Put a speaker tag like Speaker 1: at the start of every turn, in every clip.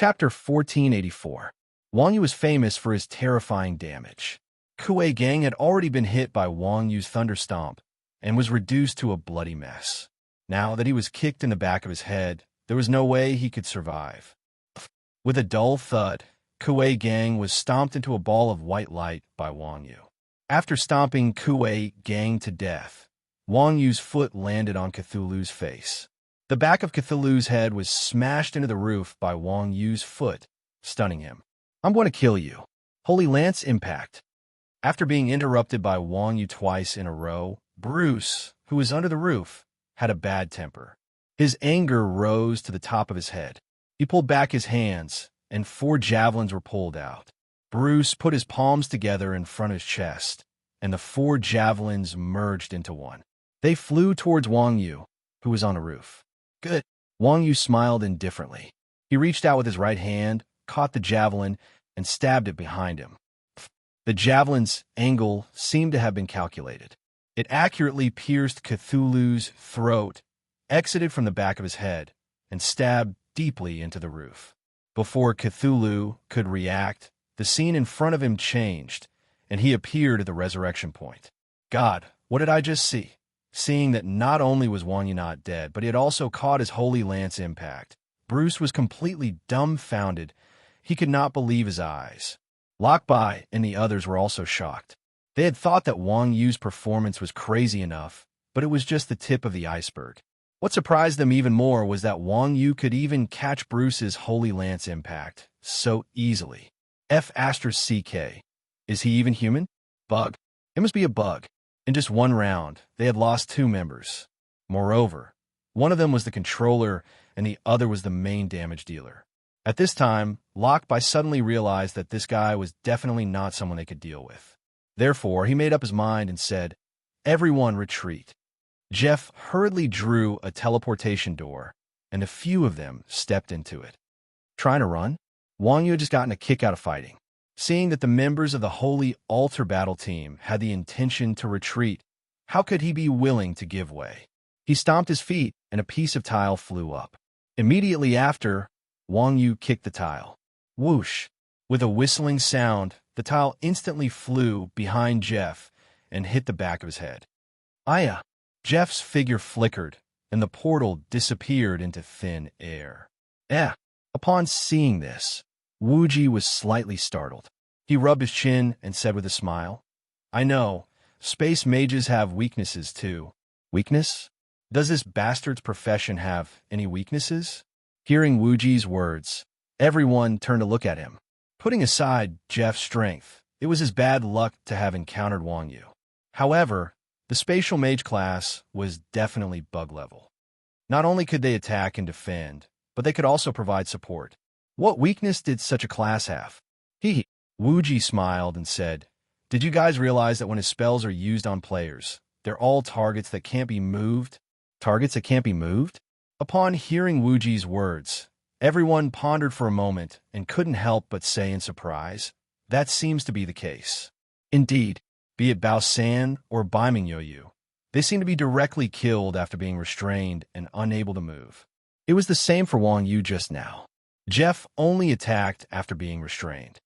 Speaker 1: Chapter 1484. Wang Yu was famous for his terrifying damage. Kuei Gang had already been hit by Wang Yu's thunder stomp and was reduced to a bloody mess. Now that he was kicked in the back of his head, there was no way he could survive. With a dull thud, Kuei Gang was stomped into a ball of white light by Wang Yu. After stomping Kuei Gang to death, Wang Yu's foot landed on Cthulhu's face. The back of Cthulhu's head was smashed into the roof by Wang Yu's foot, stunning him. "I'm going to kill you." Holy Lance impact. After being interrupted by Wang Yu twice in a row, Bruce, who was under the roof, had a bad temper. His anger rose to the top of his head. He pulled back his hands, and 4 javelins were pulled out. Bruce put his palms together in front of his chest, and the 4 javelins merged into one. They flew towards Wang Yu, who was on the roof. "Good." Wang Yu smiled indifferently. He reached out with his right hand, caught the javelin, and stabbed it behind him. The javelin's angle seemed to have been calculated. It accurately pierced Cthulhu's throat, exited from the back of his head, and stabbed deeply into the roof. Before Cthulhu could react, the scene in front of him changed, and he appeared at the resurrection point. God, what did I just see? Seeing that not only was Wang Yu not dead, but he had also caught his Holy Lance impact, Bruce was completely dumbfounded. He could not believe his eyes. Lockby and the others were also shocked. They had thought that Wang Yu's performance was crazy enough, but it was just the tip of the iceberg. What surprised them even more was that Wang Yu could even catch Bruce's Holy Lance impact so easily. F***CK. Is he even human? Bug. It must be a bug. In just one round, they had lost 2 members. Moreover, one of them was the controller and the other was the main damage dealer. At this time, Lockby suddenly realized that this guy was definitely not someone they could deal with. Therefore, he made up his mind and said, "Everyone retreat." Jeff hurriedly drew a teleportation door, and a few of them stepped into it. Trying to run? Wang Yu had just gotten a kick out of fighting. Seeing that the members of the Holy Altar Battle team had the intention to retreat, how could he be willing to give way? He stomped his feet, and a piece of tile flew up. Immediately after, Wang Yu kicked the tile. Whoosh! With a whistling sound, the tile instantly flew behind Jeff and hit the back of his head. Aya! Jeff's figure flickered, and the portal disappeared into thin air. Upon seeing this, Wuji was slightly startled. He rubbed his chin and said with a smile, "I know, space mages have weaknesses too." Weakness? Does this bastard's profession have any weaknesses? Hearing Wuji's words, everyone turned to look at him. Putting aside Jeff's strength, it was his bad luck to have encountered Wang Yu. However, the spatial mage class was definitely bug level. Not only could they attack and defend, but they could also provide support. What weakness did such a class have? Wuji smiled and said, "Did you guys realize that when his spells are used on players, they're all targets that can't be moved?" Targets that can't be moved? Upon hearing Wuji's words, everyone pondered for a moment and couldn't help but say in surprise, "That seems to be the case." Indeed, be it Bao San or Baiming Yoyu, they seemed to be directly killed after being restrained and unable to move. It was the same for Wang Yu just now. Jeff only attacked after being restrained.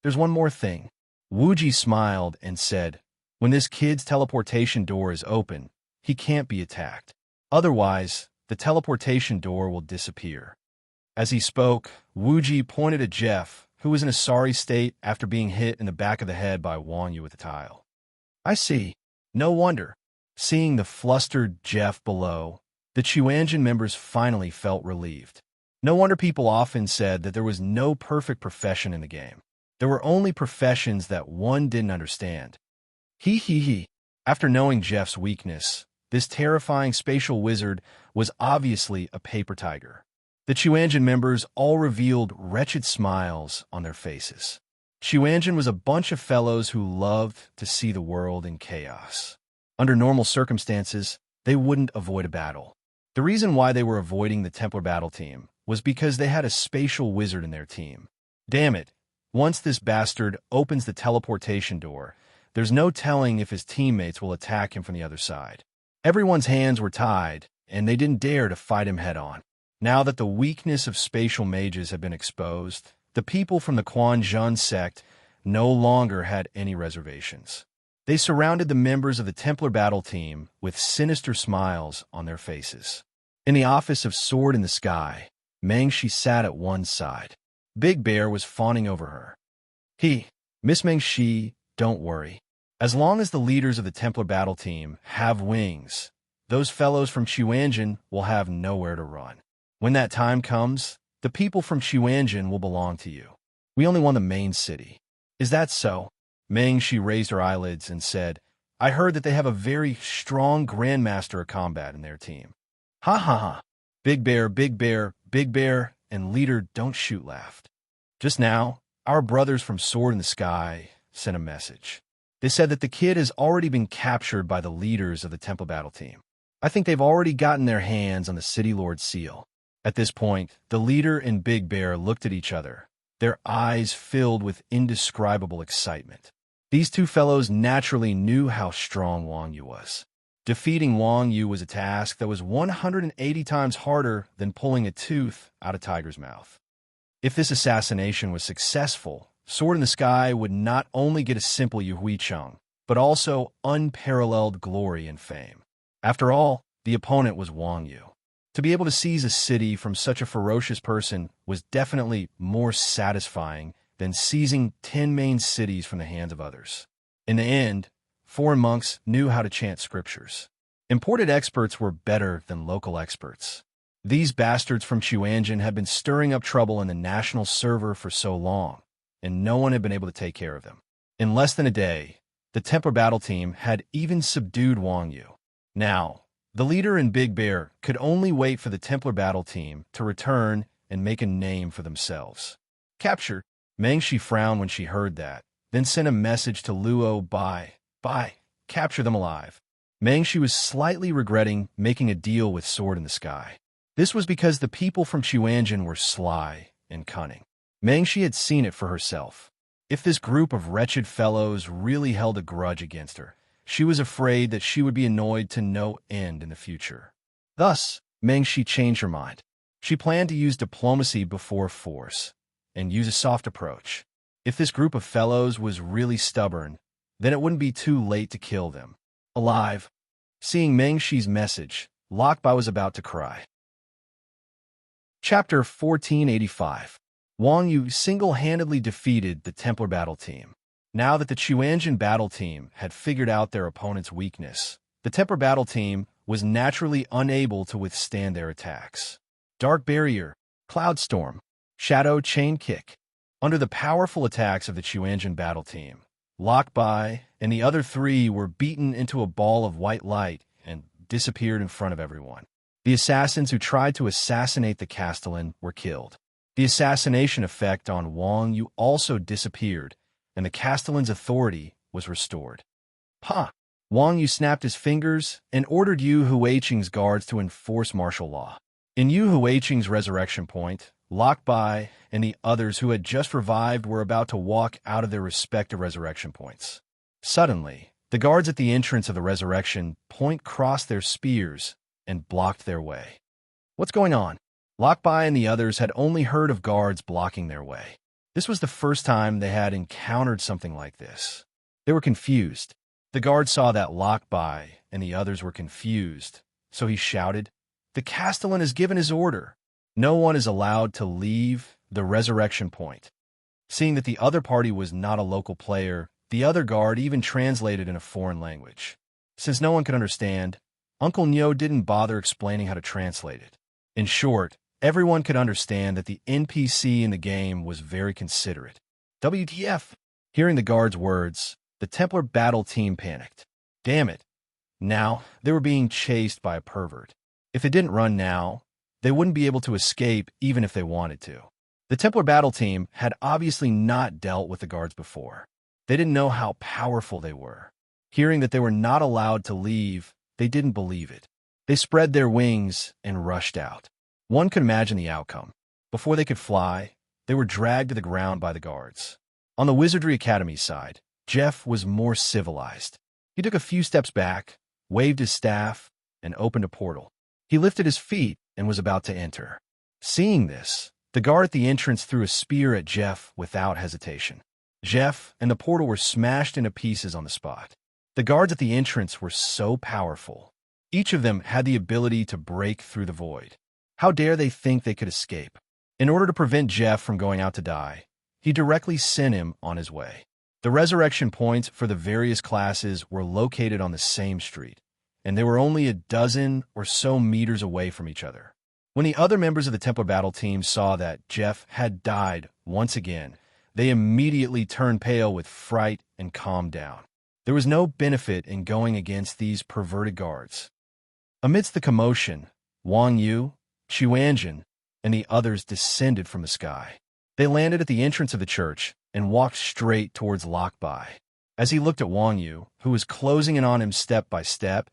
Speaker 1: There's one more thing. Wuji smiled and said, "When this kid's teleportation door is open, he can't be attacked. Otherwise, the teleportation door will disappear." As he spoke, Wuji pointed at Jeff, who was in a sorry state after being hit in the back of the head by Wang Yu with a tile. "I see. No wonder." Seeing the flustered Jeff below, the Chuanjin members finally felt relieved. No wonder people often said that there was no perfect profession in the game. There were only professions that one didn't understand. After knowing Jeff's weakness, this terrifying spatial wizard was obviously a paper tiger. The Chuanjin members all revealed wretched smiles on their faces. Chuanjin was a bunch of fellows who loved to see the world in chaos. Under normal circumstances, they wouldn't avoid a battle. The reason why they were avoiding the Templar battle team was because they had a spatial wizard in their team. Damn it, once this bastard opens the teleportation door, there's no telling if his teammates will attack him from the other side. Everyone's hands were tied, and they didn't dare to fight him head-on. Now that the weakness of spatial mages had been exposed, the people from the Quan Zhun sect no longer had any reservations. They surrounded the members of the Templar battle team with sinister smiles on their faces. In the office of Sword in the Sky, Mengshi sat at one side. Big Bear was fawning over her. Miss Mengshi, don't worry. As long as the leaders of the Templar battle team have wings, those fellows from Qiuanjin will have nowhere to run. When that time comes, the people from Qiuanjin will belong to you. We only want the main city. Is that so? Mengshi raised her eyelids and said, I heard that they have a very strong grandmaster of combat in their team. Ha ha ha. Big Bear, Big Bear, Big Bear, and Leader Don't Shoot laughed. Just now, our brothers from Sword in the Sky sent a message. They said that the kid has already been captured by the leaders of the Temple battle team. I think they've already gotten their hands on the City Lord's seal. At this point, the leader and Big Bear looked at each other, their eyes filled with indescribable excitement. These two fellows naturally knew how strong Wang Yu was. Defeating Wang Yu was a task that was 180 times harder than pulling a tooth out of Tiger's mouth. If this assassination was successful, Sword in the Sky would not only get a simple Yuhui-Cheng, but also unparalleled glory and fame. After all, the opponent was Wang Yu. To be able to seize a city from such a ferocious person was definitely more satisfying than seizing 10 main cities from the hands of others. In the end, foreign monks knew how to chant scriptures. Imported experts were better than local experts. These bastards from Qiuanjin had been stirring up trouble in the national server for so long, and no one had been able to take care of them. In less than a day, the Templar battle team had even subdued Wang Yu. Now, the leader and Big Bear could only wait for the Templar battle team to return and make a name for themselves. Captured. Mengshi frowned when she heard that, then sent a message to Luo Bai. Capture them alive. Mengshi was slightly regretting making a deal with Sword in the Sky. This was because the people from Qiuanjin were sly and cunning. Mengshi had seen it for herself. If this group of wretched fellows really held a grudge against her, she was afraid that she would be annoyed to no end in the future. Thus, Mengshi changed her mind. She planned to use diplomacy before force, and use a soft approach. If this group of fellows was really stubborn, then it wouldn't be too late to kill them. Alive. Seeing Mengshi's message, Lokbai was about to cry. Chapter 1485. Wang Yu single-handedly defeated the Templar battle team. Now that the Qiuanjin battle team had figured out their opponent's weakness, the Templar battle team was naturally unable to withstand their attacks. Dark Barrier, Cloud Storm, Shadow Chain Kick. Under the powerful attacks of the Qiuanjin battle team, Lokbai and the other three were beaten into a ball of white light and disappeared in front of everyone. The assassins who tried to assassinate the Castellan were killed. The assassination effect on Wang Yu also disappeared, and the Castellan's authority was restored. Wang Yu snapped his fingers and ordered Yu Huiqing's guards to enforce martial law. In Yu Huiqing's resurrection point, Lokbai and the others who had just revived were about to walk out of their respective resurrection points. Suddenly, the guards at the entrance of the resurrection point crossed their spears and blocked their way. What's going on? Lokbai and the others had only heard of guards blocking their way. This was the first time they had encountered something like this. They were confused. The guard saw that Lokbai and the others were confused, so he shouted, "The Castellan has given his order. No one is allowed to leave the resurrection point." Seeing that the other party was not a local player, the other guard even translated in a foreign language. Since no one could understand, Uncle Nyo didn't bother explaining how to translate it. In short, everyone could understand that the NPC in the game was very considerate. WTF? Hearing the guard's words, the Templar battle team panicked. Damn it. Now, they were being chased by a pervert. If they didn't run now, they wouldn't be able to escape even if they wanted to. The Templar battle team had obviously not dealt with the guards before. They didn't know how powerful they were. Hearing that they were not allowed to leave, they didn't believe it. They spread their wings and rushed out. One could imagine the outcome. Before they could fly, they were dragged to the ground by the guards. On the Wizardry Academy side, Jeff was more civilized. He took a few steps back, waved his staff, and opened a portal. He lifted his feet and was about to enter. Seeing this, the guard at the entrance threw a spear at Jeff without hesitation. Jeff and the portal were smashed into pieces on the spot. The guards at the entrance were so powerful. Each of them had the ability to break through the void. How dare they think they could escape? In order to prevent Jeff from going out to die, he directly sent him on his way. The resurrection points for the various classes were located on the same street, and they were only a dozen or so meters away from each other. When the other members of the Templar battle team saw that Jeff had died once again, they immediately turned pale with fright and calmed down. There was no benefit in going against these perverted guards. Amidst the commotion, Wang Yu, Xuanjin, and the others descended from the sky. They landed at the entrance of the church and walked straight towards Lok Bai. As he looked at Wang Yu, who was closing in on him step by step,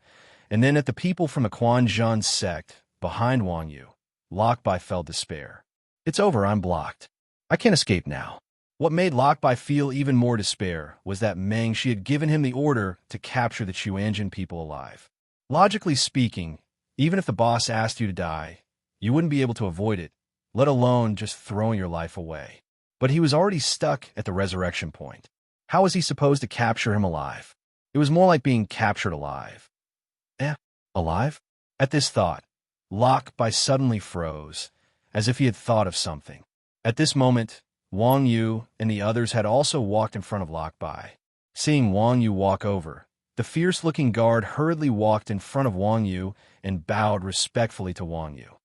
Speaker 1: and then at the people from the Quan Zhun sect behind Wang Yu, Lok Bai felt despair. It's over, I'm blocked. I can't escape now. What made Lok Bai feel even more despair was that Meng Shi had given him the order to capture the Xuanjin people alive. Logically speaking, even if the boss asked you to die, you wouldn't be able to avoid it, let alone just throwing your life away. But he was already stuck at the resurrection point. How was he supposed to capture him alive? It was more like being captured alive. Alive? At this thought, Lok Bai suddenly froze, as if he had thought of something. At this moment, Wang Yu and the others had also walked in front of Lok Bai. Seeing Wang Yu walk over, the fierce-looking guard hurriedly walked in front of Wang Yu and bowed respectfully to Wang Yu.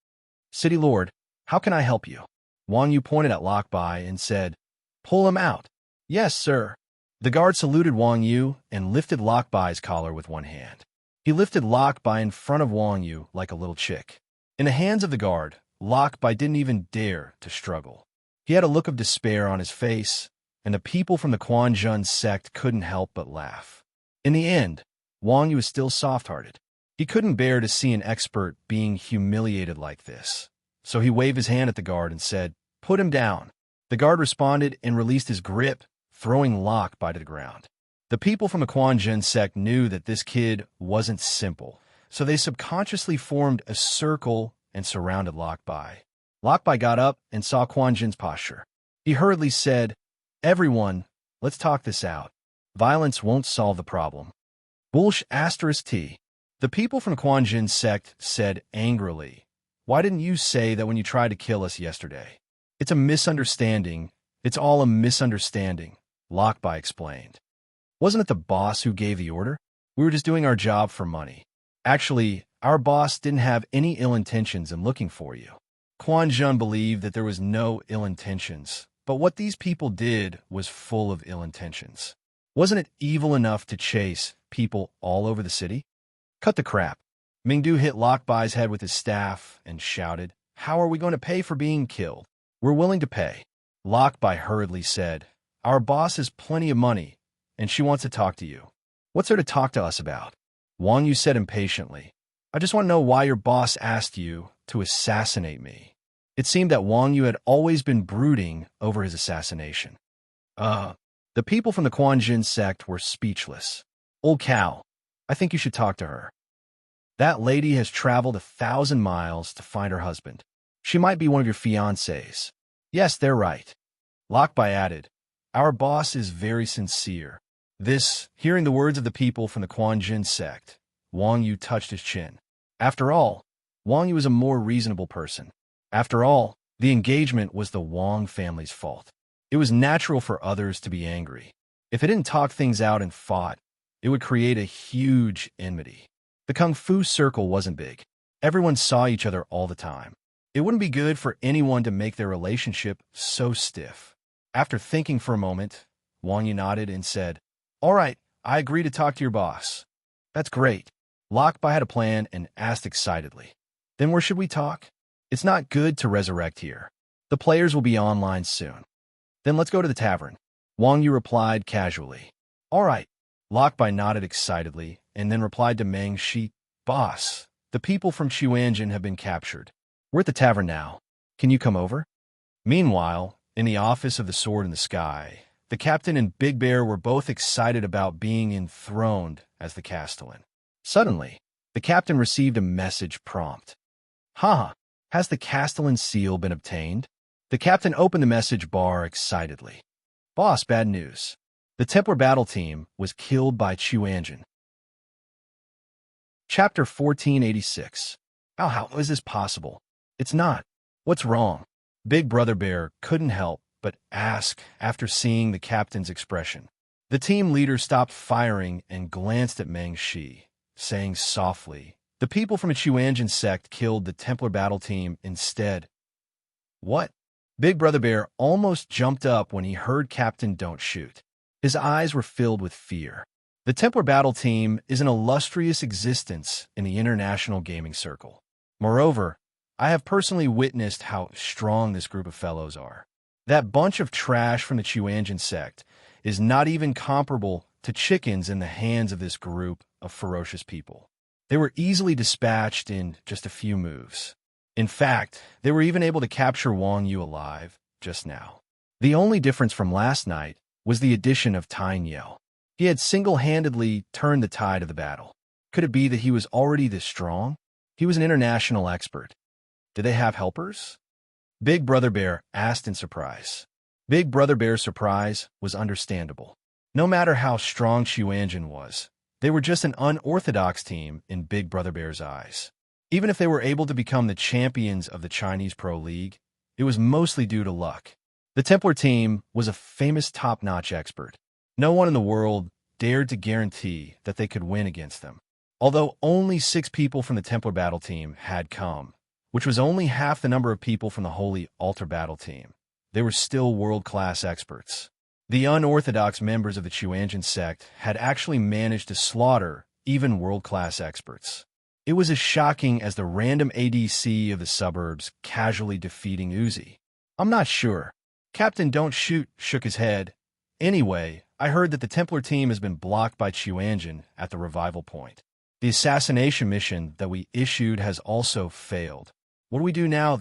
Speaker 1: City Lord, how can I help you? Wang Yu pointed at Lok Bai and said, Pull him out. Yes, sir. The guard saluted Wang Yu and lifted Lok Bai's collar with one hand. He lifted Lok Bai in front of Wang Yu like a little chick. In the hands of the guard, Lok Bai didn't even dare to struggle. He had a look of despair on his face, and the people from the Quan Zhun sect couldn't help but laugh. In the end, Wang Yu was still soft-hearted. He couldn't bear to see an expert being humiliated like this, so he waved his hand at the guard and said, Put him down. The guard responded and released his grip, throwing Lok Bai to the ground. The people from the Quan Zhun sect knew that this kid wasn't simple, so they subconsciously formed a circle and surrounded Lok Bai. Lok Bai got up and saw Quan Zhun's posture. He hurriedly said, Everyone, let's talk this out. Violence won't solve the problem. T. The people from Quan Zhun sect said angrily, Why didn't you say that when you tried to kill us yesterday? It's a misunderstanding. It's all a misunderstanding, Lok Bai explained. Wasn't it the boss who gave the order? We were just doing our job for money. Actually, our boss didn't have any ill intentions in looking for you. Quan Zhun believed that there was no ill intentions, but what these people did was full of ill intentions. Wasn't it evil enough to chase people all over the city? Cut the crap. Mingdu hit Lok Bai's head with his staff and shouted, How are we going to pay for being killed? We're willing to pay. Lok Bai hurriedly said, Our boss has plenty of money, and she wants to talk to you. What's there to talk to us about? Wang Yu said impatiently, I just want to know why your boss asked you to assassinate me. It seemed that Wang Yu had always been brooding over his assassination. The people from the Quan Zhun sect were speechless. Old cow, I think you should talk to her. That lady has traveled 1,000 miles to find her husband. She might be one of your fiancés. Yes, they're right. Lok Bai added, Our boss is very sincere. Hearing the words of the people from the Quan Zhun sect, Wang Yu touched his chin. After all, Wang Yu was a more reasonable person. After all, the engagement was the Wang family's fault. It was natural for others to be angry. If they didn't talk things out and fought, it would create a huge enmity. The Kung Fu circle wasn't big. Everyone saw each other all the time. It wouldn't be good for anyone to make their relationship so stiff. After thinking for a moment, Wang Yu nodded and said, All right, I agree to talk to your boss. That's great. Lok Bai had a plan and asked excitedly, Then where should we talk? It's not good to resurrect here. The players will be online soon. Then let's go to the tavern. Wang Yu replied casually. All right. Lok Bai nodded excitedly and then replied to Meng Shi, Boss, the people from Xuanjin have been captured. We're at the tavern now. Can you come over? Meanwhile, in the office of the Sword in the Sky, the captain and Big Bear were both excited about being enthroned as the Castellan. Suddenly, the captain received a message prompt. Haha, Has the Castellan seal been obtained? The captain opened the message bar excitedly. Boss, bad news. The Templar battle team was killed by Chuanjin. Chapter 1486. How is this possible? It's not. What's wrong? Big Brother Bear couldn't help but ask after seeing the captain's expression. The team leader stopped firing and glanced at Meng Shi, saying softly, "The people from a Chuanjin sect killed the Templar battle team instead." What? Big Brother Bear almost jumped up when he heard Captain Don't Shoot. His eyes were filled with fear. The Templar battle team is an illustrious existence in the international gaming circle. Moreover, I have personally witnessed how strong this group of fellows are. That bunch of trash from the Chuanjin sect is not even comparable to chickens in the hands of this group of ferocious people. They were easily dispatched in just a few moves. In fact, they were even able to capture Wang Yu alive just now. The only difference from last night was the addition of Tyne Yell. He had single-handedly turned the tide of the battle. Could it be that he was already this strong? He was an international expert. Did they have helpers? Big Brother Bear asked in surprise. Big Brother Bear's surprise was understandable. No matter how strong Chuanjin was, they were just an unorthodox team in Big Brother Bear's eyes. Even if they were able to become the champions of the Chinese Pro League, it was mostly due to luck. The Templar team was a famous top-notch expert. No one in the world dared to guarantee that they could win against them. Although only 6 people from the Templar battle team had come, which was only half the number of people from the Holy Altar battle team, they were still world-class experts. The unorthodox members of the Chuanjin sect had actually managed to slaughter even world-class experts. It was as shocking as the random ADC of the suburbs casually defeating Uzi. I'm not sure. Captain Don't Shoot shook his head. Anyway, I heard that the Templar team has been blocked by Chuanjin at the revival point. The assassination mission that we issued has also failed. What do we do now?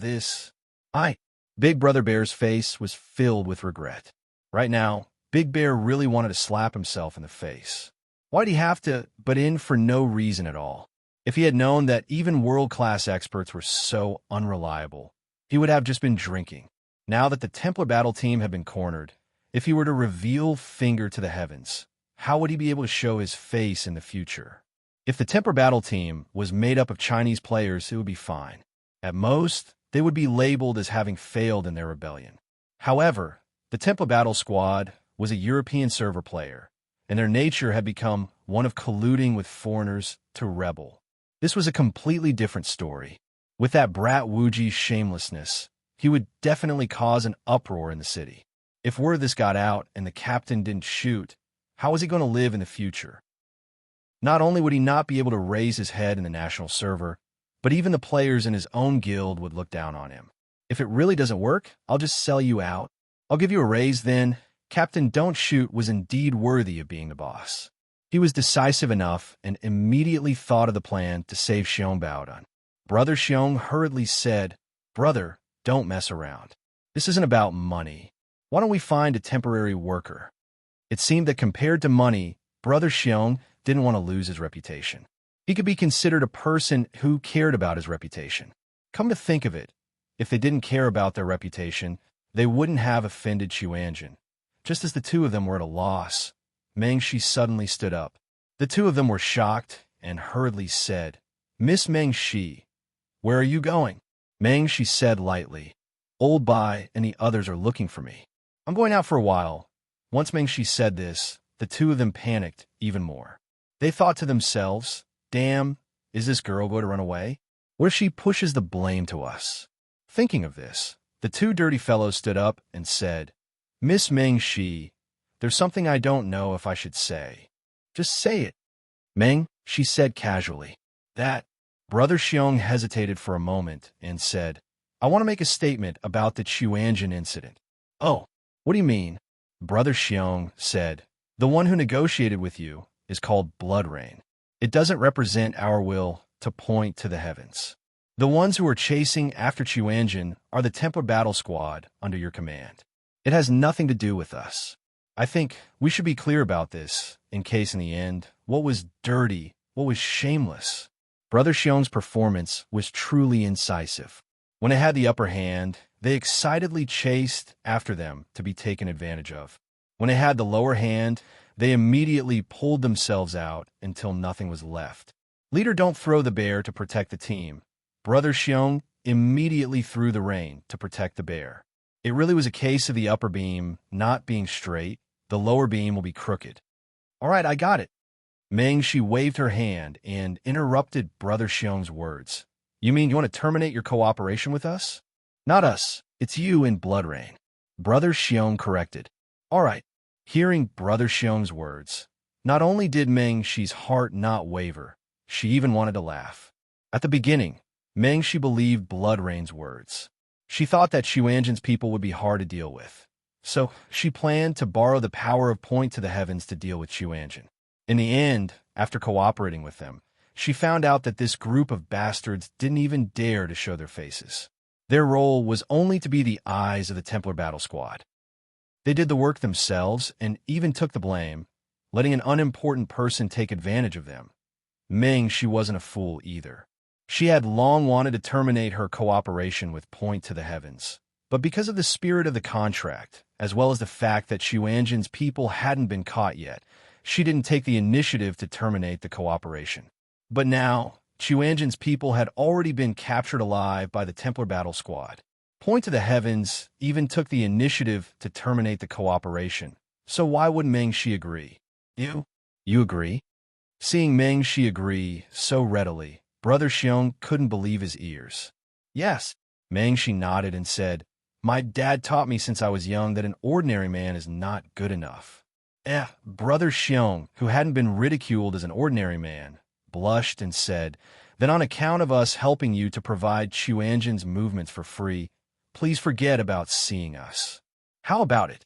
Speaker 1: Big Brother Bear's face was filled with regret. Right now, Big Bear really wanted to slap himself in the face. Why'd he have to butt in for no reason at all? If he had known that even world-class experts were so unreliable, he would have just been drinking. Now that the Templar battle team had been cornered, if he were to reveal finger to the heavens, how would he be able to show his face in the future? If the Templar battle team was made up of Chinese players, it would be fine. At most, they would be labeled as having failed in their rebellion. However, the Templar battle squad was a European server player, and their nature had become one of colluding with foreigners to rebel. This was a completely different story. With that brat Wuji's shamelessness, he would definitely cause an uproar in the city. If word of this got out and the captain didn't shoot, how was he going to live in the future? Not only would he not be able to raise his head in the national server, but even the players in his own guild would look down on him. If it really doesn't work, I'll just sell you out. I'll give you a raise then. Captain Don't Shoot was indeed worthy of being the boss. He was decisive enough and immediately thought of the plan to save Xiong Baodan. Brother Xiong hurriedly said, "Brother, don't mess around. This isn't about money. Why don't we find a temporary worker?" It seemed that compared to money, Brother Xiong didn't want to lose his reputation. He could be considered a person who cared about his reputation. Come to think of it, if they didn't care about their reputation, they wouldn't have offended Chuanjin. Just as the two of them were at a loss, Meng Shi suddenly stood up. The two of them were shocked and hurriedly said, "Miss Meng Shi, where are you going?" Meng Shi said lightly, "Old Bai and the others are looking for me. I'm going out for a while." Once Meng Shi said this, the two of them panicked even more. They thought to themselves, "Damn, is this girl going to run away? What if she pushes the blame to us?" Thinking of this, the two dirty fellows stood up and said, "Miss Meng Shi, there's something I don't know if I should say." "Just say it." Meng, she said casually. "That." Brother Xiong hesitated for a moment and said, "I want to make a statement about the Chuanjin incident." "Oh, what do you mean?" Brother Xiong said, "The one who negotiated with you is called Blood Rain. It doesn't represent our will to point to the heavens. The ones who are chasing after Chuanjin are the Templar battle squad under your command. It has nothing to do with us. I think we should be clear about this, in case in the end, what was dirty, what was shameless." Brother Xiong's performance was truly incisive. When they had the upper hand, they excitedly chased after them to be taken advantage of. When they had the lower hand, they immediately pulled themselves out until nothing was left. Leader don't throw the bear to protect the team. Brother Xiong immediately threw the rein to protect the bear. It really was a case of the upper beam not being straight. The lower beam will be crooked. All right, I got it. Meng Shi waved her hand and interrupted Brother Xiong's words. You mean you want to terminate your cooperation with us? Not us. It's you and Blood Rain. Brother Xiong corrected. All right. Hearing Brother Xiong's words, not only did Meng Shi's heart not waver, she even wanted to laugh. At the beginning, Meng Shi believed Blood Rain's words. She thought that Xuanzhen's people would be hard to deal with. So she planned to borrow the power of Point to the Heavens to deal with Xuanzhen. In the end, after cooperating with them, she found out that this group of bastards didn't even dare to show their faces. Their role was only to be the eyes of the Templar Battle Squad. They did the work themselves and even took the blame, letting an unimportant person take advantage of them. Meng, she wasn't a fool either. She had long wanted to terminate her cooperation with Point to the Heavens, but because of the spirit of the contract, as well as the fact that Xuanzhen's people hadn't been caught yet, she didn't take the initiative to terminate the cooperation. But now, Xuanzhen's people had already been captured alive by the Templar Battle Squad. Point to the Heavens even took the initiative to terminate the cooperation, so why would Meng Shi agree? You agree? Seeing Meng Shi agree so readily, Brother Xiong couldn't believe his ears. Yes, Meng Shi nodded and said, my dad taught me since I was young that an ordinary man is not good enough. Brother Xiong, who hadn't been ridiculed as an ordinary man, blushed and said, then on account of us helping you to provide Xuanzhen's movements for free, please forget about seeing us. How about it?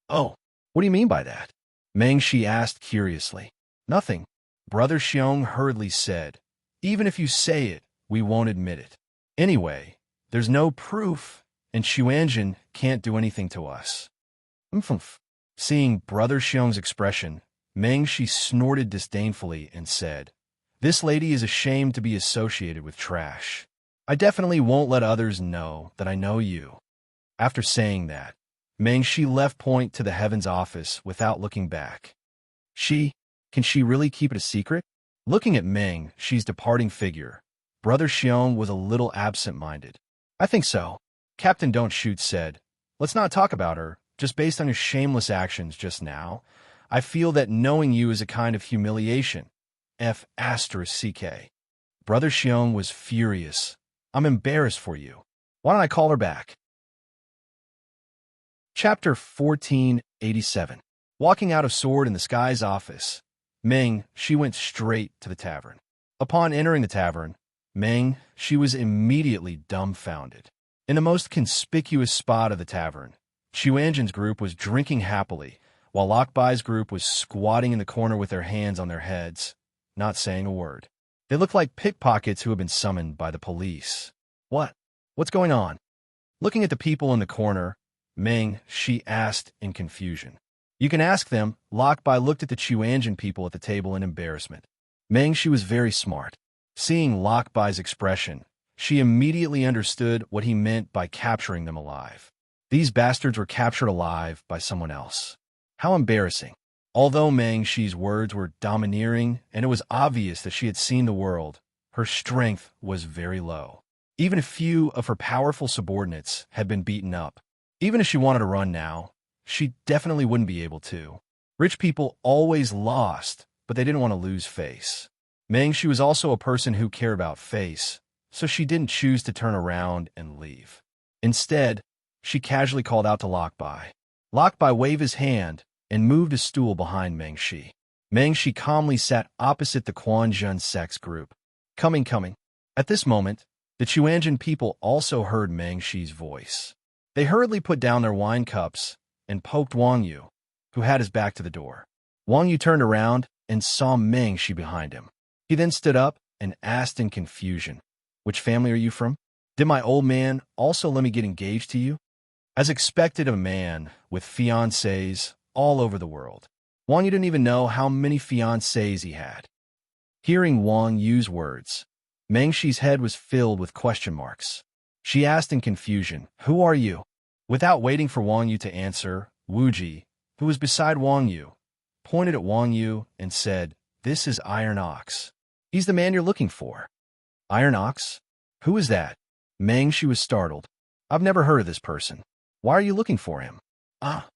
Speaker 1: Oh, what do you mean by that? Meng Shi asked curiously. Nothing. Brother Xiong hurriedly said, even if you say it, we won't admit it. Anyway, there's no proof, and Xuanzhen can't do anything to us. Seeing Brother Xiong's expression, Meng Shi snorted disdainfully and said, this lady is ashamed to be associated with trash. I definitely won't let others know that I know you. After saying that, Meng Shi left Point to the Heavens office without looking back. Can she really keep it a secret? Looking at Meng Shi's departing figure, Brother Xiong was a little absent-minded. I think so. Captain Don't Shoot said, let's not talk about her, just based on your shameless actions just now. I feel that knowing you is a kind of humiliation. F***ck. Brother Xiong was furious. I'm embarrassed for you. Why don't I call her back? Chapter 1487. Walking out of Sword in the Sky's office, Meng Shi went straight to the tavern. Upon entering the tavern, Meng Shi was immediately dumbfounded. In the most conspicuous spot of the tavern, Xuanzhen's group was drinking happily, while Lok Bai's group was squatting in the corner with their hands on their heads, not saying a word. They looked like pickpockets who had been summoned by the police. What's going on? Looking at the people in the corner, Meng Shi asked in confusion. You can ask them. Lok Bai looked at the Xuanzhen people at the table in embarrassment. Meng Shi was very smart. Seeing Lok Bai's expression, she immediately understood what he meant by capturing them alive. These bastards were captured alive by someone else. How embarrassing. Although Meng Shi's words were domineering and it was obvious that she had seen the world, her strength was very low. Even a few of her powerful subordinates had been beaten up. Even if she wanted to run now, she definitely wouldn't be able to. Rich people always lost, but they didn't want to lose face. Meng Shi was also a person who cared about face, so she didn't choose to turn around and leave. Instead, she casually called out to Lok Bai. Lok Bai waved his hand and moved a stool behind Meng Shi. Meng Shi calmly sat opposite the Quan Zhun sex group. Coming. At this moment, the Xuanzhen people also heard Meng Shi's voice. They hurriedly put down their wine cups and poked Wang Yu, who had his back to the door. Wang Yu turned around and saw Meng Shi behind him. He then stood up and asked in confusion, which family are you from? Did my old man also let me get engaged to you? As expected of a man with fiancés all over the world, Wang Yu didn't even know how many fiancés he had. Hearing Wang Yu's words, Meng Shi's head was filled with question marks. She asked in confusion, "Who are you?" Without waiting for Wang Yu to answer, Wu Ji, who was beside Wang Yu, pointed at Wang Yu and said, "This is Iron Ox. He's the man you're looking for." Iron Ox? Who is that? Meng Shi was startled. "I've never heard of this person. Why are you looking for him?" Ah.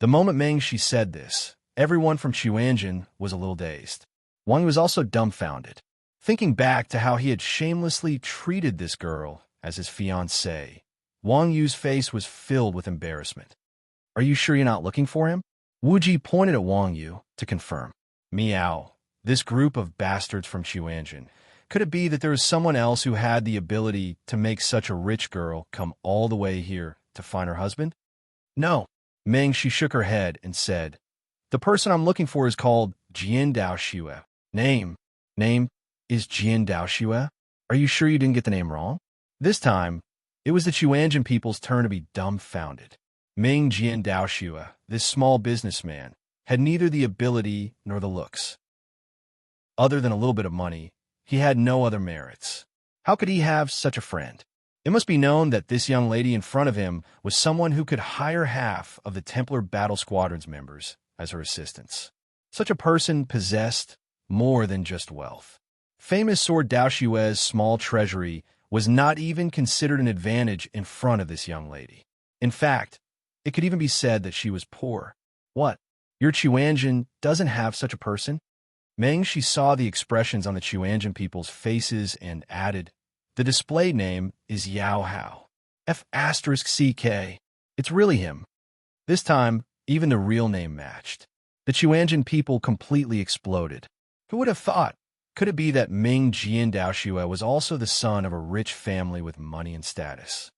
Speaker 1: The moment Meng Shi said this, everyone from Chuanjin was a little dazed. Wang Yu was also dumbfounded, thinking back to how he had shamelessly treated this girl as his fiancée. Wang Yu's face was filled with embarrassment. "Are you sure you're not looking for him?" Wu Ji pointed at Wang Yu to confirm. Meow. This group of bastards from Chuanjin. Could it be that there was someone else who had the ability to make such a rich girl come all the way here to find her husband? No. Meng Shi shook her head and said, "The person I'm looking for is called Jian Daoxue. Name is Jian Daoxue. Are you sure you didn't get the name wrong?" This time, it was the Chuanjin people's turn to be dumbfounded. Ming Jian Daoxue, this small businessman, had neither the ability nor the looks. Other than a little bit of money, he had no other merits. How could he have such a friend? It must be known that this young lady in front of him was someone who could hire half of the Templar Battle Squadron's members as her assistants. Such a person possessed more than just wealth. Famous Sword Daoxue's small treasury was not even considered an advantage in front of this young lady. In fact, it could even be said that she was poor. What? Your Chuanjin doesn't have such a person? Meng Shi saw the expressions on the Chuanjin people's faces and added, "The display name is Yao Hao. F*CK. It's really him." This time, even the real name matched. The Chuanjin people completely exploded. Who would have thought? Could it be that Ming Jian Daoxue was also the son of a rich family with money and status?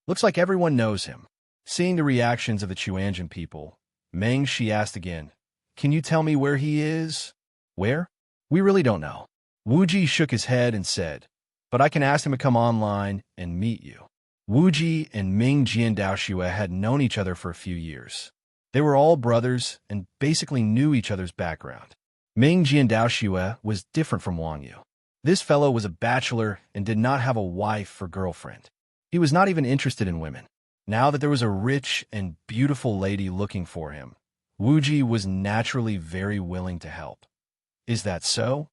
Speaker 1: Looks like everyone knows him. Seeing the reactions of the Chuanjin people, Meng Shi asked again, "Can you tell me where he is?" "Where? We really don't know." Wu Ji shook his head and said, "But I can ask him to come online and meet you." Wu Ji and Ming Jian Daoxue had known each other for a few years. They were all brothers and basically knew each other's background. Ming Jian Daoxue was different from Wang Yu. This fellow was a bachelor and did not have a wife or girlfriend. He was not even interested in women. Now that there was a rich and beautiful lady looking for him, Wu Ji was naturally very willing to help. Is that so?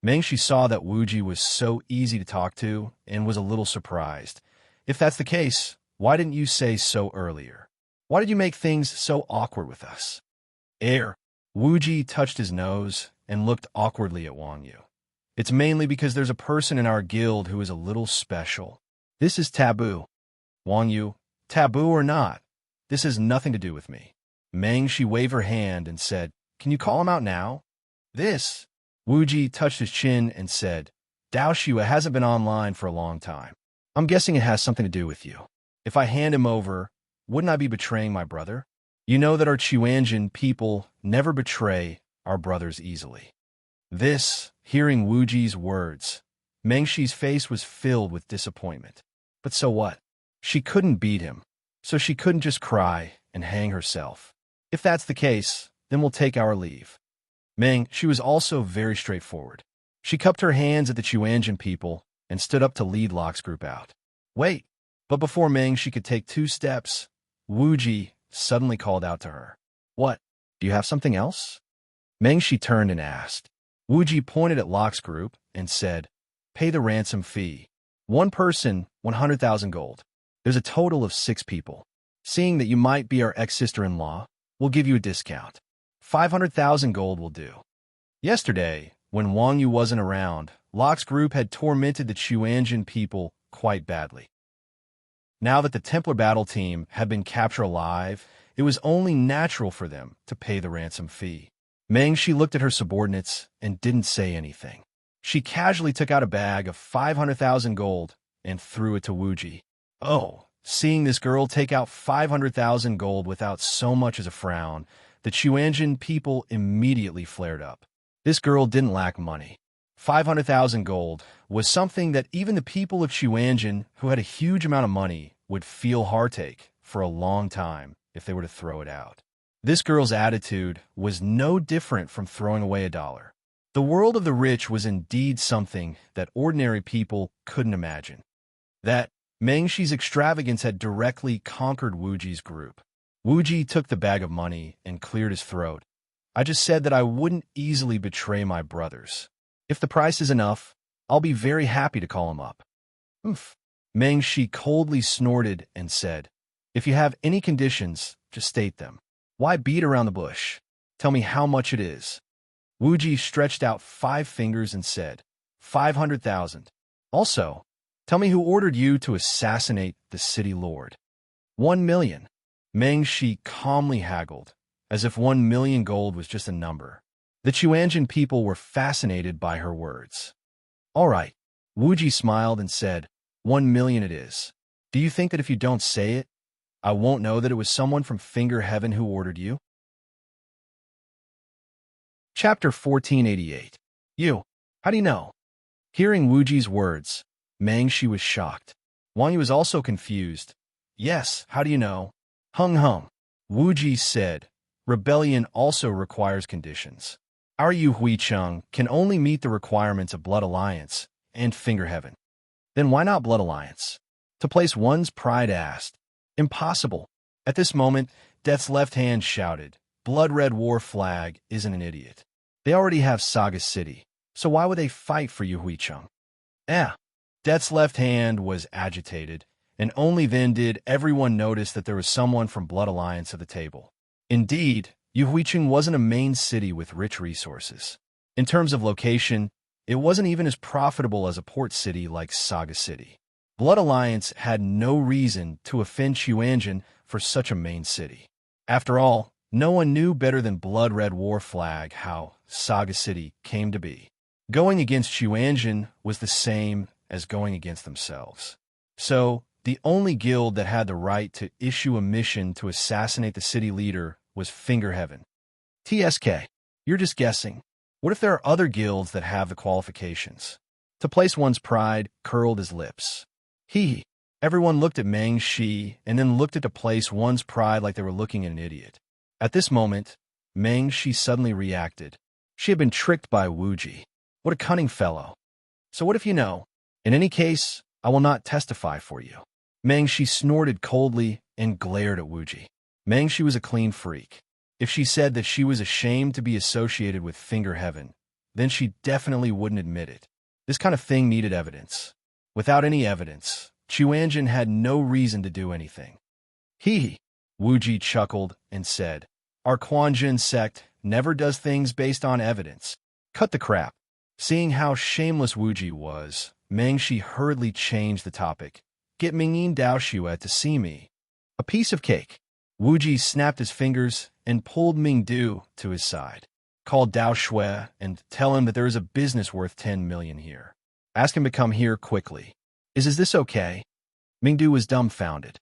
Speaker 1: Meng Shi saw that Wu Ji was so easy to talk to and was a little surprised. If that's the case, why didn't you say so earlier? Why did you make things so awkward with us? Wu Ji touched his nose and looked awkwardly at Wang Yu. It's mainly because there's a person in our guild who is a little special. This is taboo. Wang Yu, taboo or not, this has nothing to do with me. Meng Shi waved her hand and said, "Can you call him out now?" This. Wu Ji touched his chin and said, "Daoxue hasn't been online for a long time. I'm guessing it has something to do with you. If I hand him over, wouldn't I be betraying my brother? You know that our Chuanjin people never betray our brothers easily." This, hearing Wu Ji's words, Meng Shi's face was filled with disappointment. But so what? She couldn't beat him, so she couldn't just cry and hang herself. If that's the case, then we'll take our leave. Meng, she was also very straightforward. She cupped her hands at the Chuanjin people and stood up to lead Locke's group out. Wait! But before Meng she could take 2 steps, Wu Ji suddenly called out to her. What? Do you have something else? Meng Shi turned and asked. Wu Ji pointed at Locke's group and said, "Pay the ransom fee. 1 person, 100,000 gold. There's a total of 6 people. Seeing that you might be our ex-sister-in-law, we'll give you a discount. 500,000 gold will do." Yesterday, when Wang Yu wasn't around, Locke's group had tormented the Chuanjin people quite badly. Now that the Templar battle team had been captured alive, it was only natural for them to pay the ransom fee. Meng Shi looked at her subordinates and didn't say anything. She casually took out a bag of 500,000 gold and threw it to Wu Ji. Oh, seeing this girl take out 500,000 gold without so much as a frown, the Chuanjin people immediately flared up. This girl didn't lack money. 500,000 gold was something that even the people of Chuanjin, who had a huge amount of money, would feel heartache for a long time if they were to throw it out. This girl's attitude was no different from throwing away $1. The world of the rich was indeed something that ordinary people couldn't imagine. That Meng Shi's extravagance had directly conquered Wu Ji's group. Wu Ji took the bag of money and cleared his throat. I just said that I wouldn't easily betray my brothers. If the price is enough, I'll be very happy to call him up. Oof. Meng Shi coldly snorted and said, if you have any conditions, just state them. Why beat around the bush? Tell me how much it is. Wu Ji stretched out 5 fingers and said, 500,000. Also, tell me who ordered you to assassinate the city lord. 1 million. Meng Shi calmly haggled, as if 1 million gold was just a number. The Chuanjian people were fascinated by her words. All right. Wu Ji smiled and said, 1 million it is. Do you think that if you don't say it, I won't know that it was someone from Finger Heaven who ordered you? Chapter 1488. You. How do you know? Hearing Wu Ji's words, Meng Shi was shocked. Wang Yu was also confused. Yes, how do you know? Hung. Wu Ji said, rebellion also requires conditions. Our Yu Huicheng can only meet the requirements of Blood Alliance and Finger Heaven. Then why not Blood Alliance? To place one's pride asked. Impossible. At this moment, Death's left hand shouted, Blood Red War Flag isn't an idiot. They already have Saga City, so why would they fight for Yu Huicheng? Death's left hand was agitated, and only then did everyone notice that there was someone from Blood Alliance at the table. Indeed, Yu Huicheng wasn't a main city with rich resources. In terms of location, it wasn't even as profitable as a port city like Saga City. Blood Alliance had no reason to offend Chuanjian for such a main city. After all, no one knew better than Blood Red War Flag how Saga City came to be. Going against Chuanjian was the same as going against themselves. So, the only guild that had the right to issue a mission to assassinate the city leader was Finger Heaven. TSK, you're just guessing. What if there are other guilds that have the qualifications? To place one's pride curled his lips. Everyone looked at Meng Shi and then looked at to place one's pride like they were looking at an idiot. At this moment, Meng Shi suddenly reacted. She had been tricked by Wu Ji. What a cunning fellow. So what if you know? In any case, I will not testify for you. Meng Shi snorted coldly and glared at Wu Ji. Meng Shi was a clean freak. If she said that she was ashamed to be associated with Finger Heaven, then she definitely wouldn't admit it. This kind of thing needed evidence. Without any evidence, Chuanjian had no reason to do anything. Wu Ji chuckled and said, our Quanjin sect never does things based on evidence. Cut the crap. Seeing how shameless Wu Ji was, Meng Shi hurriedly changed the topic. Get Mingyin Daoxue to see me. A piece of cake. Wu Ji snapped his fingers and pulled Mingdu to his side. Call Daoxue and tell him that there is a business worth 10 million here. Ask him to come here quickly. Is this okay? Mingdu was dumbfounded.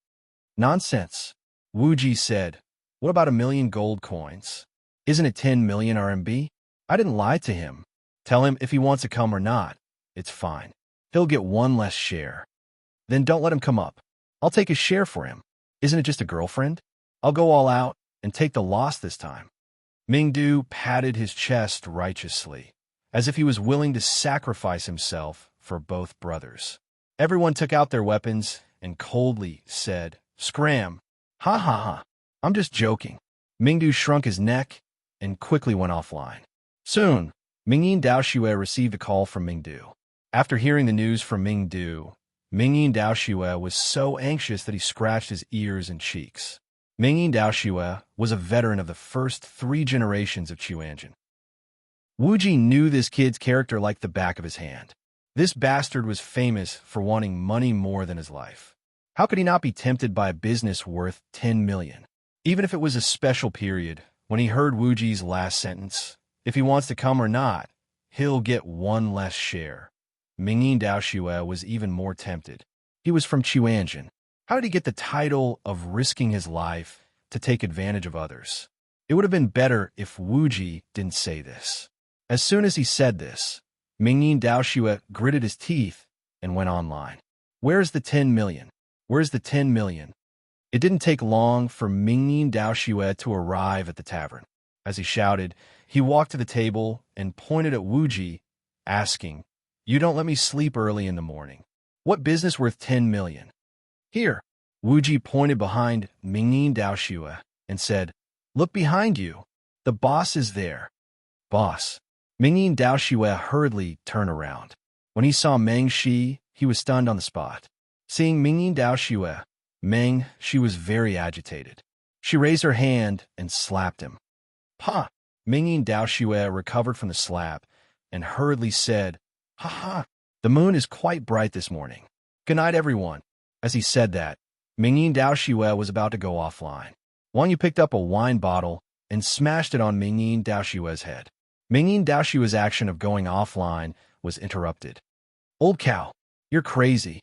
Speaker 1: Nonsense. Wu Ji said, what about 1 million gold coins? Isn't it 10 million RMB? I didn't lie to him. Tell him if he wants to come or not. It's fine. He'll get 1 less share. Then don't let him come up. I'll take his share for him. Isn't it just a girlfriend? I'll go all out and take the loss this time. Mingdu patted his chest righteously, as if he was willing to sacrifice himself for both brothers. Everyone took out their weapons and coldly said, Scram! Ha! I'm just joking. Mingdu shrunk his neck and quickly went offline. Soon, Mingyin Daoxue received a call from Mingdu. After hearing the news from Mingdu, Mingyin Daoxue was so anxious that he scratched his ears and cheeks. Mingyin Daoxue was a veteran of the first 3 generations of Chuanjian. Wu Ji knew this kid's character like the back of his hand. This bastard was famous for wanting money more than his life. How could he not be tempted by a business worth 10 million? Even if it was a special period, when he heard Wu Ji's last sentence, if he wants to come or not, he'll get 1 less share. Mingyin Daoxue was even more tempted. He was from Chuanjian. How did he get the title of risking his life to take advantage of others? It would have been better if Wu Ji didn't say this. As soon as he said this, Mingyin Daoxue gritted his teeth and went online. Where's the 10 million? Where's the 10 million? It didn't take long for Mingyin Daoxue to arrive at the tavern. As he shouted, he walked to the table and pointed at Wu Ji, asking, You don't let me sleep early in the morning. What business worth 10 million? Here. Wu Ji pointed behind Mingyin Daoxue and said, "Look behind you. The boss is there." Boss. Mingyin Daoxue hurriedly turned around. When he saw Meng Shi, he was stunned on the spot. Seeing Mingyin Daoxue, Meng Shi was very agitated. She raised her hand and slapped him. "Ha!" Mingyin Daoxue recovered from the slap and hurriedly said, "Ha ha! The moon is quite bright this morning. Good night, everyone." As he said that, Mingyin Daoxue was about to go offline. Wang Yu picked up a wine bottle and smashed it on Mingyin Daoxue's head. Mingyin Daoxue's action of going offline was interrupted. "Old cow, you're crazy."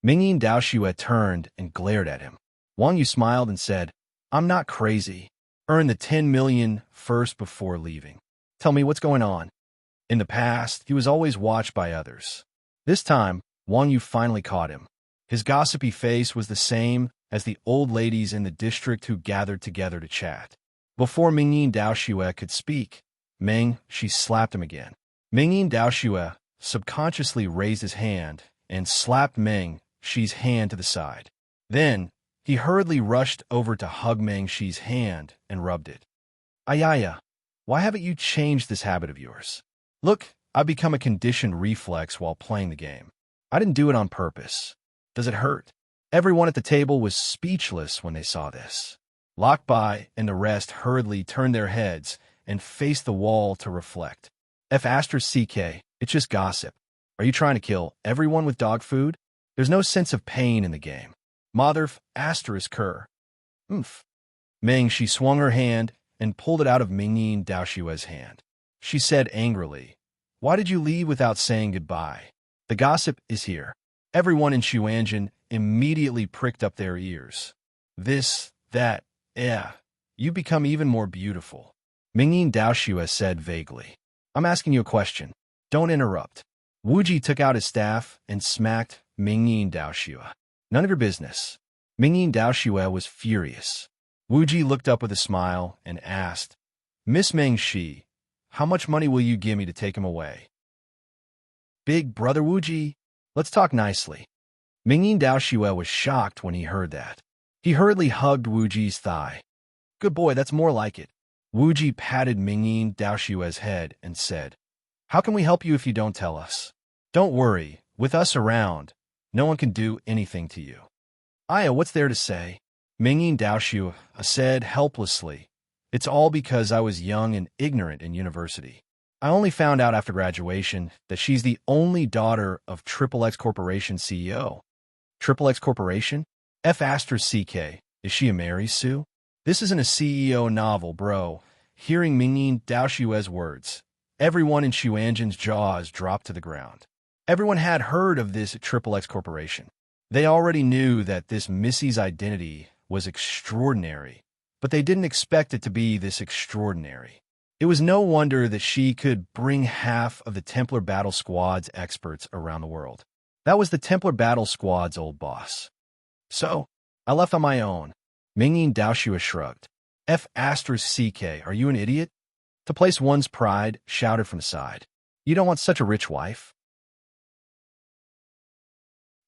Speaker 1: Mingyin Daoxue turned and glared at him. Wang Yu smiled and said, "I'm not crazy. Earn the 10 million first before leaving. Tell me what's going on." In the past, he was always watched by others. This time, Wang Yu finally caught him. His gossipy face was the same as the old ladies in the district who gathered together to chat. Before Mingyin Daoxue could speak, Meng Shi slapped him again. Mingyin Daoxue subconsciously raised his hand and slapped Meng Shi's hand to the side. Then, he hurriedly rushed over to hug Meng Shi's hand and rubbed it. "Ayaya, why haven't you changed this habit of yours? Look, I've become a conditioned reflex while playing the game. I didn't do it on purpose. Does it hurt?" Everyone at the table was speechless when they saw this. Lock Bai and the rest hurriedly turned their heads and faced the wall to reflect. F***CK, it's just gossip. Are you trying to kill everyone with dog food? There's no sense of pain in the game. Motherf ***. Meng Shi swung her hand and pulled it out of Mingyin Daoxue's hand. She said angrily, "Why did you leave without saying goodbye? The gossip is here." Everyone in Xuanzhen immediately pricked up their ears. "This, that, you become even more beautiful," Mingyin Daoxue said vaguely. "I'm asking you a question. Don't interrupt." Wu Ji took out his staff and smacked Mingyin Daoxue. "None of your business." Mingyin Daoxue was furious. Wu Ji looked up with a smile and asked, "Miss Meng Shi, how much money will you give me to take him away?" "Big brother Wu Ji, let's talk nicely." Mingyin Daoxue was shocked when he heard that. He hurriedly hugged Wu Ji's thigh. "Good boy, that's more like it." Wu Ji patted Mingyin Daoxue's head and said, "How can we help you if you don't tell us? Don't worry, with us around, no one can do anything to you." "Aya, what's there to say?" Mingyin Daoxue said helplessly. "It's all because I was young and ignorant in university. I only found out after graduation that she's the only daughter of XXX Corporation CEO. XXX Corporation? F***CK. Is she a Mary Sue? This isn't a CEO novel, bro." Hearing Mingyin Daoxue's words, everyone in Xuanzhen's jaws dropped to the ground. Everyone had heard of this XXX Corporation. They already knew that this Missy's identity was extraordinary, but they didn't expect it to be this extraordinary. It was no wonder that she could bring half of the Templar Battle Squad's experts around the world. That was the Templar Battle Squad's old boss. "So, I left on my own." Mingyin Daoxue shrugged. F***CK, are you an idiot? To place one's pride, shouted from the side. "You don't want such a rich wife?"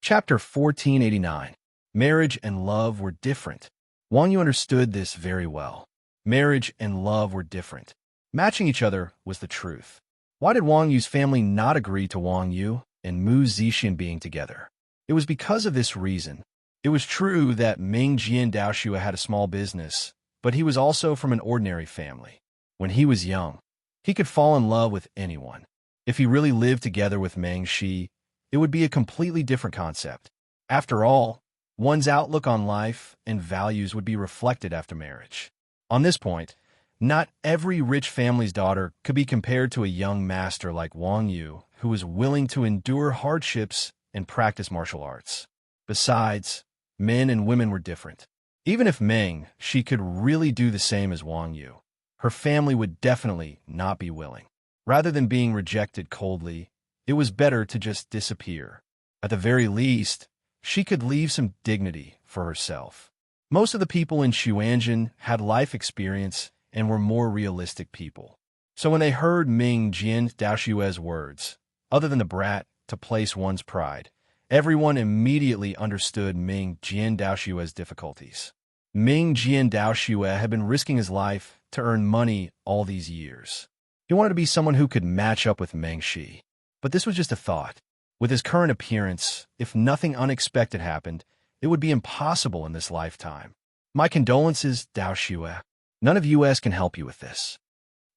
Speaker 1: Chapter 1489. Marriage and love were different. Wang Yu understood this very well. Marriage and love were different. Matching each other was the truth. Why did Wang Yu's family not agree to Wang Yu and Mu Zixin being together? It was because of this reason. It was true that Mingyin Daoxue had a small business, but he was also from an ordinary family. When he was young, he could fall in love with anyone. If he really lived together with Meng Shi, it would be a completely different concept. After all, one's outlook on life and values would be reflected after marriage. On this point, not every rich family's daughter could be compared to a young master like Wang Yu, who was willing to endure hardships and practice martial arts. Besides, men and women were different. Even if Meng Shi could really do the same as Wang Yu, her family would definitely not be willing. Rather than being rejected coldly, it was better to just disappear. At the very least, she could leave some dignity for herself. Most of the people in Xuanzhen had life experience and were more realistic people. So when they heard Mingyin Daoxue's words, other than the brat to place one's pride, Everyone immediately understood Ming Jiandaoxue's difficulties. Ming Jiandaoxue had been risking his life to earn money all these years. He wanted to be someone who could match up with Meng Shi. But this was just a thought. With his current appearance, if nothing unexpected happened, it would be impossible in this lifetime. My condolences, Dao Xue. None of us can help you with this.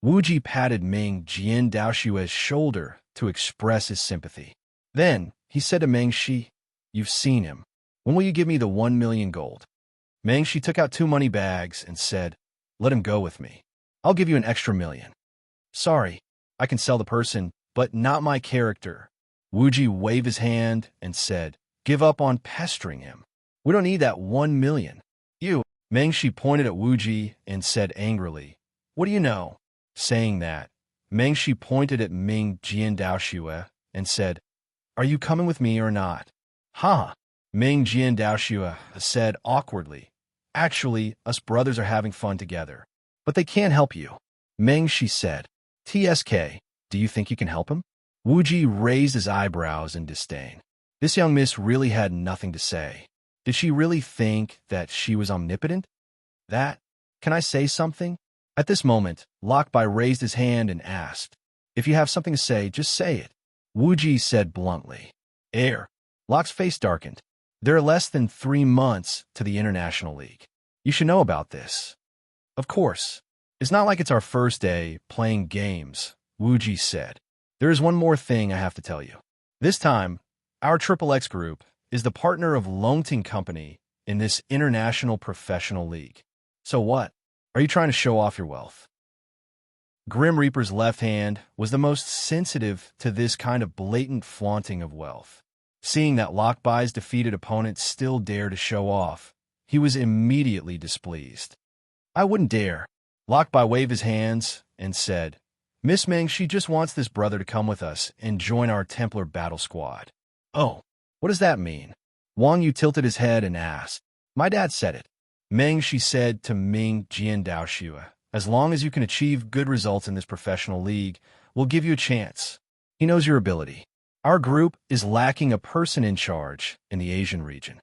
Speaker 1: Wu Ji patted Ming Jiandaoxue's shoulder to express his sympathy. Then, he said to Meng Shi, "You've seen him. When will you give me the 1 million gold?" Meng Shi took out 2 money bags and said, "Let him go with me. I'll give you an extra 1,000,000. Sorry, I can sell the person, but not my character." Wu Ji waved his hand and said, "Give up on pestering him. We don't need that 1 million. You." Meng Shi pointed at Wu Ji and said angrily, "What do you know?" Saying that, Meng Shi pointed at Ming Jiandaoxue and said, "Are you coming with me or not?" "Ha!" Ming Jiandaoxue said awkwardly, "Actually, us brothers are having fun together. But they can't help you." Meng Shi said, "TSK, do you think you can help him?" Wu Ji raised his eyebrows in disdain. This young miss really had nothing to say. Did she really think that she was omnipotent? Can I say something? At this moment, Lokbai raised his hand and asked, "If you have something to say, just say it." Wu Ji said bluntly. Lok's face darkened. There are less than 3 months to the International League. You should know about this. Of course. It's not like it's our first day playing games, Wu Ji said. There is one more thing I have to tell you. This time, our XXX group is the partner of Longting Company in this International Professional League. So what? Are you trying to show off your wealth? Grim Reaper's left hand was the most sensitive to this kind of blatant flaunting of wealth. Seeing that Lokbai's defeated opponent still dared to show off, he was immediately displeased. "I wouldn't dare." Lokbai waved his hands and said, "Miss Meng, she just wants this brother to come with us and join our Templar battle squad." "Oh, what does that mean?" Wang Yu tilted his head and asked. "My dad said it." Meng, she said to Ming Jiandaoxue, "As long as you can achieve good results in this professional league, we'll give you a chance. He knows your ability. Our group is lacking a person in charge in the Asian region."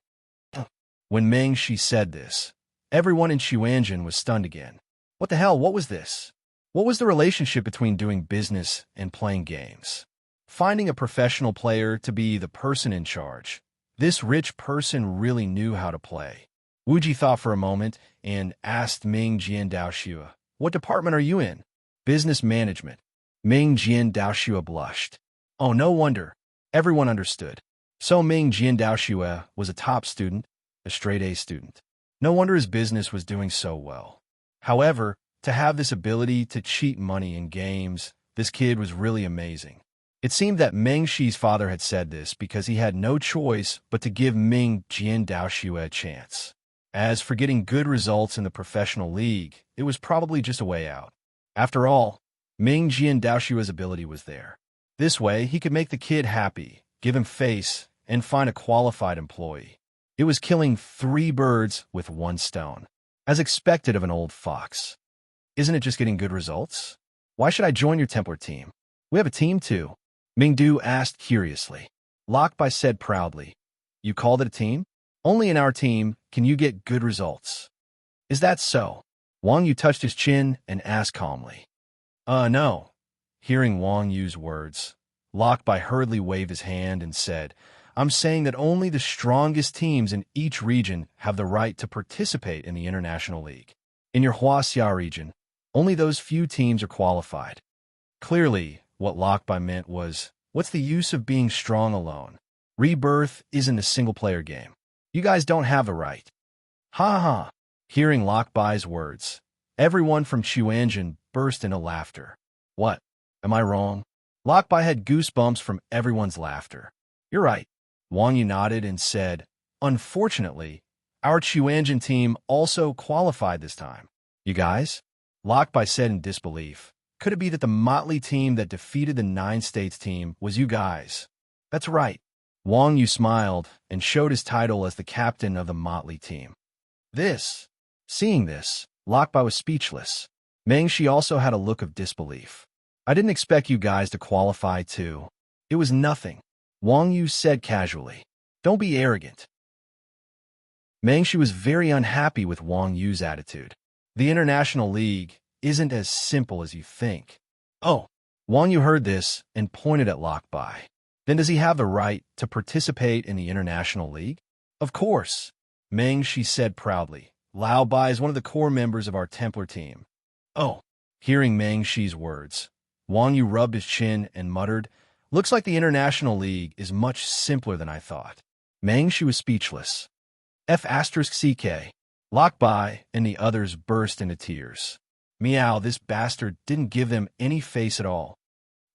Speaker 1: When Meng Shi said this, everyone in Xuanzhen was stunned again. What the hell? What was this? What was the relationship between doing business and playing games? Finding a professional player to be the person in charge. This rich person really knew how to play. Wu Ji thought for a moment and asked Ming Jiandaoxue, "What department are you in?" "Business management." Ming Jiandaoxue blushed. Oh, no wonder. Everyone understood. So Ming Jiandaoxue was a top student, a straight-A student. No wonder his business was doing so well. However, to have this ability to cheat money in games, this kid was really amazing. It seemed that Meng Shi's father had said this because he had no choice but to give Ming Jiandaoxue a chance. As for getting good results in the professional league, it was probably just a way out. After all, Ming Jiandaoxue's ability was there. This way, he could make the kid happy, give him face, and find a qualified employee. It was killing 3 birds with 1 stone, as expected of an old fox. Isn't it just getting good results? Why should I join your Templar team? We have a team too. Mingdu asked curiously. Lokbai said proudly, "You called it a team? Only in our team can you get good results." "Is that so?" Wang Yu touched his chin and asked calmly. No." Hearing Wang Yu's words, Lokbai hurriedly waved his hand and said, "I'm saying that only the strongest teams in each region have the right to participate in the International League. In your Huaxia region, only those few teams are qualified." Clearly, what Lokbai meant was, what's the use of being strong alone? Rebirth isn't a single-player game. You guys don't have the right. Ha ha. Hearing Lokbai's words, everyone from Xuanzhen burst into laughter. What? Am I wrong? Lokbai had goosebumps from everyone's laughter. You're right. Wang Yu nodded and said, "Unfortunately, our Xuanzhen team also qualified this time." "You guys?" Lokbai said in disbelief. "Could it be that the motley team that defeated the 9 States team was you guys?" "That's right." Wang Yu smiled and showed his title as the captain of the motley team. Seeing this, Lokbai was speechless. Meng Shi also had a look of disbelief. "I didn't expect you guys to qualify too. It was nothing," Wang Yu said casually. Don't be arrogant. Meng Shi was very unhappy with Wang Yu's attitude. The International League isn't as simple as you think. Oh, Wang Yu heard this and pointed at Lok Bai. Then does he have the right to participate in the International League? Of course, Meng Shi said proudly. Lao Bai is one of the core members of our Templar team. Oh, hearing Meng Shi's words, Wang Yu rubbed his chin and muttered, looks like the International League is much simpler than I thought. Meng Shi was speechless. F***CK. Lok Bai and the others burst into tears. Meow, this bastard didn't give them any face at all.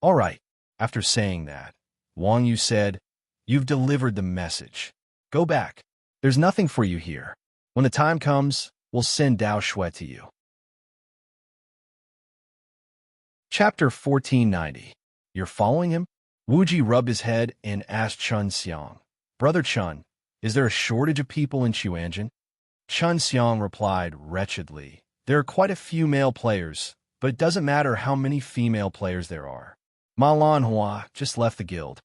Speaker 1: All right, after saying that, Wang Yu said, you've delivered the message. Go back. There's nothing for you here. When the time comes, we'll send Dao Shui to you. Chapter 1490. You're following him? Wu Ji rubbed his head and asked Chun Xiang, Brother Chun, is there a shortage of people in Chuanjin? Chun Xiang replied wretchedly, there are quite a few male players, but it doesn't matter how many female players there are. Ma Lanhua just left the guild.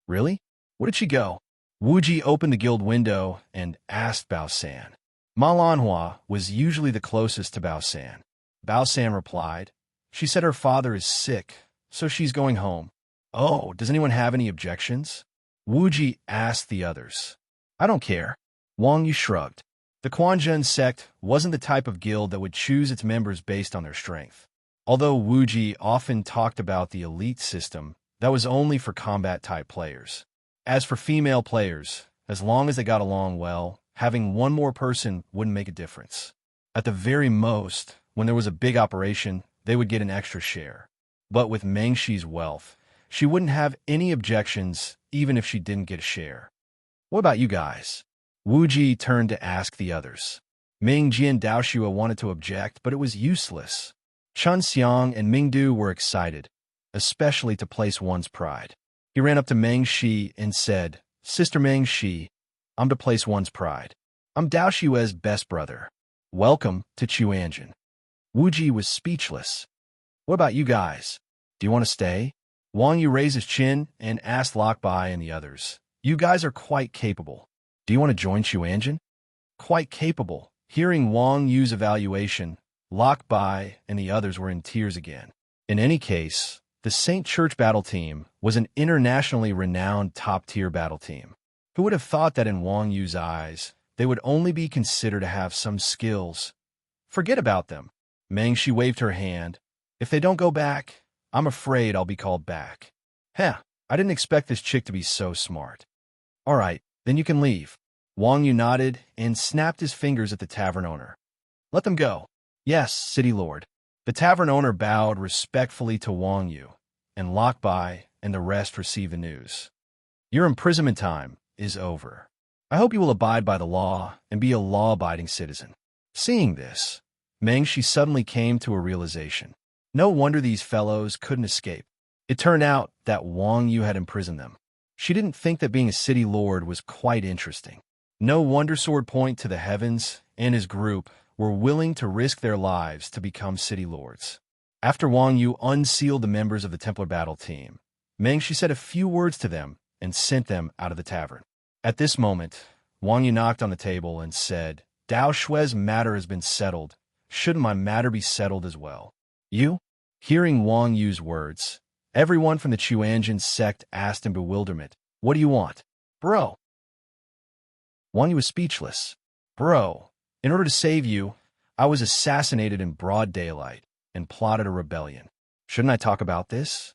Speaker 1: Really? Where did she go? Wu Ji opened the guild window and asked Bao San. Ma Lanhua was usually the closest to Bao San. Bao San replied, she said her father is sick, so she's going home. Oh, does anyone have any objections? Wu Ji asked the others. I don't care. Wang Yu shrugged. The Quanzhen sect wasn't the type of guild that would choose its members based on their strength. Although Wu Ji often talked about the elite system, that was only for combat-type players. As for female players, as long as they got along well, having one more person wouldn't make a difference. At the very most, when there was a big operation, they would get an extra share. But with Meng Shi's wealth, she wouldn't have any objections even if she didn't get a share. What about you guys? Wu Ji turned to ask the others. Ming Ji and Dao Shua wanted to object, but it was useless. Chun Xiang and Ming Du were excited, especially to place one's pride. He ran up to Meng Shi and said, Sister Meng Shi, I'm to place one's pride. I'm Dao Shua's best brother. Welcome to Chuanjin. Wu Ji was speechless. What about you guys? Do you want to stay? Wang Yu raised his chin and asked Lok Bai and the others. You guys are quite capable. Do you want to join Chuanjin? Quite capable. Hearing Wang Yu's evaluation, Lok Bai and the others were in tears again. In any case, the St. Church battle team was an internationally renowned top-tier battle team. Who would have thought that in Wang Yu's eyes, they would only be considered to have some skills? Forget about them. Meng Shi waved her hand. If they don't go back, I'm afraid I'll be called back. Heh, I didn't expect this chick to be so smart. All right, then you can leave. Wang Yu nodded and snapped his fingers at the tavern owner. Let them go. Yes, city lord. The tavern owner bowed respectfully to Wang Yu, and Lok Bai and the rest received the news. Your imprisonment time is over. I hope you will abide by the law and be a law-abiding citizen. Seeing this, Meng Shi suddenly came to a realization. No wonder these fellows couldn't escape. It turned out that Wang Yu had imprisoned them. She didn't think that being a city lord was quite interesting. No wonder Sword Point to the Heavens and his group were willing to risk their lives to become city lords. After Wang Yu unsealed the members of the Templar battle team, Meng Shi said a few words to them and sent them out of the tavern. At this moment, Wang Yu knocked on the table and said, Dao Shui's matter has been settled. Shouldn't my matter be settled as well? You? Hearing Wang Yu's words, everyone from the Chuanjin sect asked in bewilderment, what do you want? Bro. Wang Yu was speechless. Bro, in order to save you, I was assassinated in broad daylight and plotted a rebellion. Shouldn't I talk about this?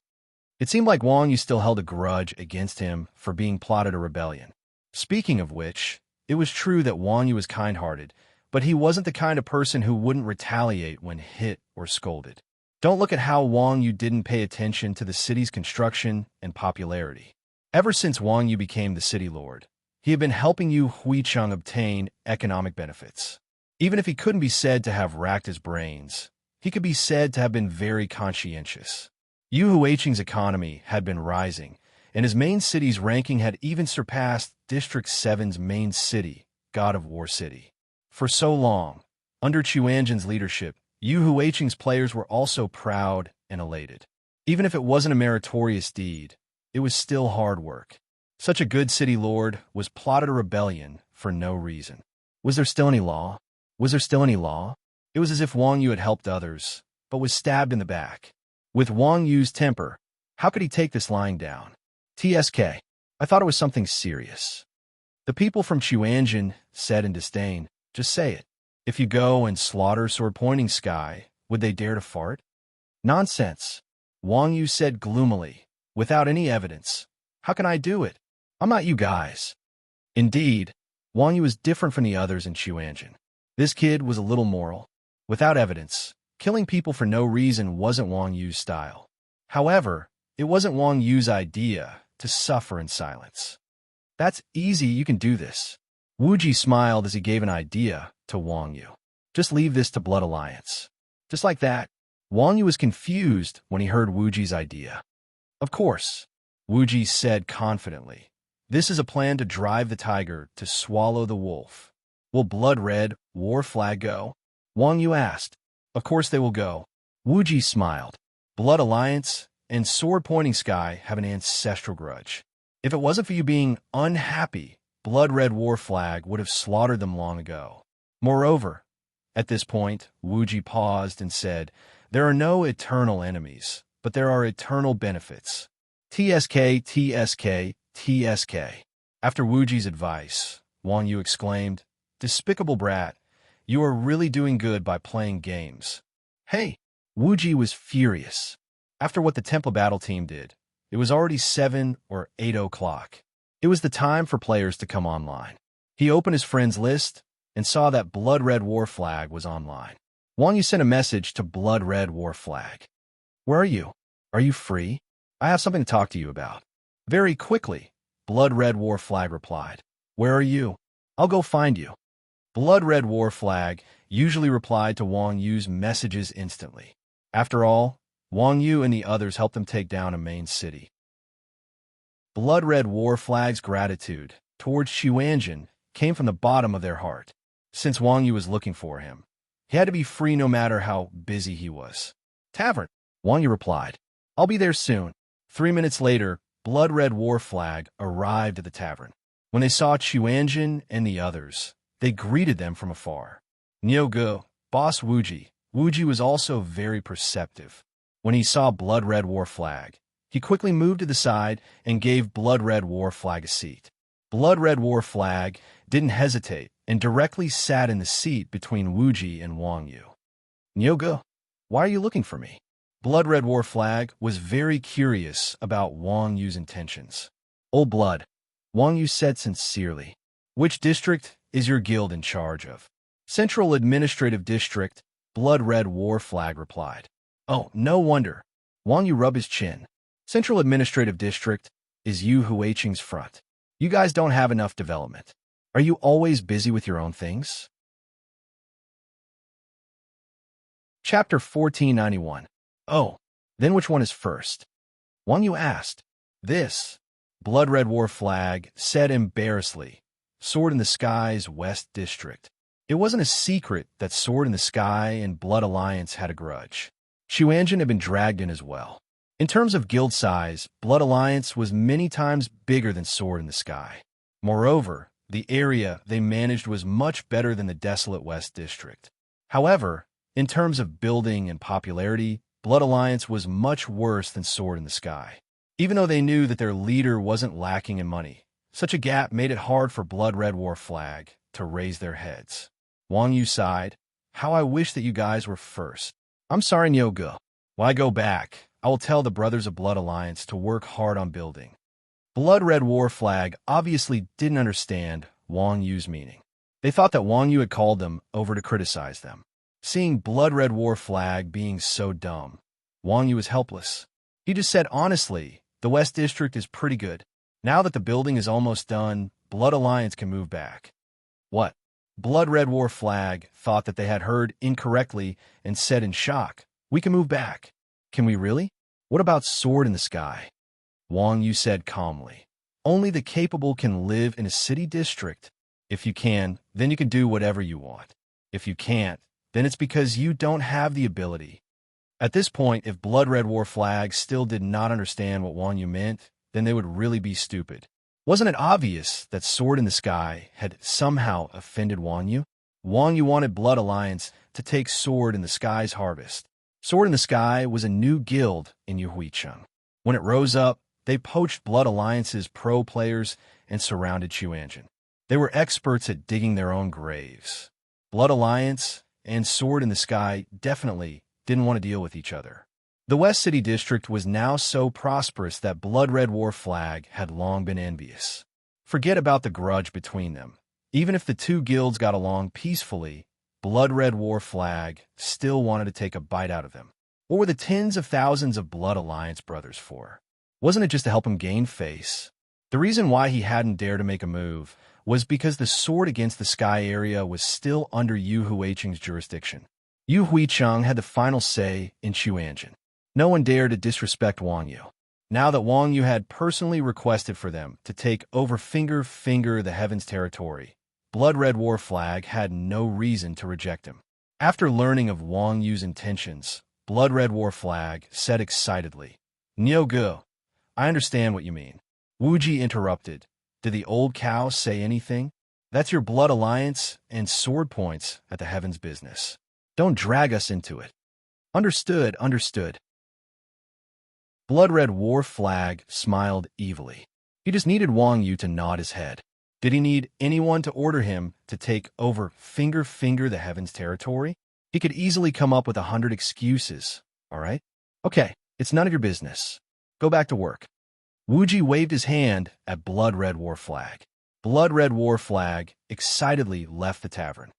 Speaker 1: It seemed like Wang Yu still held a grudge against him for being plotted a rebellion. Speaking of which, it was true that Wang Yu was kind-hearted, but he wasn't the kind of person who wouldn't retaliate when hit or scolded. Don't look at how Wang Yu didn't pay attention to the city's construction and popularity. Ever since Wang Yu became the city lord, he had been helping Yu Huicheng obtain economic benefits. Even if he couldn't be said to have racked his brains, he could be said to have been very conscientious. Yu Huicheng's economy had been rising, and his main city's ranking had even surpassed District 7's main city, God of War City. For so long, under Chuanjin's leadership, Yu Huicheng's players were also proud and elated. Even if it wasn't a meritorious deed, it was still hard work. Such a good city lord was plotted a rebellion for no reason. Was there still any law? Was there still any law? It was as if Wang Yu had helped others, but was stabbed in the back. With Wang Yu's temper, how could he take this lying down? TSK. I thought it was something serious. The people from Chuanjin said in disdain, just say it. If you go and slaughter sword-pointing sky, would they dare to fart? Nonsense. Wang Yu said gloomily, without any evidence. How can I do it? I'm not you guys. Indeed, Wang Yu was different from the others in Chuanjin. This kid was a little moral. Without evidence, killing people for no reason wasn't Wang Yu's style. However, it wasn't Wang Yu's idea to suffer in silence. That's easy, you can do this. Wu Ji smiled as he gave an idea to Wang Yu. Just leave this to Blood Alliance. Just like that, Wang Yu was confused when he heard Wu Ji's idea. Of course, Wu Ji said confidently. This is a plan to drive the tiger to swallow the wolf. Will Blood Red War Flag go? Wang Yu asked. Of course they will go. Wu Ji smiled. Blood Alliance and Sword Pointing Sky have an ancestral grudge. If it wasn't for you being unhappy, Blood Red War Flag would have slaughtered them long ago. Moreover, at this point, Wu Ji paused and said, there are no eternal enemies, but there are eternal benefits. TSK, TSK, TSK. After Wu Ji's advice, Wang Yu exclaimed, despicable brat, you are really doing good by playing games. Hey! Wu Ji was furious. After what the Temple Battle team did, it was already 7 or 8 o'clock. It was the time for players to come online. He opened his friends list and saw that Blood Red War Flag was online. Wang Yu sent a message to Blood Red War Flag. Where are you? Are you free? I have something to talk to you about. Very quickly, Blood Red War Flag replied. Where are you? I'll go find you. Blood Red War Flag usually replied to Wang Yu's messages instantly. After all, Wang Yu and the others helped them take down a main city. Blood Red War Flag's gratitude towards Xuanjin came from the bottom of their heart. Since Wang Yu was looking for him, he had to be free no matter how busy he was. Tavern, Wang Yu replied. I'll be there soon. 3 minutes later, Blood Red War Flag arrived at the tavern. When they saw Xuanjin and the others, they greeted them from afar. Nyogu, Boss Wu Ji. Wu Ji was also very perceptive. When he saw Blood Red War Flag, he quickly moved to the side and gave Blood Red War Flag a seat. Blood Red War Flag didn't hesitate and directly sat in the seat between Wu Ji and Wang Yu. Nyogu, why are you looking for me? Blood Red War Flag was very curious about Wang Yu's intentions. Old Blood, Wang Yu said sincerely. Which district is your guild in charge of? Central Administrative District, Blood Red War Flag replied. Oh, no wonder. Wang Yu rubbed his chin. Central Administrative District is Yu Huiqing's front. You guys don't have enough development. Are you always busy with your own things? Chapter 1491. Oh, then which one is first? Wang Yu asked. This, Blood Red War Flag said embarrassedly. Sword in the Sky's West District. It wasn't a secret that Sword in the Sky and Blood Alliance had a grudge. Xuanjin had been dragged in as well. In terms of guild size, Blood Alliance was many times bigger than Sword in the Sky. Moreover, the area they managed was much better than the desolate West District. However, in terms of building and popularity, Blood Alliance was much worse than Sword in the Sky. Even though they knew that their leader wasn't lacking in money, such a gap made it hard for Blood Red War Flag to raise their heads. Wang Yu sighed. How I wish that you guys were first. I'm sorry, Nyogu. Why go back? I will tell the Brothers of Blood Alliance to work hard on building. Blood Red War Flag obviously didn't understand Wang Yu's meaning. They thought that Wang Yu had called them over to criticize them. Seeing Blood Red War Flag being so dumb, Wang Yu was helpless. He just said honestly, the West District is pretty good. Now that the building is almost done, Blood Alliance can move back. What? Blood Red War Flag thought that they had heard incorrectly and said in shock, we can move back. Can we really? What about Sword in the Sky? Wang Yu said calmly. Only the capable can live in a city district. If you can, then you can do whatever you want. If you can't, then it's because you don't have the ability. At this point, if Blood Red War Flag still did not understand what Wang Yu meant, then they would really be stupid. Wasn't it obvious that Sword in the Sky had somehow offended Wang Yu? Wang Yu wanted Blood Alliance to take Sword in the Sky's harvest. Sword in the Sky was a new guild in Yuhuicheng. When it rose up, they poached Blood Alliance's pro players and surrounded Chuanjin. They were experts at digging their own graves. Blood Alliance and Sword in the Sky definitely didn't want to deal with each other. The West City District was now so prosperous that Blood Red War Flag had long been envious. Forget about the grudge between them. Even if the two guilds got along peacefully, Blood Red War Flag still wanted to take a bite out of them. What were the tens of thousands of Blood Alliance brothers for? Wasn't it just to help him gain face? The reason why he hadn't dared to make a move was because the Sword Against the Sky area was still under Yu Huicheng's jurisdiction. Yu Huicheng had the final say in Chuanjin. No one dared to disrespect Wang Yu. Now that Wang Yu had personally requested for them to take over Finger the Heavens territory, Blood Red War Flag had no reason to reject him. After learning of Wang Yu's intentions, Blood Red War Flag said excitedly, "Niu Gu, I understand what you mean." Wu Ji interrupted. "Did the old cow say anything? That's your Blood Alliance and sword points at the Heavens business. Don't drag us into it." Understood. Blood Red War Flag smiled evilly. He just needed Wang Yu to nod his head. Did he need anyone to order him to take over Finger the Heavens territory? He could easily come up with 100 excuses, all right? Okay, it's none of your business. Go back to work. Wu Ji waved his hand at Blood Red War Flag. Blood Red War Flag excitedly left the tavern.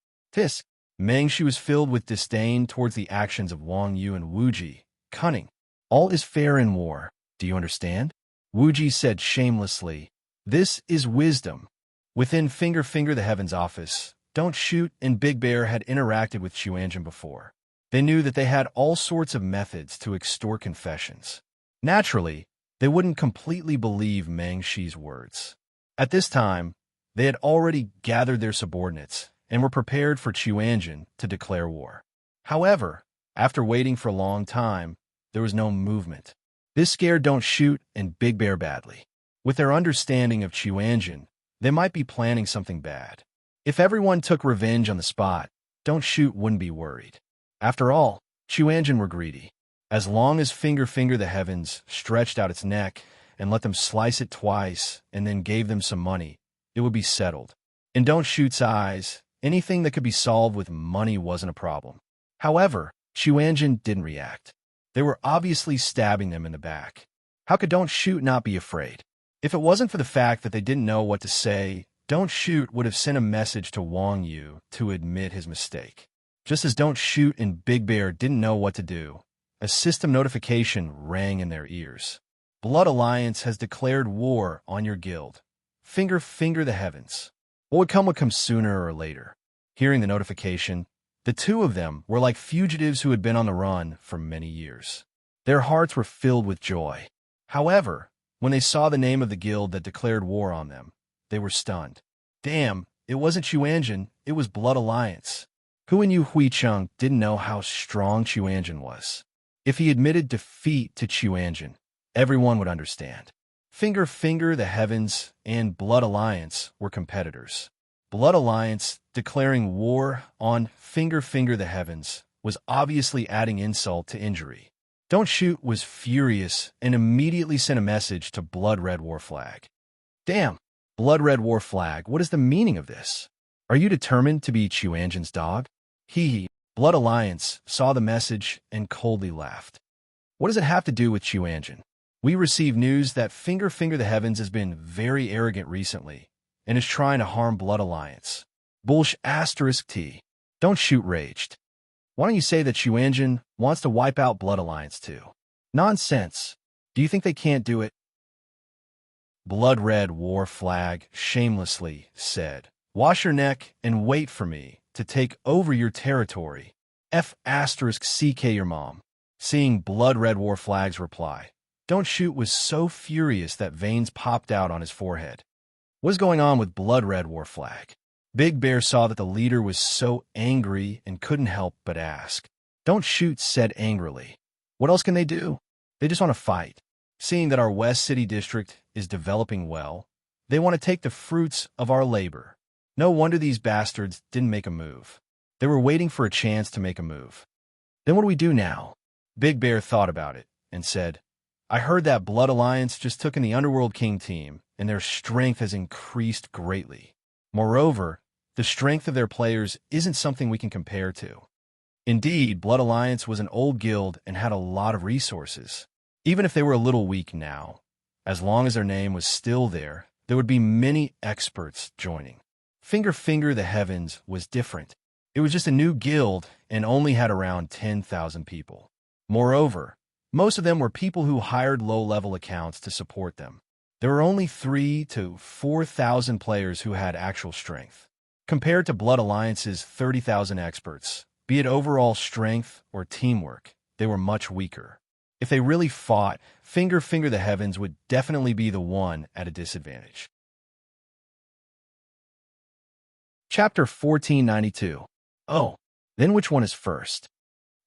Speaker 1: Meng Shi was filled with disdain towards the actions of Wang Yu and Wu Ji. Cunning. All is fair in war. Do you understand? Wu Ji said shamelessly. This is wisdom. Within Finger the Heavens office, Don't Shoot and Big Bear had interacted with Chuanjin before. They knew that they had all sorts of methods to extort confessions. Naturally, they wouldn't completely believe Meng Shi's words. At this time, they had already gathered their subordinates and were prepared for Chuanjin to declare war. However, after waiting for a long time, there was no movement. This scared Don't Shoot and Big Bear badly. With their understanding of Chuanjin, they might be planning something bad. If everyone took revenge on the spot, Don't Shoot wouldn't be worried. After all, Chuanjin were greedy. As long as Finger the Heavens stretched out its neck and let them slice it twice and then gave them some money, it would be settled. In Don't Shoot's eyes, anything that could be solved with money wasn't a problem. However, Chuanjin didn't react. They were obviously stabbing them in the back. How could Don't Shoot not be afraid? If it wasn't for the fact that they didn't know what to say, Don't Shoot would have sent a message to Wang Yu to admit his mistake. Just as Don't Shoot and Big Bear didn't know what to do, a system notification rang in their ears. Blood Alliance has declared war on your guild. Finger the Heavens. What would come sooner or later. Hearing the notification, the two of them were like fugitives who had been on the run for many years. Their hearts were filled with joy. However, when they saw the name of the guild that declared war on them, they were stunned. Damn, it wasn't Chuanjin, it was Blood Alliance. Who in Yu Huicheng didn't know how strong Chuanjin was? If he admitted defeat to Chuanjin, everyone would understand. Finger the Heavens and Blood Alliance were competitors. Blood Alliance declaring war on Finger the Heavens was obviously adding insult to injury. Don't Shoot was furious and immediately sent a message to Blood Red War Flag. Damn, Blood Red War Flag, what is the meaning of this? Are you determined to be Chuanjin's dog? Blood Alliance saw the message and coldly laughed. What does it have to do with Chuanjin? We received news that Finger the Heavens has been very arrogant recently and is trying to harm Blood Alliance. T. Don't Shoot raged. Why don't you say that Chuanjin wants to wipe out Blood Alliance too? Nonsense. Do you think they can't do it? Blood Red War Flag shamelessly said, Wash your neck and wait for me to take over your territory. CK your mom. Seeing Blood Red War Flag's reply, Don't Shoot was so furious that veins popped out on his forehead. What's going on with Blood Red War Flag? Big Bear saw that the leader was so angry and couldn't help but ask. Don't Shoot said angrily. What else can they do? They just want to fight. Seeing that our West City District is developing well, They want to take the fruits of our labor. No wonder these bastards didn't make a move. They were waiting for a chance to make a move. Then what do we do now? Big Bear thought about it and said, I heard that Blood Alliance just took in the Underworld King team, and their strength has increased greatly. Moreover, the strength of their players isn't something we can compare to. Indeed, Blood Alliance was an old guild and had a lot of resources. Even if they were a little weak now, as long as their name was still there would be many experts joining. Finger the Heavens was different. It was just a new guild and only had around 10,000 people. Moreover, most of them were people who hired low-level accounts to support them. There were only 3,000 to 4,000 players who had actual strength. Compared to Blood Alliance's 30,000 experts, be it overall strength or teamwork, they were much weaker. If they really fought, Finger the Heavens would definitely be the one at a disadvantage. Chapter 1492. Oh, then which one is first?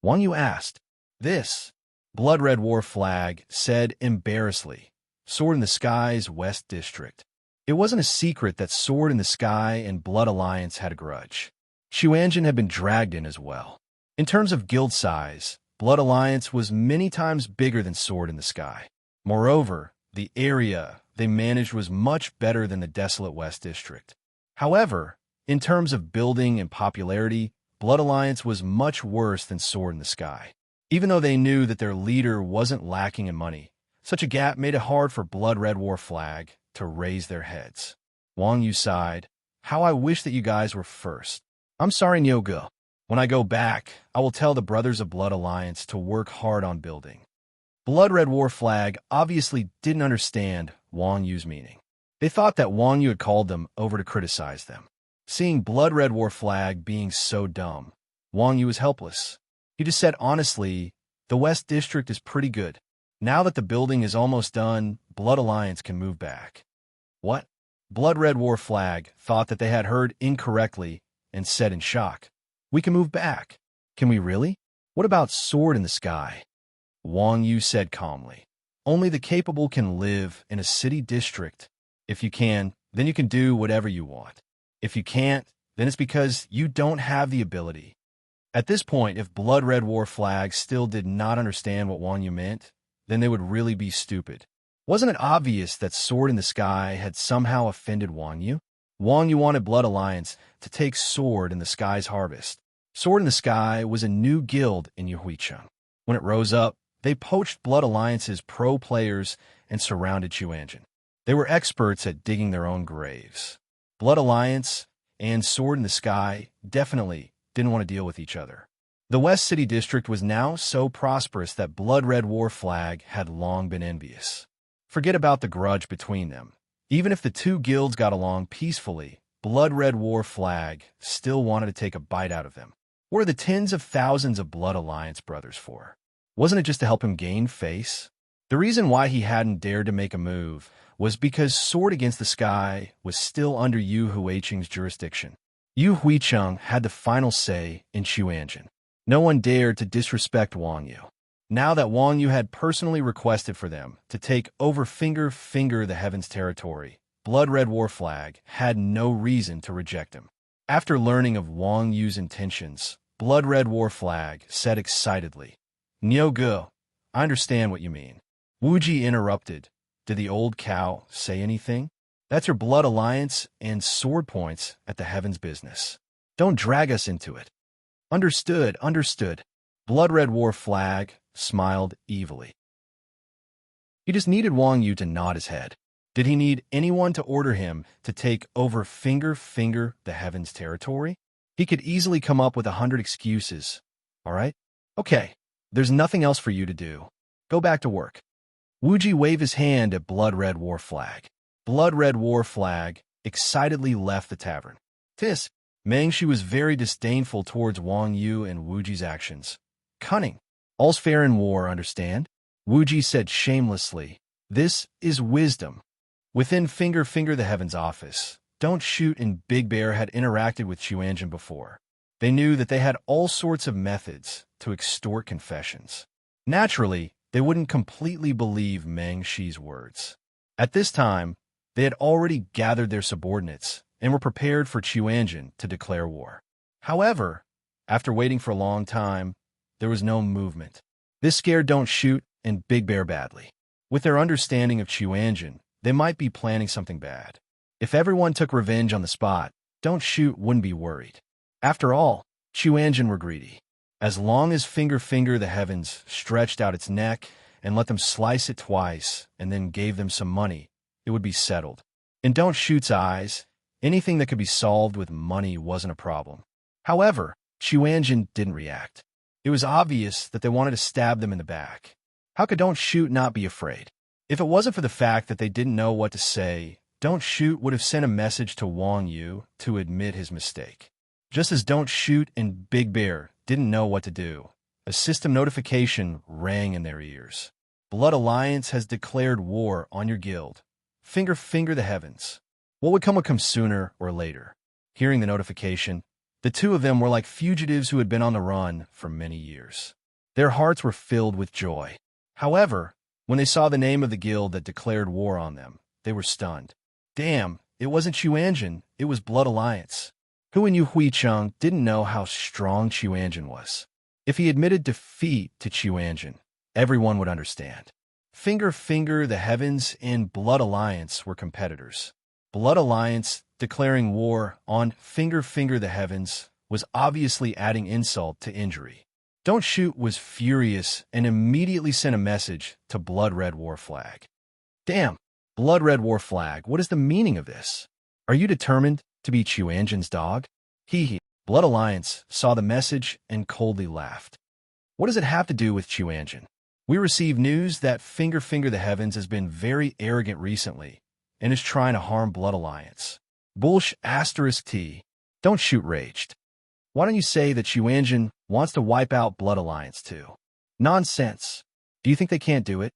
Speaker 1: Wang Yu asked. This, Blood Red War Flag said embarrassedly. Sword in the Sky's West District. It wasn't a secret that Sword in the Sky and Blood Alliance had a grudge. Xuanjin had been dragged in as well. In terms of guild size, Blood Alliance was many times bigger than Sword in the Sky. Moreover, the area they managed was much better than the desolate West District. However, in terms of building and popularity, Blood Alliance was much worse than Sword in the Sky. Even though they knew that their leader wasn't lacking in money, such a gap made it hard for Blood Red War Flag to raise their heads. Wang Yu sighed. How I wish that you guys were first. I'm sorry, Nyoga. When I go back, I will tell the Brothers of Blood Alliance to work hard on building. Blood Red War Flag obviously didn't understand Wang Yu's meaning. They thought that Wang Yu had called them over to criticize them. Seeing Blood Red War Flag being so dumb, Wang Yu was helpless. He just said honestly, the West District is pretty good. Now that the building is almost done, Blood Alliance can move back. What? Blood Red War Flag thought that they had heard incorrectly and said in shock, we can move back. Can we really? What about Sword in the Sky? Wang Yu said calmly. Only the capable can live in a city district. If you can, then you can do whatever you want. If you can't, then it's because you don't have the ability. At this point, if Blood Red War Flag still did not understand what Wang Yu meant, then they would really be stupid. Wasn't it obvious that Sword in the Sky had somehow offended Wang Yu? Wang Yu wanted Blood Alliance to take Sword in the Sky's harvest. Sword in the Sky was a new guild in Yuhuicheng. When it rose up, they poached Blood Alliance's pro players and surrounded Xuanjin. They were experts at digging their own graves. Blood Alliance and Sword in the Sky definitely didn't want to deal with each other. The West City District was now so prosperous that Blood Red War Flag had long been envious. Forget about the grudge between them. Even if the two guilds got along peacefully, Blood Red War Flag still wanted to take a bite out of them. What are the tens of thousands of Blood Alliance brothers for? Wasn't it just to help him gain face? The reason why he hadn't dared to make a move was because Sword Against the Sky was still under Yu Huicheng's jurisdiction. Yu Huicheng had the final say in Xuanjin. No one dared to disrespect Wang Yu. Now that Wang Yu had personally requested for them to take over Finger the Heavens territory, Blood Red War Flag had no reason to reject him. After learning of Wang Yu's intentions, Blood Red War Flag said excitedly, Nyoga, I understand what you mean. Wuji interrupted. Did the old cow say anything? That's your Blood Alliance and sword points at the Heavens business. Don't drag us into it. Understood. Blood Red War Flag smiled evilly. He just needed Wang Yu to nod his head. Did he need anyone to order him to take over Finger the Heavens territory? He could easily come up with 100 excuses. All right? Okay, there's nothing else for you to do. Go back to work. Wuji waved his hand at Blood Red War Flag. Blood Red War Flag excitedly left the tavern. Tis, Mengshi was very disdainful towards Wang Yu and Wuji's actions. Cunning. All's fair in war, understand? Wuji said shamelessly. This is wisdom. Within Finger the Heavens office, Don't Shoot and Big Bear had interacted with Xuanjin before. They knew that they had all sorts of methods to extort confessions. Naturally, they wouldn't completely believe Meng Shi's words. At this time, They had already gathered their subordinates and were prepared for Chuanjin to declare war. However, after waiting for a long time, there was no movement. This scared Don't Shoot and Big Bear badly. With their understanding of Chuanjin, they might be planning something bad. If everyone took revenge on the spot, Don't Shoot wouldn't be worried. After all, Chuanjin were greedy. As long as Finger the Heavens stretched out its neck and let them slice it twice and then gave them some money, it would be settled. In Don't Shoot's eyes, anything that could be solved with money wasn't a problem. However, Chuanjin didn't react. It was obvious that they wanted to stab them in the back. How could Don't Shoot not be afraid? If it wasn't for the fact that they didn't know what to say, Don't Shoot would have sent a message to Wang Yu to admit his mistake. Just as Don't Shoot and Big Bear didn't know what to do, a system notification rang in their ears. Blood Alliance has declared war on your guild. Finger the Heavens. What would come sooner or later? Hearing the notification, the two of them were like fugitives who had been on the run for many years. Their hearts were filled with joy. However, when they saw the name of the guild that declared war on them, they were stunned. Damn, it wasn't Chuanjin, it was Blood Alliance. Hu and Yu Huicheng didn't know how strong Chuanjin was. If he admitted defeat to Chuanjin, everyone would understand. Finger the Heavens and Blood Alliance were competitors. Blood Alliance declaring war on Finger the Heavens was obviously adding insult to injury. Don't Shoot was furious and immediately sent a message to Blood Red War Flag. Damn, Blood Red War Flag, what is the meaning of this? Are you determined to be Chuanjin's dog? Hee. Blood Alliance saw the message and coldly laughed. What does it have to do with Chuanjin? We received news that Finger the Heavens has been very arrogant recently and is trying to harm Blood Alliance. Bullsh *T. Don't Shoot raged. Why don't you say that Chuanjin wants to wipe out Blood Alliance too? Nonsense. Do you think they can't do it?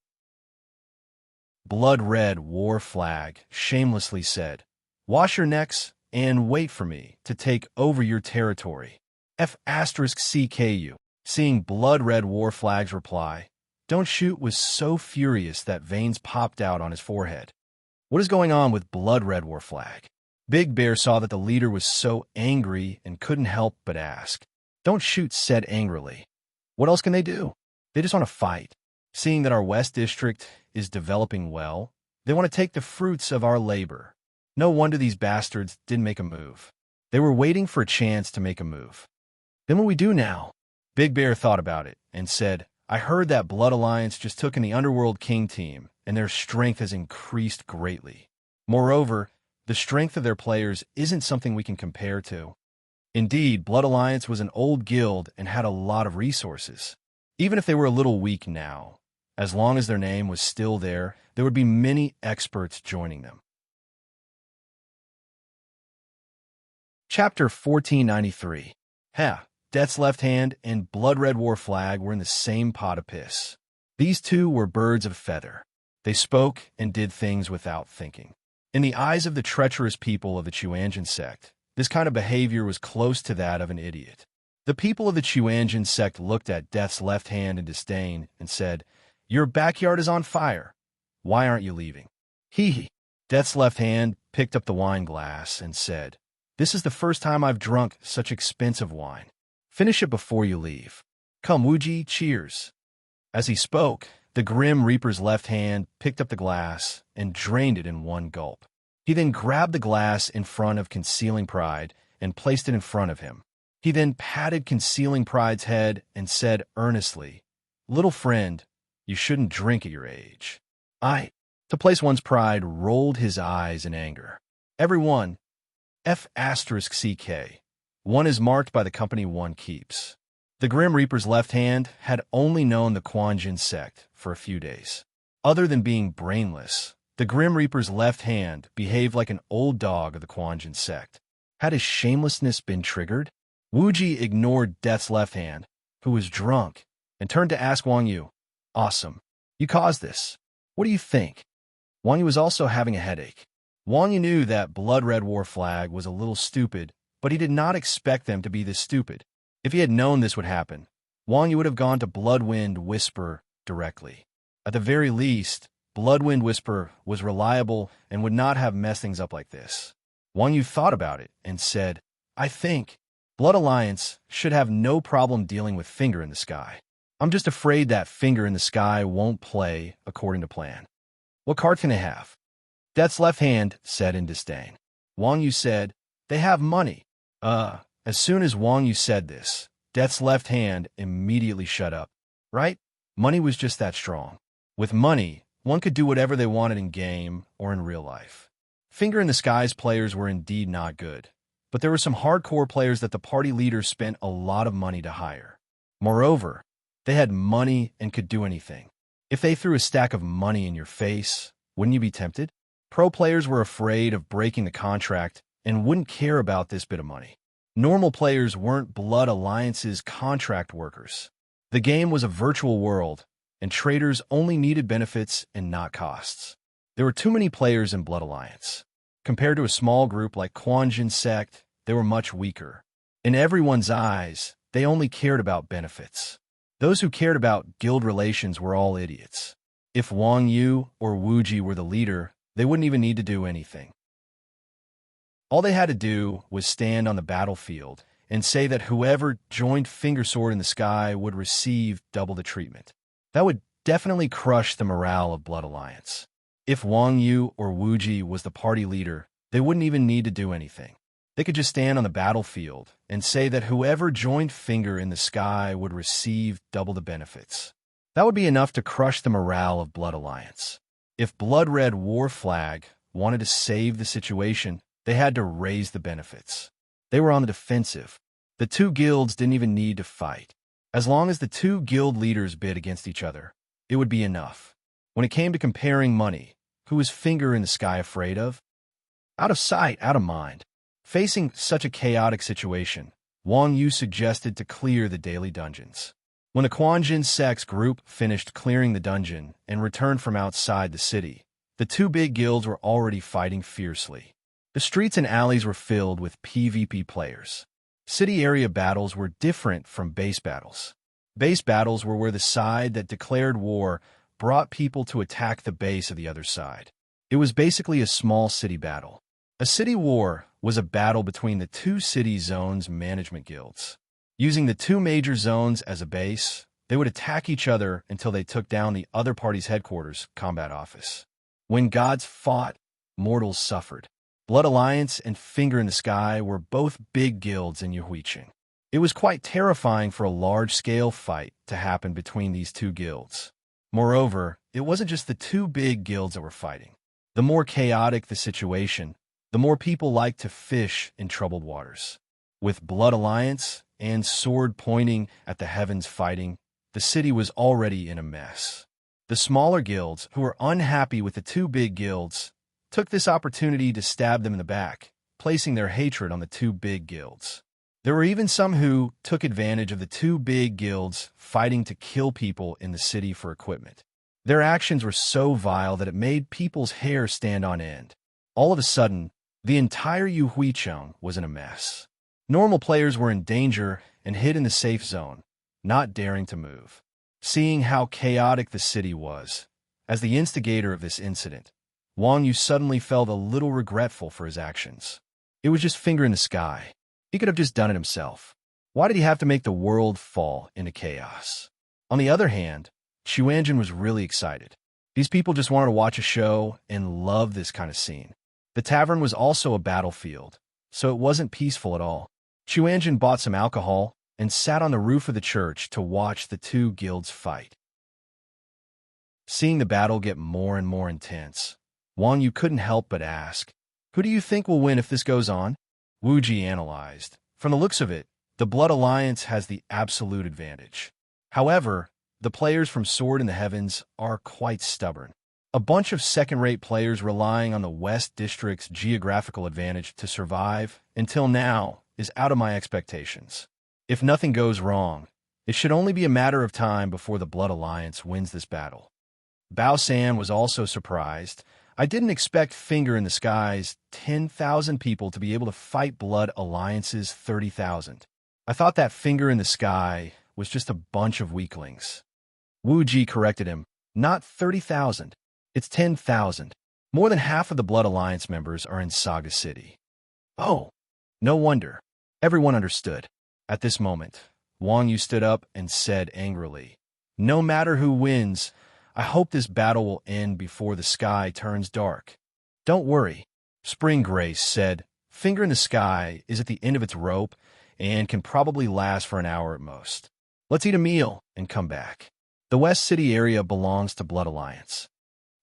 Speaker 1: Blood Red War Flag shamelessly said, wash your necks and wait for me to take over your territory. *CKU. Seeing Blood Red War Flag's reply, Don't Shoot was so furious that veins popped out on his forehead. What is going on with Blood Red War Flag? Big Bear saw that the leader was so angry and couldn't help but ask. Don't Shoot said angrily, what else can they do? They just want to fight. Seeing that our West District is developing well, they want to take the fruits of our labor. No wonder these bastards didn't make a move. They were waiting for a chance to make a move. Then what do we do now? Big Bear thought about it and said, I heard that Blood Alliance just took in the Underworld King team, and their strength has increased greatly. Moreover, the strength of their players isn't something we can compare to. Indeed, Blood Alliance was an old guild and had a lot of resources. Even if they were a little weak now, as long as their name was still there would be many experts joining them. Chapter 1493. Death's Left Hand and Blood Red War Flag were in the same pot of piss. These two were birds of feather. They spoke and did things without thinking. In the eyes of the treacherous people of the Chuanjin sect, this kind of behavior was close to that of an idiot. The people of the Chuanjin sect looked at Death's Left Hand in disdain and said, Your backyard is on fire. Why aren't you leaving? Hee. Death's Left Hand picked up the wine glass and said, This is the first time I've drunk such expensive wine. Finish it before you leave. Come, Wuji, cheers. As he spoke, the Grim Reaper's left hand picked up the glass and drained it in one gulp. He then grabbed the glass in front of Concealing Pride and placed it in front of him. He then patted Concealing Pride's head and said earnestly, Little friend, you shouldn't drink at your age. To place one's pride, rolled his eyes in anger. Everyone, *CK. One is marked by the company one keeps. The Grim Reaper's left hand had only known the Quanjin sect for a few days. Other than being brainless, the Grim Reaper's left hand behaved like an old dog of the Quanjin sect. Had his shamelessness been triggered? Wuji ignored Death's left hand, who was drunk, and turned to ask Wang Yu, Awesome. You caused this. What do you think? Wang Yu was also having a headache. Wang Yu knew that Blood Red War Flag was a little stupid, but he did not expect them to be this stupid. If he had known this would happen, Wang Yu would have gone to Bloodwind Whisper directly. At the very least, Bloodwind Whisper was reliable and would not have messed things up like this. Wang Yu thought about it and said, I think Blood Alliance should have no problem dealing with Finger in the Sky. I'm just afraid that Finger in the Sky won't play according to plan. What card can they have? Death's Left Hand said in disdain. Wang Yu said, they have money. As soon as Wang Yu said this, Death's Left Hand immediately shut up. Right? Money was just that strong. With money, one could do whatever they wanted in game or in real life. Finger in the Sky's players were indeed not good, but there were some hardcore players that the party leaders spent a lot of money to hire. Moreover, they had money and could do anything. If they threw a stack of money in your face, wouldn't you be tempted? Pro players were afraid of breaking the contract and wouldn't care about this bit of money. Normal players weren't Blood Alliance's contract workers. The game was a virtual world, and traders only needed benefits and not costs. There were too many players in Blood Alliance. Compared to a small group like Quanjin Sect, they were much weaker. In everyone's eyes, they only cared about benefits. Those who cared about guild relations were all idiots. If Wang Yu or Wuji were the leader, they wouldn't even need to do anything. All they had to do was stand on the battlefield and say that whoever joined Fingersword in the Sky would receive double the treatment. That would definitely crush the morale of Blood Alliance. If Wang Yu or Wuji was the party leader, they wouldn't even need to do anything. They could just stand on the battlefield and say that whoever joined Finger in the Sky would receive double the benefits. That would be enough to crush the morale of Blood Alliance. If Blood Red War Flag wanted to save the situation, they had to raise the benefits. They were on the defensive. The two guilds didn't even need to fight. As long as the two guild leaders bid against each other, it would be enough. When it came to comparing money, who was Finger in the Sky afraid of? Out of sight, out of mind. Facing such a chaotic situation, Wang Yu suggested to clear the daily dungeons. When the Quanjin Sect's group finished clearing the dungeon and returned from outside the city, the two big guilds were already fighting fiercely. The streets and alleys were filled with PvP players. City area battles were different from base battles. Base battles were where the side that declared war brought people to attack the base of the other side. It was basically a small city battle. A city war was a battle between the two city zones' management guilds. Using the two major zones as a base, they would attack each other until they took down the other party's headquarters, combat office. When gods fought, mortals suffered. Blood Alliance and Finger in the Sky were both big guilds in Yuhuiqing. It was quite terrifying for a large-scale fight to happen between these two guilds. Moreover, it wasn't just the two big guilds that were fighting. The more chaotic the situation, the more people liked to fish in troubled waters. With Blood Alliance and sword pointing at the heavens fighting, the city was already in a mess. The smaller guilds, who were unhappy with the two big guilds, took this opportunity to stab them in the back, placing their hatred on the two big guilds. There were even some who took advantage of the two big guilds fighting to kill people in the city for equipment. Their actions were so vile that it made people's hair stand on end. All of a sudden, the entire Yuhuicheng was in a mess. Normal players were in danger and hid in the safe zone, not daring to move. Seeing how chaotic the city was, as the instigator of this incident, Wang Yu suddenly felt a little regretful for his actions. It was just Finger in the Sky. He could have just done it himself. Why did he have to make the world fall into chaos? On the other hand, Xuanjin was really excited. These people just wanted to watch a show and love this kind of scene. The tavern was also a battlefield, so it wasn't peaceful at all. Xuanjin bought some alcohol and sat on the roof of the church to watch the two guilds fight. Seeing the battle get more and more intense, Wang Yu couldn't help but ask, "Who do you think will win if this goes on?" Wuji analyzed. From the looks of it, the Blood Alliance has the absolute advantage. However, the players from Sword in the Heavens are quite stubborn. A bunch of second-rate players relying on the West District's geographical advantage to survive until now is out of my expectations. If nothing goes wrong, it should only be a matter of time before the Blood Alliance wins this battle. Bao San was also surprised. I didn't expect Finger in the Sky's 10,000 people to be able to fight Blood Alliance's 30,000. I thought that Finger in the Sky was just a bunch of weaklings. Wu Ji corrected him, not 30,000. It's 10,000. More than half of the Blood Alliance members are in Saga City. Oh, no wonder. Everyone understood. At this moment, Wang Yu stood up and said angrily, "No matter who wins, I hope this battle will end before the sky turns dark." "Don't worry," Spring Grace said. "Finger in the Sky is at the end of its rope and can probably last for an hour at most. Let's eat a meal and come back. The West City area belongs to Blood Alliance."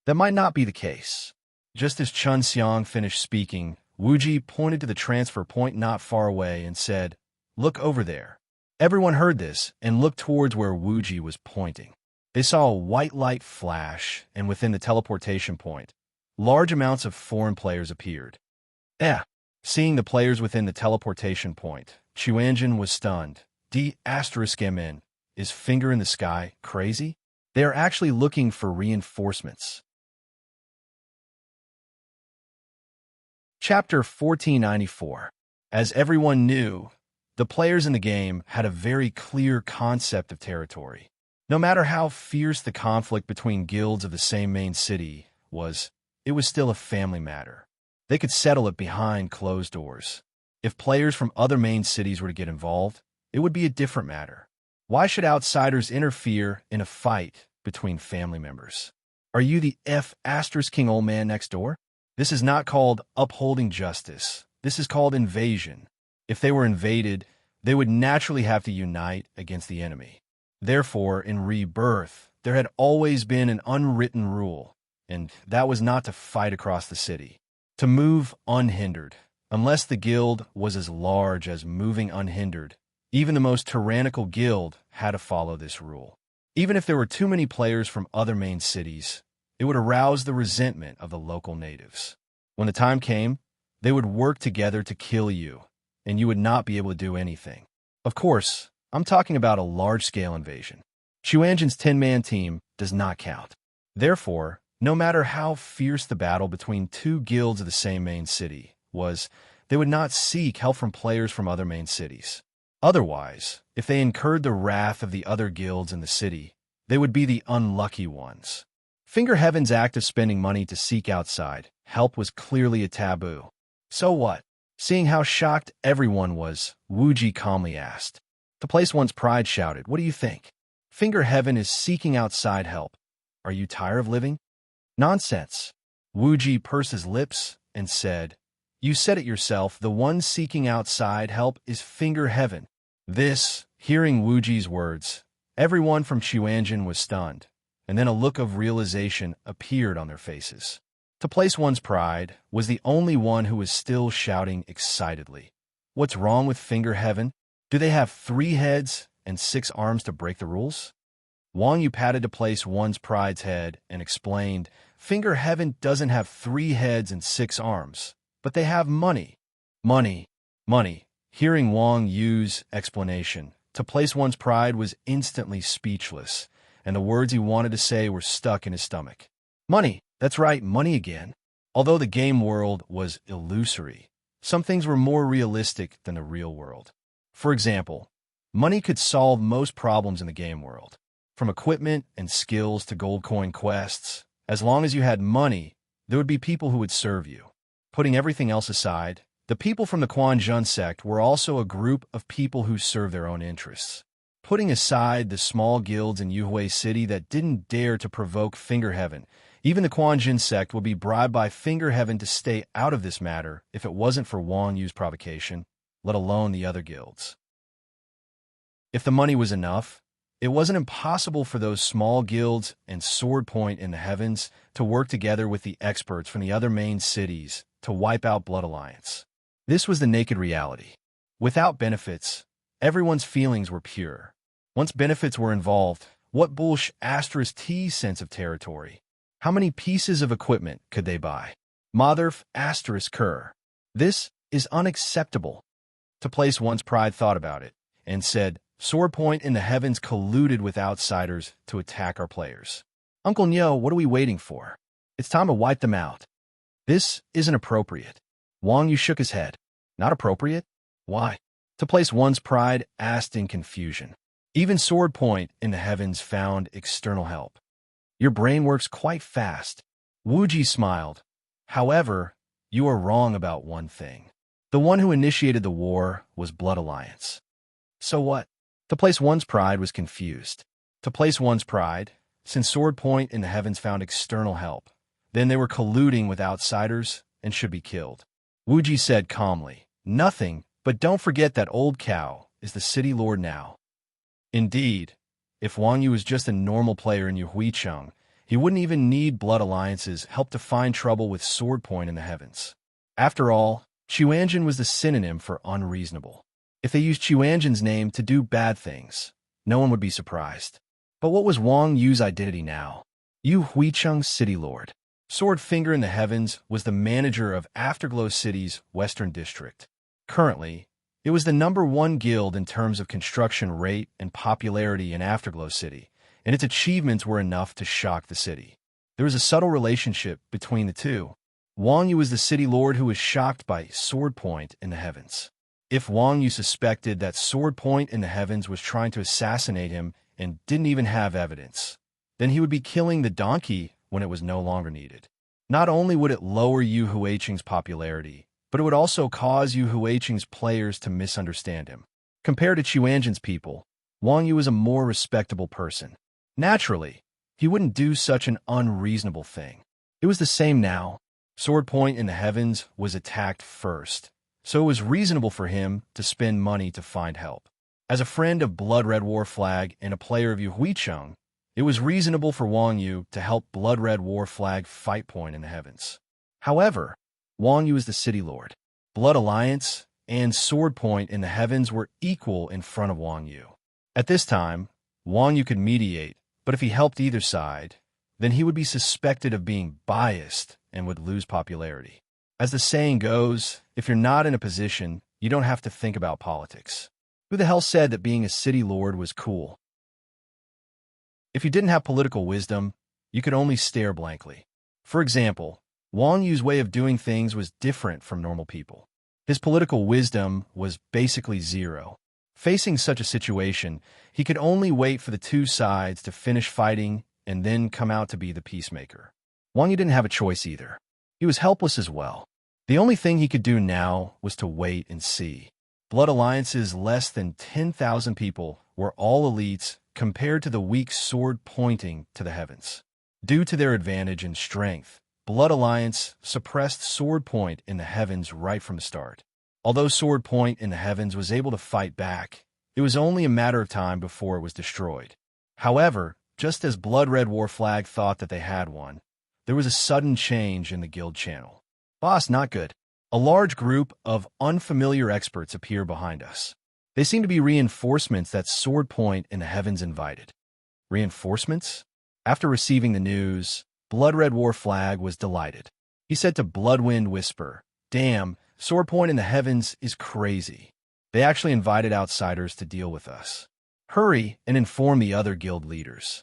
Speaker 1: That might not be the case. Just as Chun Xiang finished speaking, Wuji pointed to the transfer point not far away and said, "Look over there." Everyone heard this and looked towards where Wuji was pointing. They saw a white light flash, and within the teleportation point, large amounts of foreign players appeared. Seeing the players within the teleportation point, Chuanjin was stunned. D*MN, is Finger in the Sky crazy? They are actually looking for reinforcements. Chapter 1494. As everyone knew, the players in the game had a very clear concept of territory. No matter how fierce the conflict between guilds of the same main city was, it was still a family matter. They could settle it behind closed doors. If players from other main cities were to get involved, it would be a different matter. Why should outsiders interfere in a fight between family members? Are you the King old man next door? This is not called upholding justice. This is called invasion. If they were invaded, they would naturally have to unite against the enemy. Therefore, in Rebirth, there had always been an unwritten rule, and that was not to fight across the city. To move unhindered, unless the guild was as large as moving unhindered. Even the most tyrannical guild had to follow this rule. Even if there were too many players from other main cities, it would arouse the resentment of the local natives. When the time came, they would work together to kill you, and you would not be able to do anything. Of course, I'm talking about a large-scale invasion. Chuanjin's 10-man team does not count. Therefore, no matter how fierce the battle between two guilds of the same main city was, they would not seek help from players from other main cities. Otherwise, if they incurred the wrath of the other guilds in the city, they would be the unlucky ones. Finger Heaven's act of spending money to seek outside help was clearly a taboo. So what? Seeing how shocked everyone was, Wuji calmly asked. To place one's pride shouted, "What do you think? Finger Heaven is seeking outside help. Are you tired of living?" "Nonsense." Wuji pursed his lips and said, "You said it yourself, the one seeking outside help is Finger Heaven." Hearing Wuji's words, everyone from Chuanjin was stunned, and then a look of realization appeared on their faces. To place one's pride was the only one who was still shouting excitedly. "What's wrong with Finger Heaven? Do they have 3 heads and 6 arms to break the rules?" Wang Yu patted to place one's pride's head and explained, "Finger Heaven doesn't have 3 heads and 6 arms, but they have money. Money. Money." Hearing Wang Yu's explanation, to place one's pride was instantly speechless, and the words he wanted to say were stuck in his stomach. Money. That's right, money again. Although the game world was illusory, some things were more realistic than the real world. For example, money could solve most problems in the game world. From equipment and skills to gold coin quests, as long as you had money, there would be people who would serve you. Putting everything else aside, the people from the Quan Jun sect were also a group of people who served their own interests. Putting aside the small guilds in Yuhui City that didn't dare to provoke Finger Heaven, even the Quan Jin sect would be bribed by Finger Heaven to stay out of this matter if it wasn't for Wang Yu's provocation, let alone the other guilds. If the money was enough, it wasn't impossible for those small guilds and Sword Point in the heavens to work together with the experts from the other main cities to wipe out Blood Alliance. This was the naked reality. Without benefits, everyone's feelings were pure. Once benefits were involved, what bullsh** T sense of territory? How many pieces of equipment could they buy? Motherf** Kerr. This is unacceptable. To place one's pride thought about it, and said, Sword Point in the heavens colluded with outsiders to attack our players. Uncle Nyo, what are we waiting for? It's time to wipe them out. This isn't appropriate. Wang Yu shook his head. Not appropriate? Why? To place one's pride asked in confusion. Even Sword Point in the heavens found external help. Your brain works quite fast. Wuji smiled. However, you are wrong about one thing. The one who initiated the war was Blood Alliance. So what? To place one's pride was confused. To place one's pride, since Sword Point in the Heavens found external help, then they were colluding with outsiders and should be killed. Wuji said calmly, nothing, but don't forget that old cow is the city lord now. Indeed, if Wang Yu was just a normal player in Yuhuicheng, he wouldn't even need Blood Alliance's help to find trouble with Sword Point in the Heavens. After all, Chuanjin was the synonym for unreasonable. If they used Chuanjin's name to do bad things, no one would be surprised. But what was Wang Yu's identity now? Yu Huicheng's city lord. Sword Finger in the Heavens was the manager of Afterglow City's Western District. Currently, it was the #1 guild in terms of construction rate and popularity in Afterglow City, and its achievements were enough to shock the city. There was a subtle relationship between the two. Wang Yu was the city lord who was shocked by Sword Point in the Heavens. If Wang Yu suspected that Sword Point in the Heavens was trying to assassinate him and didn't even have evidence, then he would be killing the donkey when it was no longer needed. Not only would it lower Yu Huicheng's popularity, but it would also cause Yu Huicheng's players to misunderstand him. Compared to Chuanjin's people, Wang Yu was a more respectable person. Naturally, he wouldn't do such an unreasonable thing. It was the same now. Sword Point in the Heavens was attacked first, so it was reasonable for him to spend money to find help. As a friend of Blood Red War Flag and a player of Yu Huicheng, it was reasonable for Wang Yu to help Blood Red War Flag fight Point in the Heavens. However, Wang Yu is the city lord. Blood Alliance and Sword Point in the Heavens were equal in front of Wang Yu. At this time, Wang Yu could mediate, but if he helped either side, then he would be suspected of being biased and would lose popularity. As the saying goes, if you're not in a position, you don't have to think about politics. Who the hell said that being a city lord was cool? If you didn't have political wisdom, you could only stare blankly. For example, Wang Yu's way of doing things was different from normal people. His political wisdom was basically zero. Facing such a situation, he could only wait for the two sides to finish fighting and then come out to be the peacemaker. Wang Yu didn't have a choice either. He was helpless as well. The only thing he could do now was to wait and see. Blood Alliance's less than 10,000 people were all elites compared to the weak sword pointing to the heavens. Due to their advantage and strength, Blood Alliance suppressed Sword Point in the Heavens right from the start. Although Sword Point in the Heavens was able to fight back, it was only a matter of time before it was destroyed. However, just as Blood Red War Flag thought that they had one, there was a sudden change in the guild channel. Boss, not good. A large group of unfamiliar experts appear behind us. They seem to be reinforcements that Sword Point in the Heavens invited. Reinforcements? After receiving the news, Blood Red War Flag was delighted. He said to Bloodwind Whisper, "Damn, Sword Point in the Heavens is crazy. They actually invited outsiders to deal with us. Hurry and inform the other guild leaders."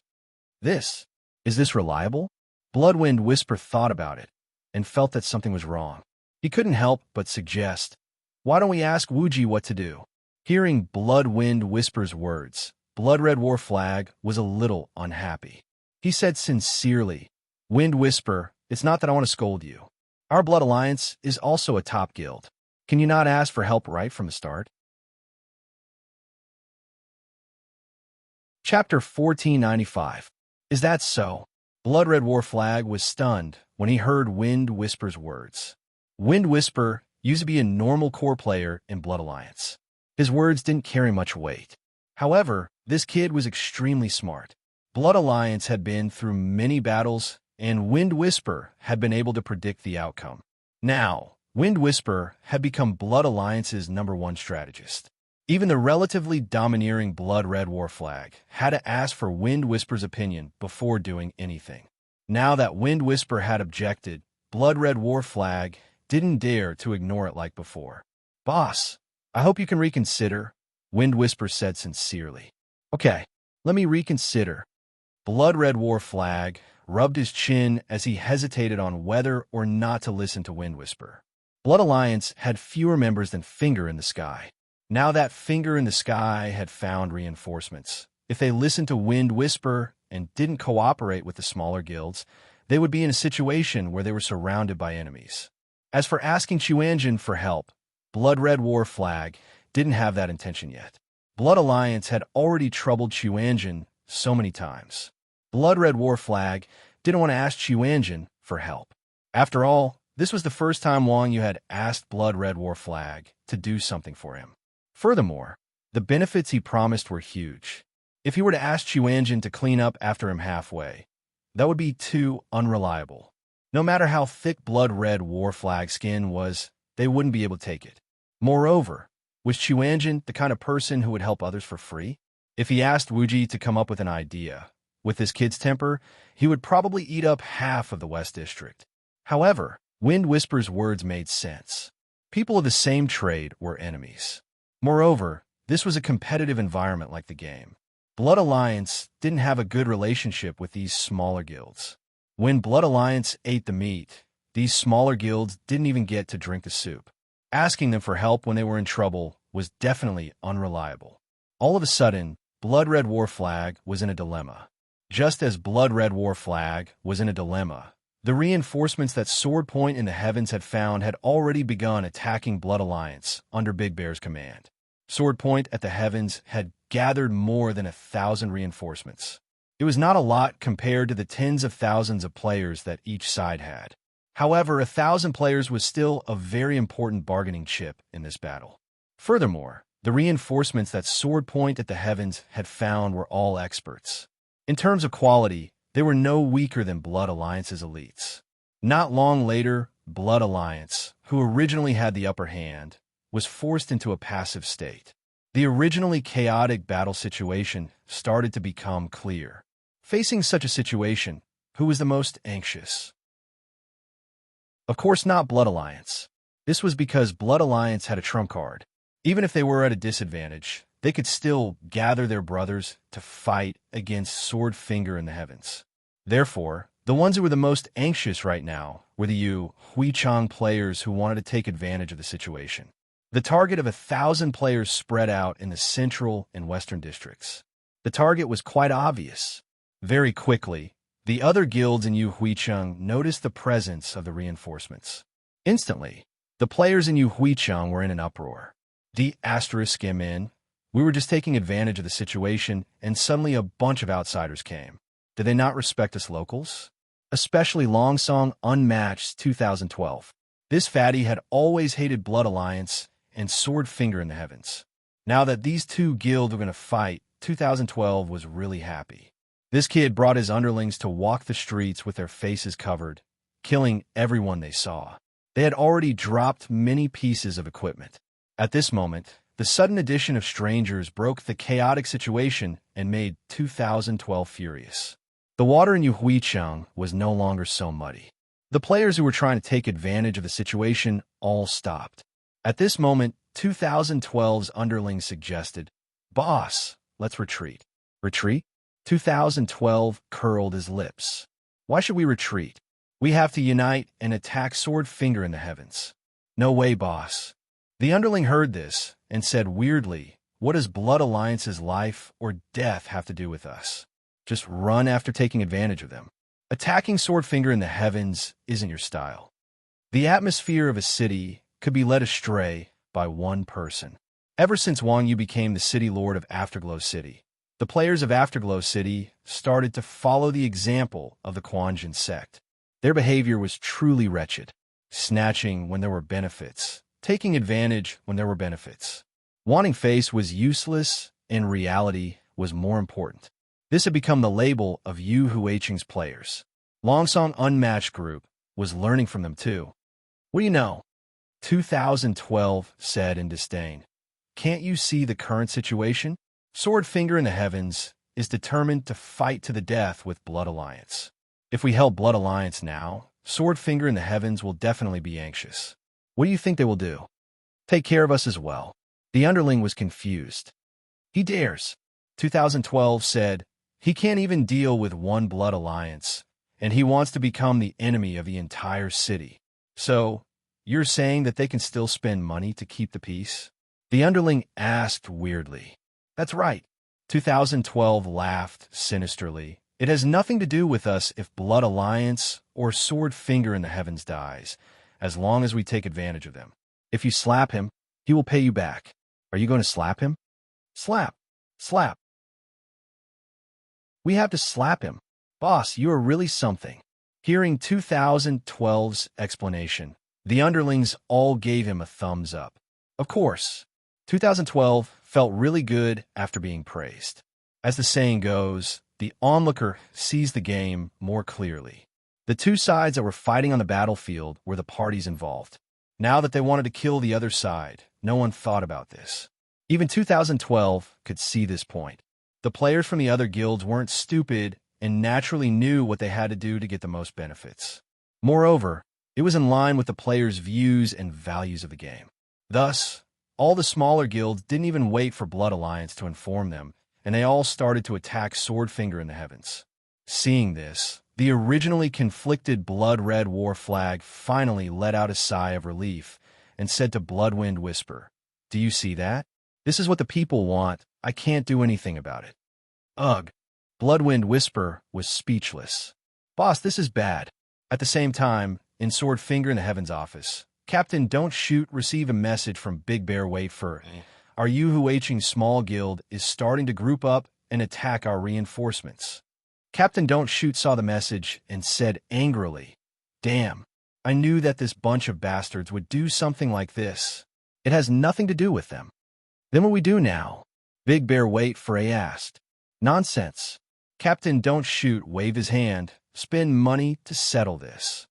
Speaker 1: Is this reliable? Bloodwind Whisper thought about it and felt that something was wrong. He couldn't help but suggest, "Why don't we ask Wuji what to do?" Hearing Bloodwind Whisper's words, Blood Red War Flag was a little unhappy. He said sincerely, "Wind Whisper, it's not that I want to scold you. Our Blood Alliance is also a top guild. Can you not ask for help right from the start?" Chapter 1495. Is that so? Blood Red War Flag was stunned when he heard Wind Whisper's words. Wind Whisper used to be a normal core player in Blood Alliance. His words didn't carry much weight. However, this kid was extremely smart. Blood Alliance had been through many battles, and Wind Whisper had been able to predict the outcome. Now, Wind Whisper had become Blood Alliance's #1 strategist. Even the relatively domineering Blood Red War Flag had to ask for Wind Whisper's opinion before doing anything. Now that Wind Whisper had objected, Blood Red War Flag didn't dare to ignore it like before. "Boss, I hope you can reconsider," Wind Whisper said sincerely. "Okay, let me reconsider." Blood Red War Flag rubbed his chin as he hesitated on whether or not to listen to Wind Whisper. Blood Alliance had fewer members than Finger in the Sky. Now that Finger in the Sky had found reinforcements, if they listened to Wind Whisper and didn't cooperate with the smaller guilds, they would be in a situation where they were surrounded by enemies. As for asking Chuanjin for help, Blood Red War Flag didn't have that intention yet. Blood Alliance had already troubled Chuanjin so many times. Blood Red War Flag didn't want to ask Chuanjin for help. After all, this was the first time Wang Yu had asked Blood Red War Flag to do something for him. Furthermore, the benefits he promised were huge. If he were to ask Chuanjin to clean up after him halfway, that would be too unreliable. No matter how thick Blood Red War Flag skin was, they wouldn't be able to take it. Moreover, was Chuanjin the kind of person who would help others for free? If he asked Wuji to come up with an idea, with his kid's temper, he would probably eat up half of the West District. However, Wind Whisper's words made sense. People of the same trade were enemies. Moreover, this was a competitive environment like the game. Blood Alliance didn't have a good relationship with these smaller guilds. When Blood Alliance ate the meat, these smaller guilds didn't even get to drink the soup. Asking them for help when they were in trouble was definitely unreliable. All of a sudden, Blood Red War Flag was in a dilemma. Just as Blood Red War Flag was in a dilemma, the reinforcements that Sword Point in the Heavens had found had already begun attacking Blood Alliance under Big Bear's command. Sword Point at the Heavens had gathered more than 1,000 reinforcements. It was not a lot compared to the tens of thousands of players that each side had. However, 1,000 players was still a very important bargaining chip in this battle. Furthermore, the reinforcements that Sword Point at the Heavens had found were all experts. In terms of quality, they were no weaker than Blood Alliance's elites. Not long later, Blood Alliance, who originally had the upper hand, was forced into a passive state. The originally chaotic battle situation started to become clear. Facing such a situation, who was the most anxious? Of course not Blood Alliance. This was because Blood Alliance had a trump card. Even if they were at a disadvantage, they could still gather their brothers to fight against Sword Finger in the Heavens. Therefore, the ones who were the most anxious right now were the Huichang players who wanted to take advantage of the situation. The target of 1,000 players spread out in the central and western districts. The target was quite obvious. Very quickly, the other guilds in Huichang noticed the presence of the reinforcements. Instantly, the players in Huichang were in an uproar. *in, we were just taking advantage of the situation, and suddenly a bunch of outsiders came. Did they not respect us locals? Especially Longsong Unmatched 2012. This fatty had always hated Blood Alliance and Sword Finger in the Heavens. Now that these two guilds were going to fight, 2012 was really happy. This kid brought his underlings to walk the streets with their faces covered, killing everyone they saw. They had already dropped many pieces of equipment. At this moment, the sudden addition of strangers broke the chaotic situation and made 2012 furious. The water in Huichang was no longer so muddy. The players who were trying to take advantage of the situation all stopped. At this moment, 2012's underlings suggested, "Boss, let's retreat." Retreat? 2012 curled his lips. Why should we retreat? We have to unite and attack Sword Finger in the Heavens. No way, boss. The underling heard this and said weirdly, what does Blood Alliance's life or death have to do with us? Just run after taking advantage of them. Attacking Sword Finger in the Heavens isn't your style. The atmosphere of a city could be led astray by one person. Ever since Wang Yu became the city lord of Afterglow City, the players of Afterglow City started to follow the example of the Quanjin sect. Their behavior was truly wretched, snatching when there were benefits, taking advantage when there were benefits. Wanting face was useless, and reality was more important. This had become the label of Yu Huicheng's players. Longsong Unmatched Group was learning from them too. What do you know? 2012 said in disdain. Can't you see the current situation? Sword Finger in the Heavens is determined to fight to the death with Blood Alliance. If we help Blood Alliance now, Sword Finger in the Heavens will definitely be anxious. What do you think they will do? Take care of us as well. The underling was confused. He dares. 2012 said, he can't even deal with one Blood Alliance, and he wants to become the enemy of the entire city. So, you're saying that they can still spend money to keep the peace? The underling asked weirdly. That's right. 2012 laughed sinisterly It has nothing to do with us if Blood Alliance or Sword Finger in the Heavens dies, as long as we take advantage of them. If you slap him, he will pay you back. Are you going to slap him? Slap. Slap. We have to slap him. Boss, you are really something. Hearing 2012's explanation, the underlings all gave him a thumbs up. Of course, 2012 felt really good after being praised. As the saying goes, the onlooker sees the game more clearly. The two sides that were fighting on the battlefield were the parties involved. Now that they wanted to kill the other side, no one thought about this. Even 2012 could see this point. The players from the other guilds weren't stupid and naturally knew what they had to do to get the most benefits. Moreover, it was in line with the players' views and values of the game. Thus, all the smaller guilds didn't even wait for Blood Alliance to inform them, and they all started to attack Swordfinger in the Heavens. Seeing this, the originally conflicted Blood Red War Flag finally let out a sigh of relief and said to Bloodwind Whisper, "Do you see that? This is what the people want. I can't do anything about it." Ugh. Bloodwind Whisper was speechless. Boss, this is bad. At the same time, in Swordfinger in the Heavens office, Captain Don't Shoot received a message from Big Bear Wafer. Our Yuhuaching small guild is starting to group up and attack our reinforcements. Captain Don't Shoot saw the message and said angrily, "Damn, I knew that this bunch of bastards would do something like this. It has nothing to do with them." "Then what we do now?" Big Bear Wafer asked. "Nonsense." Captain Don't Shoot waved his hand. "Spend money to settle this."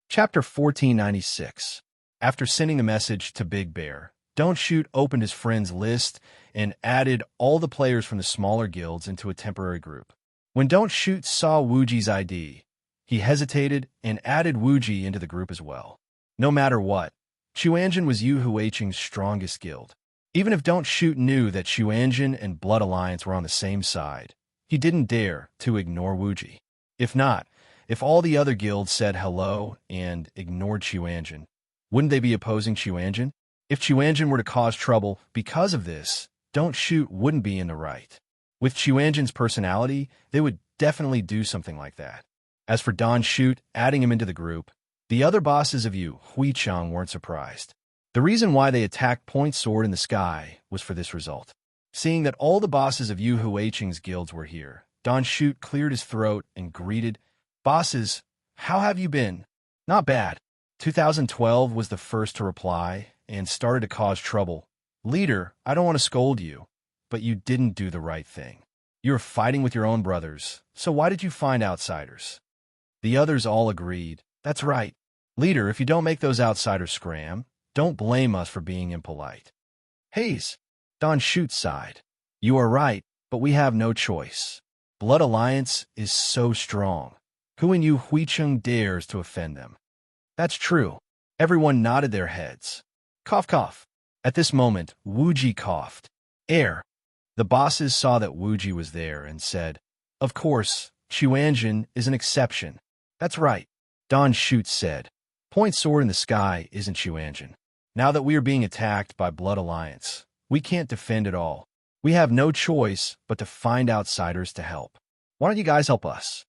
Speaker 1: Chapter 1496. After sending the message to Big Bear, Don't Shoot opened his friends list and added all the players from the smaller guilds into a temporary group. When Don't Shoot saw Wuji's ID, he hesitated and added Wuji into the group as well. No matter what, Chuanjin was Yuhuaching's strongest guild. Even if Don't Shoot knew that Chuanjin and Blood Alliance were on the same side, he didn't dare to ignore Wuji. If all the other guilds said hello and ignored Chuanjin, wouldn't they be opposing Chuanjin? If Chuanjin were to cause trouble because of this, Don't Shoot wouldn't be in the right. With Chuanjin's personality, they would definitely do something like that. As for Don't Shoot adding him into the group, the other bosses of Huicheng weren't surprised. The reason why they attacked Point Sword in the Sky was for this result. Seeing that all the bosses of Yuhuaching's guilds were here, Don't Shoot cleared his throat and greeted, "Bosses, how have you been?" "Not bad." 2012 was the first to reply and started to cause trouble. "Leader, I don't want to scold you, but you didn't do the right thing. You were fighting with your own brothers, so why did you find outsiders?" The others all agreed. "That's right. Leader, if you don't make those outsiders scram, don't blame us for being impolite." "Haze," Don't Shoot sighed. "You are right, but we have no choice. Blood Alliance is so strong. Who in Huicheng dares to offend them?" "That's true." Everyone nodded their heads. Cough, cough. At this moment, Wuji coughed. "Air." The bosses saw that Wuji was there and said, "Of course, Chuanjin is an exception." "That's right," Don't Shoot said. "Point Sword in the Sky isn't Chuanjin. Now that we are being attacked by Blood Alliance, we can't defend at all. We have no choice but to find outsiders to help. Why don't you guys help us?"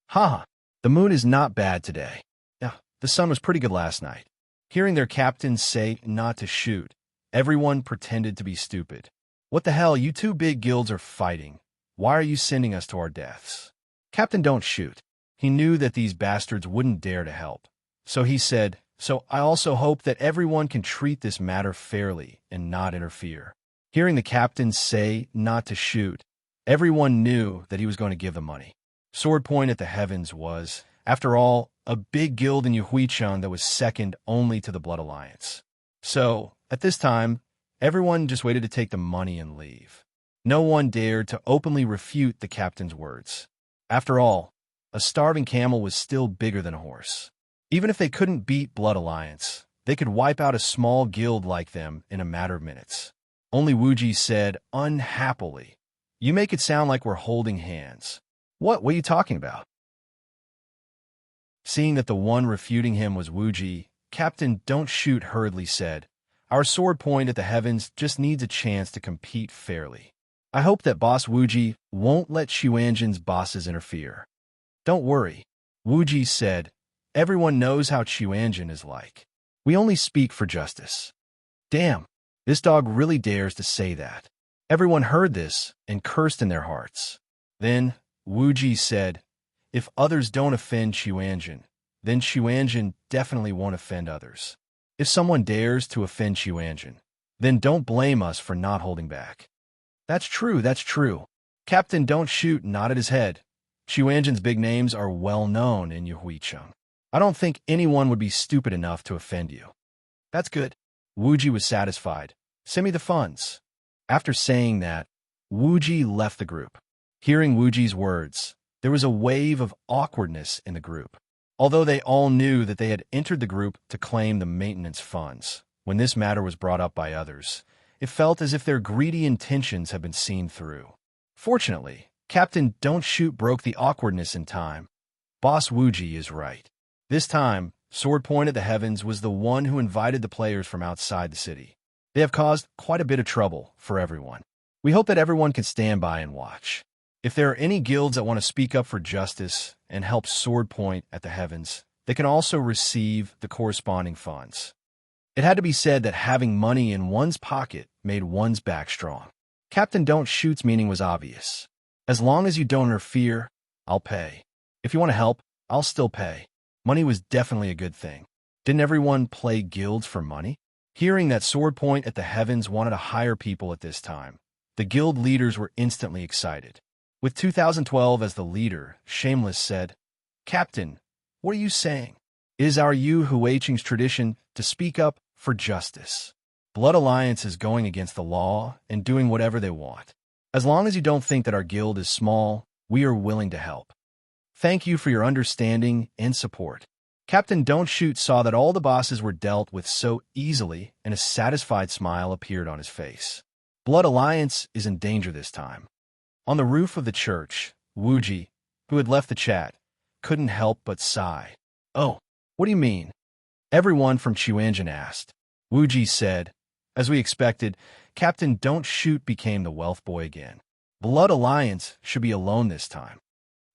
Speaker 1: "Haha, the moon is not bad today. Yeah, the sun was pretty good last night." Hearing their captains say not to shoot, everyone pretended to be stupid. "What the hell, you two big guilds are fighting. Why are you sending us to our deaths?" Captain Don't Shoot. He knew that these bastards wouldn't dare to help. So he said, "So I also hope that everyone can treat this matter fairly and not interfere." Hearing the captains say not to shoot, everyone knew that he was going to give the money. Sword Point at the Heavens was, after all, a big guild in Yuhuicheng that was second only to the Blood Alliance. So, at this time, everyone just waited to take the money and leave. No one dared to openly refute the captain's words. After all, a starving camel was still bigger than a horse. Even if they couldn't beat Blood Alliance, they could wipe out a small guild like them in a matter of minutes. Only Wuji said, unhappily, "You make it sound like we're holding hands." What are you talking about?" Seeing that the one refuting him was Wuji, Captain Don't Shoot hurriedly said, "Our Sword Point at the Heavens just needs a chance to compete fairly. I hope that Boss Wuji won't let Xuanzhen's bosses interfere. Don't worry, Wuji said. Everyone knows how Xuanzhen is like. We only speak for justice. Damn, this dog really dares to say that. Everyone heard this and cursed in their hearts. Then, Wuji said, if others don't offend Xuanzhen, then Xuanzhen definitely won't offend others. If someone dares to offend Xuanzhen, then don't blame us for not holding back. That's true, that's true. Captain Don't Shoot nodded his head. Xuanzhen's big names are well known in Yuhuicheng. I don't think anyone would be stupid enough to offend you. That's good. Wuji was satisfied. Send me the funds. After saying that, Wuji left the group. Hearing Wuji's words, there was a wave of awkwardness in the group. Although they all knew that they had entered the group to claim the maintenance funds, when this matter was brought up by others, it felt as if their greedy intentions had been seen through. Fortunately, Captain Don't Shoot broke the awkwardness in time. Boss Wuji is right. This time, Sword Point at the Heavens was the one who invited the players from outside the city. They have caused quite a bit of trouble for everyone. We hope that everyone can stand by and watch. If there are any guilds that want to speak up for justice and help Sword Point at the Heavens, they can also receive the corresponding funds. It had to be said that having money in one's pocket made one's back strong. Captain Don't Shoot's meaning was obvious. As long as you don't interfere, I'll pay. If you want to help, I'll still pay. Money was definitely a good thing. Didn't everyone play guilds for money? Hearing that Sword Point at the Heavens wanted to hire people at this time, the guild leaders were instantly excited. With 2012 as the leader, Shameless said, Captain, what are you saying? It is our Yu Huicheng's tradition to speak up for justice. Blood Alliance is going against the law and doing whatever they want. As long as you don't think that our guild is small, we are willing to help. Thank you for your understanding and support. Captain Don't Shoot saw that all the bosses were dealt with so easily, and a satisfied smile appeared on his face. Blood Alliance is in danger this time. On the roof of the church, Wuji, who had left the chat, couldn't help but sigh. Oh, what do you mean? Everyone from Xuanzhen asked. Wuji said, as we expected, Captain Don't Shoot became the wealth boy again. Blood Alliance should be alone this time.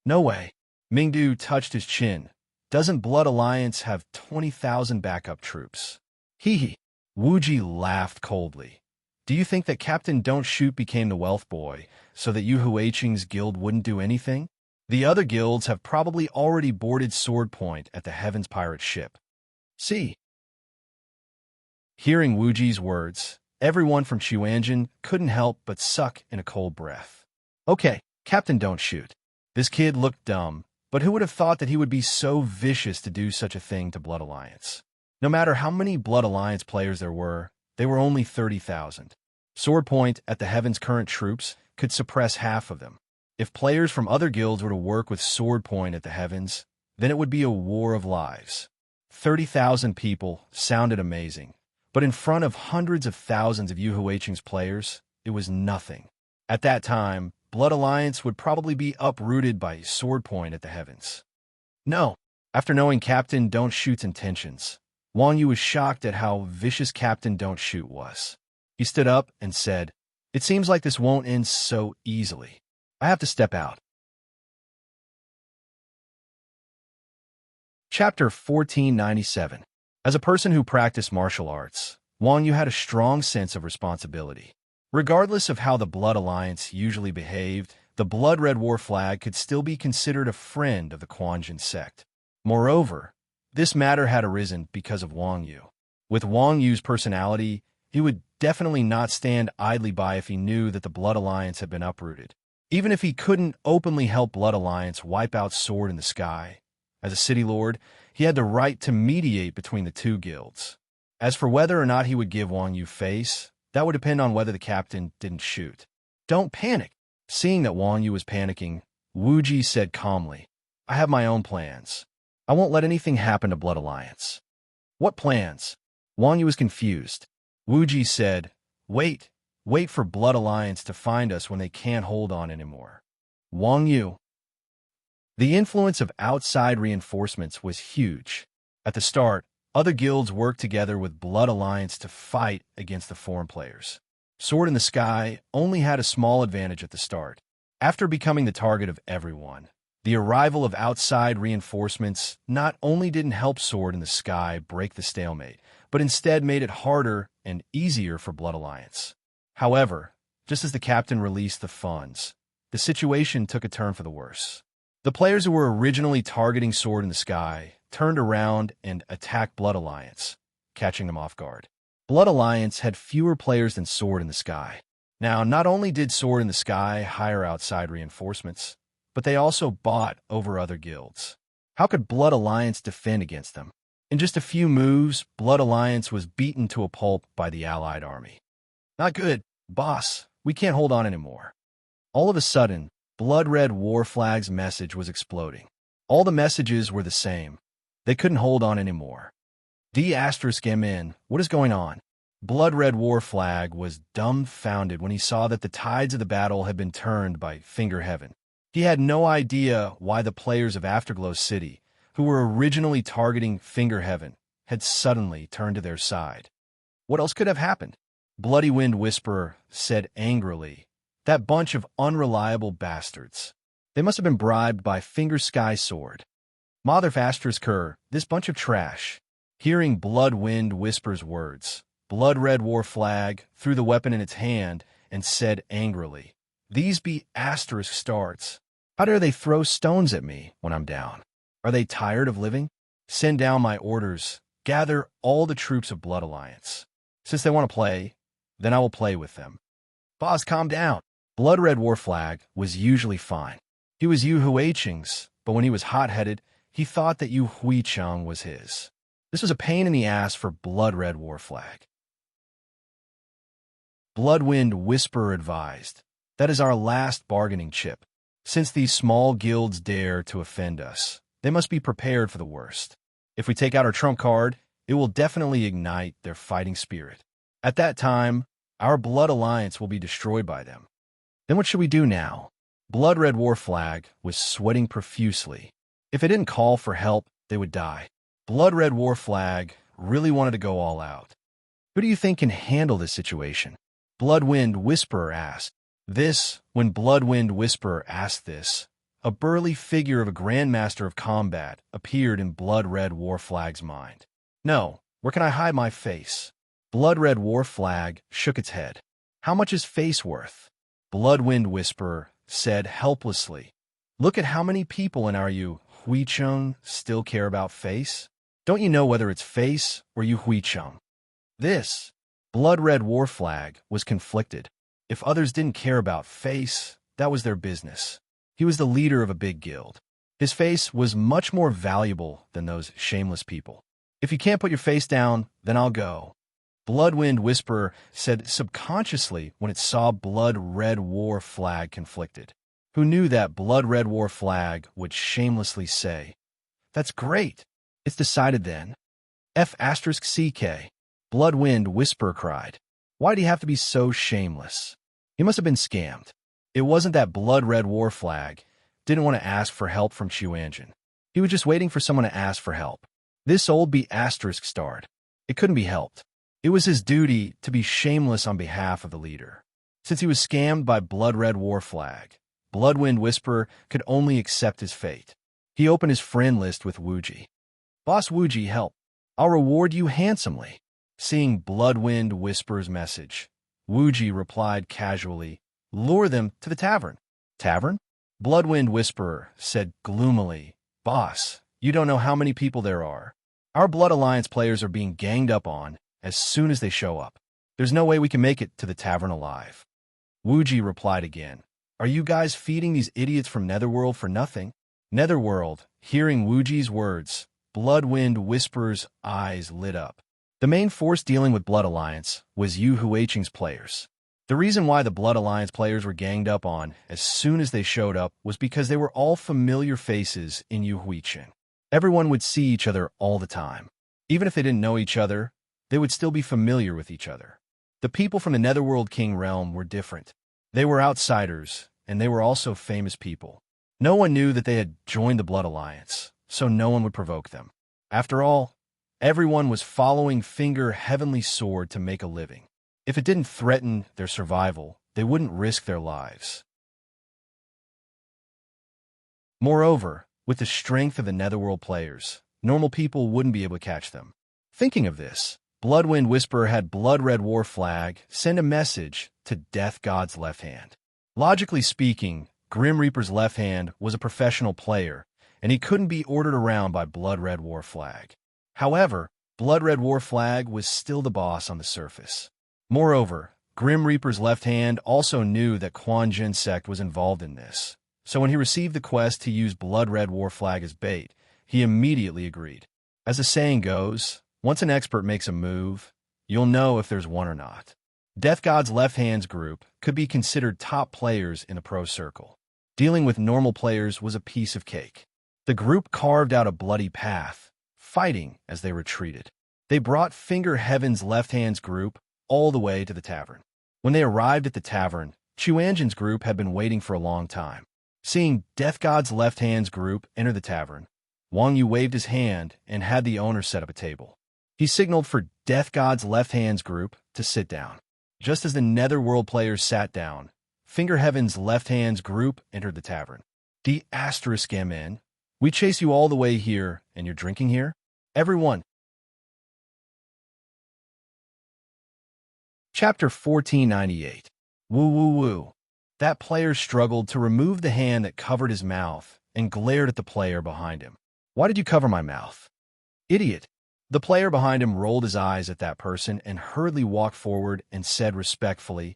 Speaker 1: No way. Mingdu touched his chin. Doesn't Blood Alliance have 20,000 backup troops? Hee hee. Wuji laughed coldly. Do you think that Captain Don't Shoot became the wealth boy so that Yu Huicheng's guild wouldn't do anything? The other guilds have probably already boarded Sword Point at the Heavens pirate ship. See? Hearing Wuji's words, everyone from Xuanzhen couldn't help but suck in a cold breath. Okay, Captain Don't Shoot. This kid looked dumb, but who would have thought that he would be so vicious to do such a thing to Blood Alliance? No matter how many Blood Alliance players there were, they were only 30,000. Sword Point at the Heavens' current troops could suppress half of them. If players from other guilds were to work with Sword Point at the Heavens, then it would be a war of lives. 30,000 people sounded amazing, but in front of hundreds of thousands of Yu Huicheng's players, it was nothing. At that time, Blood Alliance would probably be uprooted by Sword Point at the Heavens. No. After knowing Captain Don't Shoot's intentions, Wang Yu was shocked at how vicious Captain Don't Shoot was. He stood up and said, It seems like this won't end so easily. I have to step out. Chapter 1497. As a person who practiced martial arts, Wang Yu had a strong sense of responsibility. Regardless of how the Blood Alliance usually behaved, the Blood Red War flag could still be considered a friend of the Quanjin sect. Moreover, this matter had arisen because of Wang Yu. With Wang Yu's personality, he would definitely not stand idly by if he knew that the Blood Alliance had been uprooted. Even if he couldn't openly help Blood Alliance wipe out Sword in the Sky, as a city lord, he had the right to mediate between the two guilds. As for whether or not he would give Wang Yu face, that would depend on whether the captain didn't shoot. Don't panic. Seeing that Wang Yu was panicking, Wuji said calmly, I have my own plans. I won't let anything happen to Blood Alliance. What plans? Wang Yu was confused. Wuji said, Wait for Blood Alliance to find us when they can't hold on anymore. Wang Yu. The influence of outside reinforcements was huge. At the start, other guilds worked together with Blood Alliance to fight against the foreign players. Sword in the Sky only had a small advantage at the start. After becoming the target of everyone, the arrival of outside reinforcements not only didn't help Sword in the Sky break the stalemate, but instead made it harder and easier for Blood Alliance. However, just as the captain released the funds, the situation took a turn for the worse. The players who were originally targeting Sword in the Sky turned around and attacked Blood Alliance, catching them off guard. Blood Alliance had fewer players than Sword in the Sky. Now, not only did Sword in the Sky hire outside reinforcements, but they also bought over other guilds. How could Blood Alliance defend against them? In just a few moves, Blood Alliance was beaten to a pulp by the allied army. Not good, boss. We can't hold on anymore. All of a sudden, Blood Red War Flag's message was exploding. All the messages were the same. They couldn't hold on anymore. D*MN, what is going on? Blood Red War Flag was dumbfounded when he saw that the tides of the battle had been turned by Finger Heaven. He had no idea why the players of Afterglow City, who were originally targeting Finger Heaven, had suddenly turned to their side. What else could have happened? Bloody Wind Whisperer said angrily, "That bunch of unreliable bastards. They must have been bribed by Finger Sky Sword. Mother Faster's Cur, this bunch of trash." Hearing Blood Wind Whisper's words, Blood Red War Flag threw the weapon in its hand and said angrily, "These be asterisk starts. How dare they throw stones at me when I'm down? Are they tired of living? Send down my orders. Gather all the troops of Blood Alliance. Since they want to play, then I will play with them." Boss, calm down. Blood Red War Flag was usually fine. He was Yu Huicheng's, but when he was hot-headed, he thought that Yu Huicheng was his. This was a pain in the ass for Blood Red War Flag. Bloodwind Whisperer advised, "That is our last bargaining chip. Since these small guilds dare to offend us, they must be prepared for the worst. If we take out our trump card, it will definitely ignite their fighting spirit. At that time, our Blood Alliance will be destroyed by them. Then what should we do now?" Blood Red War Flag was sweating profusely. If they didn't call for help, they would die. Blood Red War Flag really wanted to go all out. Who do you think can handle this situation? Bloodwind Whisperer asked. When Bloodwind Whisperer asked this, a burly figure of a Grandmaster of Combat appeared in Blood Red War Flag's mind. "No, where can I hide my face?" Blood Red War Flag shook its head. "How much is face worth?" Bloodwind Whisperer said helplessly. "Look at how many people in our Yu Huicheng still care about face. Don't you know whether it's face or Yu Huicheng?" Blood Red War Flag was conflicted. If others didn't care about face, that was their business. He was the leader of a big guild. His face was much more valuable than those shameless people. "If you can't put your face down, then I'll go." Bloodwind Whisperer said subconsciously when it saw Blood Red War Flag conflicted. Who knew that Blood Red War Flag would shamelessly say, "That's great. It's decided then." F***CK. Bloodwind Whisperer cried. Why did he have to be so shameless? He must have been scammed. It wasn't that Blood Red War Flag didn't want to ask for help from Chuanjin. He was just waiting for someone to ask for help. This old be asterisk starred. It couldn't be helped. It was his duty to be shameless on behalf of the leader. Since he was scammed by Blood Red War Flag, Bloodwind Whisperer could only accept his fate. He opened his friend list with Wuji. "Boss Wuji, help. I'll reward you handsomely." Seeing Bloodwind Whisperer's message, Wuji replied casually, "Lure them to the tavern." "Tavern?" Bloodwind Whisperer said gloomily, "Boss, you don't know how many people there are. Our Blood Alliance players are being ganged up on as soon as they show up. There's no way we can make it to the tavern alive." Wuji replied again, "Are you guys feeding these idiots from Netherworld for nothing?" Netherworld, hearing Wuji's words, Bloodwind Whisperer's eyes lit up. The main force dealing with Blood Alliance was Yu Huicheng's players. The reason why the Blood Alliance players were ganged up on as soon as they showed up was because they were all familiar faces in Yu Huicheng. Everyone would see each other all the time. Even if they didn't know each other, they would still be familiar with each other. The people from the Netherworld King realm were different. They were outsiders, and they were also famous people. No one knew that they had joined the Blood Alliance, so no one would provoke them. After all, everyone was following Finger Heavenly Sword to make a living. If it didn't threaten their survival, they wouldn't risk their lives. Moreover, with the strength of the Netherworld players, normal people wouldn't be able to catch them. Thinking of this, Bloodwind Whisperer had Blood Red War Flag send a message to Death God's left hand. Logically speaking, Grim Reaper's left hand was a professional player, and he couldn't be ordered around by Blood Red War Flag. However, Blood Red War Flag was still the boss on the surface. Moreover, Grim Reaper's left hand also knew that Quan Jin sect was involved in this, so when he received the quest to use Blood Red War Flag as bait, he immediately agreed. As the saying goes, once an expert makes a move, you'll know if there's one or not. Death God's Left Hand's group could be considered top players in the pro circle. Dealing with normal players was a piece of cake. The group carved out a bloody path, fighting as they retreated. They brought Finger Heaven's Left Hand's group all the way to the tavern. When they arrived at the tavern, Chuanjin's group had been waiting for a long time. Seeing Death God's Left Hand's group enter the tavern, Wang Yu waved his hand and had the owner set up a table. He signaled for Death God's Left Hand's group to sit down. Just as the Netherworld players sat down, Finger Heaven's Left Hand's group entered the tavern. D***M, we chase you all the way here, and you're drinking here? Everyone. Chapter 1498. Woo woo woo. That player struggled to remove the hand that covered his mouth and glared at the player behind him. Why did you cover my mouth? Idiot. The player behind him rolled his eyes at that person and hurriedly walked forward and said respectfully,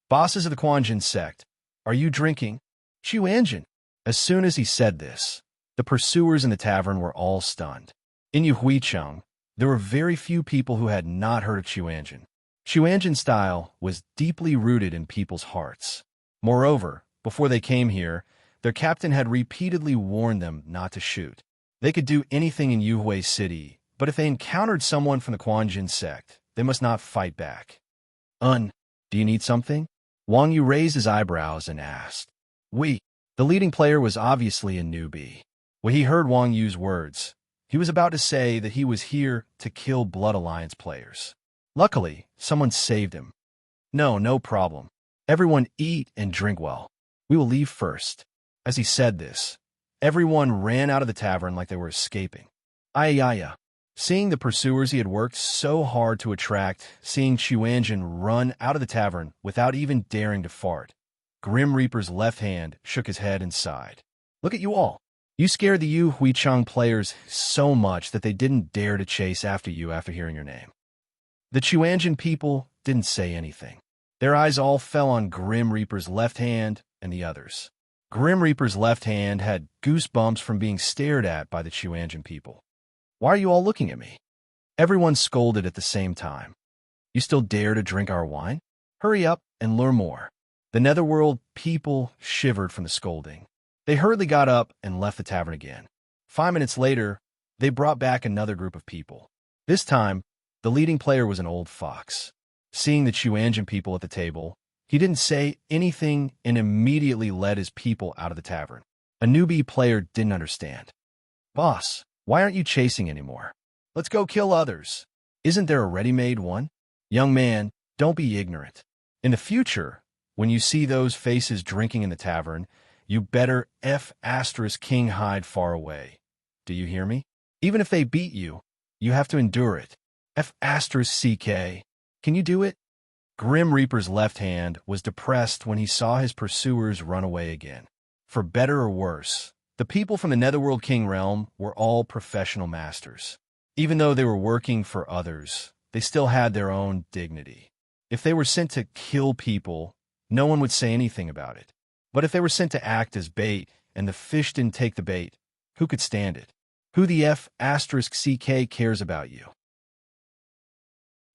Speaker 1: Bosses of the Quan Jin sect, are you drinking? Chuanjin. As soon as he said this, the pursuers in the tavern were all stunned. In Yuhuicheng, there were very few people who had not heard of Chuanjin. Chuanjin's style was deeply rooted in people's hearts. Moreover, before they came here, their captain had repeatedly warned them not to shoot. They could do anything in Yuhui City, but if they encountered someone from the Quan Jin sect, they must not fight back. Do you need something? Wang Yu raised his eyebrows and asked. The leading player was obviously a newbie. When he heard Wang Yu's words, he was about to say that he was here to kill Blood Alliance players. Luckily, someone saved him. No problem. Everyone eat and drink well. We will leave first. As he said this, everyone ran out of the tavern like they were escaping. Ayaya. Seeing the pursuers he had worked so hard to attract, seeing Chuanjin run out of the tavern without even daring to fart, Grim Reaper's left hand shook his head and sighed. Look at you all. You scared the Yu Huicheng players so much that they didn't dare to chase after you after hearing your name. The Chuanjin people didn't say anything. Their eyes all fell on Grim Reaper's left hand and the others. Grim Reaper's left hand had goosebumps from being stared at by the Chuanjin people. Why are you all looking at me? Everyone scolded at the same time. You still dare to drink our wine? Hurry up and learn more. The Netherworld people shivered from the scolding. They hurriedly got up and left the tavern again. 5 minutes later, they brought back another group of people. This time, the leading player was an old fox. Seeing the Chuanjin people at the table, he didn't say anything and immediately led his people out of the tavern. A newbie player didn't understand. Boss, why aren't you chasing anymore? Let's go kill others. Isn't there a ready-made one? Young man, don't be ignorant. In the future, when you see those faces drinking in the tavern, you better King hide far away. Do you hear me? Even if they beat you, you have to endure it. CK. Can you do it? Grim Reaper's left hand was depressed when he saw his pursuers run away again. For better or worse, the people from the Netherworld King realm were all professional masters. Even though they were working for others, they still had their own dignity. If they were sent to kill people, no one would say anything about it. But if they were sent to act as bait and the fish didn't take the bait, who could stand it? Who the CK cares about you?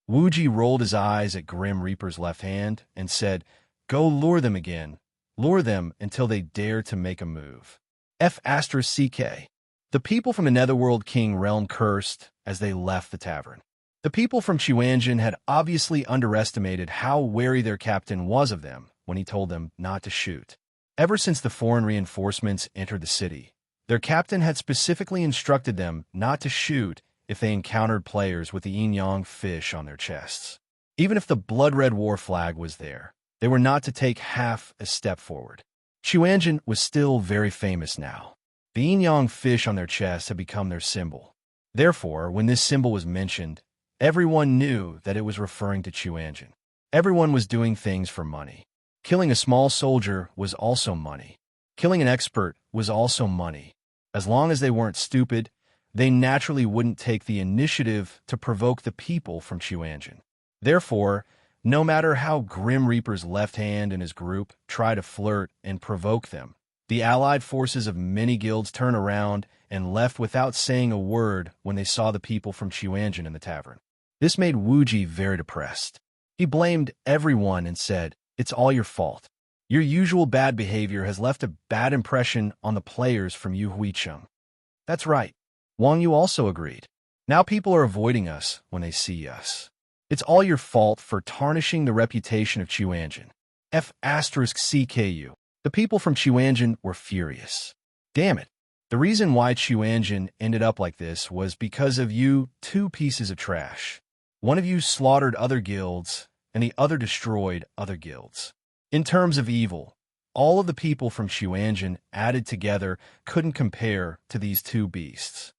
Speaker 1: Wuji rolled his eyes at Grim Reaper's left hand and said, Go lure them again. Lure them until they dare to make a move. CK. The people from the Netherworld King realm cursed as they left the tavern. The people from Chuanjin had obviously underestimated how wary their captain was of them when he told them not to shoot. Ever since the foreign reinforcements entered the city, their captain had specifically instructed them not to shoot if they encountered players with the yin-yang fish on their chests. Even if the blood-red war flag was there, they were not to take half a step forward. Chuanjin was still very famous now. The yin-yang fish on their chest had become their symbol. Therefore, when this symbol was mentioned, everyone knew that it was referring to Chuanjin. Everyone was doing things for money. Killing a small soldier was also money. Killing an expert was also money. As long as they weren't stupid, they naturally wouldn't take the initiative to provoke the people from Chuanjin. Therefore, no matter how Grim Reaper's left hand and his group try to flirt and provoke them, the allied forces of many guilds turned around and left without saying a word when they saw the people from Chuanjin in the tavern. This made Wuji very depressed. He blamed everyone and said, "It's all your fault. Your usual bad behavior has left a bad impression on the players from Yu Huicheng." That's right. Wang Yu also agreed. Now people are avoiding us when they see us. It's all your fault for tarnishing the reputation of Chuanjin. F*CKU. The people from Chuanjin were furious. Damn it. The reason why Chuanjin ended up like this was because of you two pieces of trash. One of you slaughtered other guilds, and the other destroyed other guilds. In terms of evil, all of the people from Chuanjin added together couldn't compare to these two beasts.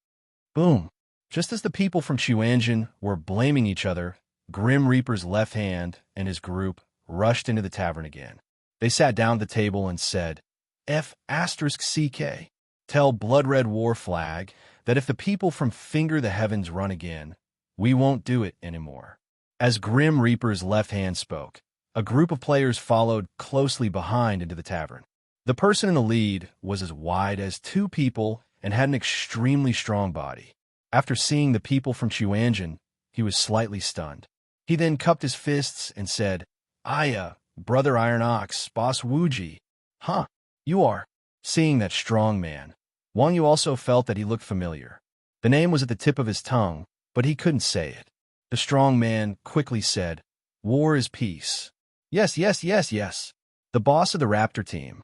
Speaker 1: Boom. Just as the people from Chuanjin were blaming each other, Grim Reaper's left hand and his group rushed into the tavern again. They sat down at the table and said, F*CK. Tell Blood-Red War Flag that if the people from Finger the Heavens run again, we won't do it anymore. As Grim Reaper's left hand spoke, a group of players followed closely behind into the tavern. The person in the lead was as wide as two people and had an extremely strong body. After seeing the people from Chuanjin, he was slightly stunned. He then cupped his fists and said, "Aya, Brother Iron Ox, Boss Wuji." Huh, you are. Seeing that strong man, Wang Yu also felt that he looked familiar. The name was at the tip of his tongue, but he couldn't say it. The strong man quickly said, "War is peace." Yes. The boss of the Raptor team.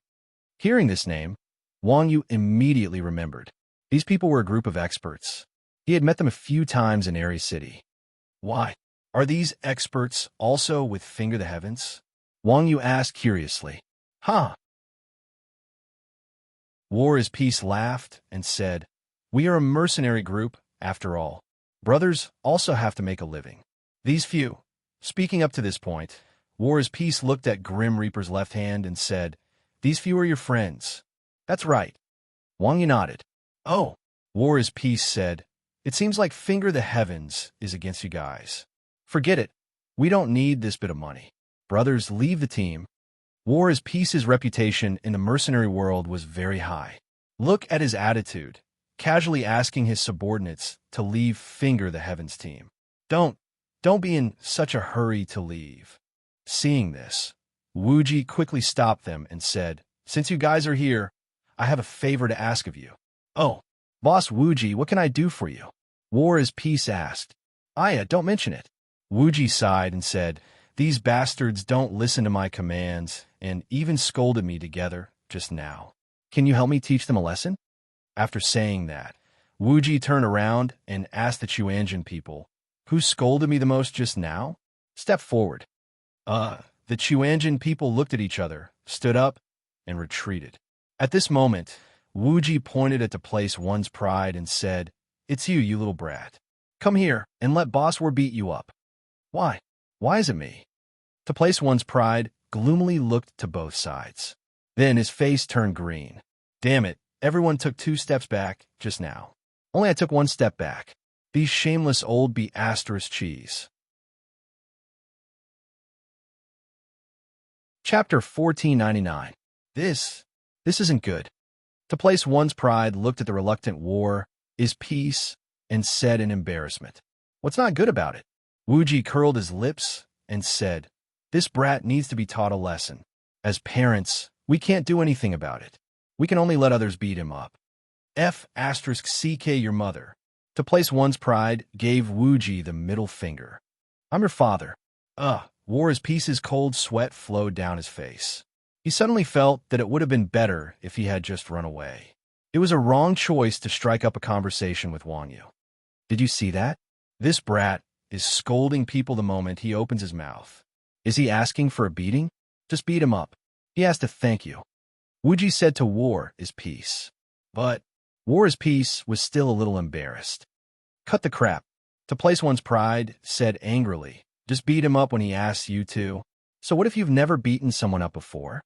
Speaker 1: Hearing this name, Wang Yu immediately remembered. These people were a group of experts. He had met them a few times in Aerie City. Why? Are these experts also with Finger the Heavens? Wang Yu asked curiously. Huh? War is Peace laughed and said, "We are a mercenary group, after all. Brothers also have to make a living. These few." Speaking up to this point, War is Peace looked at Grim Reaper's left hand and said, "These few are your friends." That's right. Wang Yu nodded. Oh, War is Peace said, "It seems like Finger the Heavens is against you guys. Forget it. We don't need this bit of money. Brothers, leave the team." War is Peace's reputation in the mercenary world was very high. Look at his attitude, casually asking his subordinates to leave Finger the Heavens team. Don't be in such a hurry to leave. Seeing this, Wuji quickly stopped them and said, "Since you guys are here, I have a favor to ask of you." "Oh, Boss Wuji, what can I do for you?" War is Peace asked. "Aya, don't mention it." Wuji sighed and said, "These bastards don't listen to my commands and even scolded me together just now. Can you help me teach them a lesson?" After saying that, Wuji turned around and asked the Chuanjin people, "Who scolded me the most just now? Step forward." The Chuanjin people looked at each other, stood up, and retreated. At this moment, Wuji pointed at To Place One's Pride and said, "It's you, you little brat. Come here and let Boss War beat you up." Why? Why is it me? To Place One's Pride gloomily looked to both sides. Then his face turned green. Damn it, everyone took 2 steps back just now. Only I took 1 step back. These shameless old cheese. Chapter 1499. This isn't good. To Place One's Pride looked at the reluctant War is Peace and said in embarrassment, "What's not good about it?" Wuji curled his lips and said, "This brat needs to be taught a lesson. As parents, we can't do anything about it. We can only let others beat him up." F*CK your mother. To Place One's Pride gave Wuji the middle finger. "I'm your father." War is Peace's cold sweat flowed down his face. He suddenly felt that it would have been better if he had just run away. It was a wrong choice to strike up a conversation with Wang Yu. Did you see that? This brat is scolding people the moment he opens his mouth. Is he asking for a beating? Just beat him up. He has to thank you. Wuji said to War is Peace. But War is Peace was still a little embarrassed. Cut the crap. To place one's pride, said angrily. Just beat him up when he asks you to. So what if you've never beaten someone up before?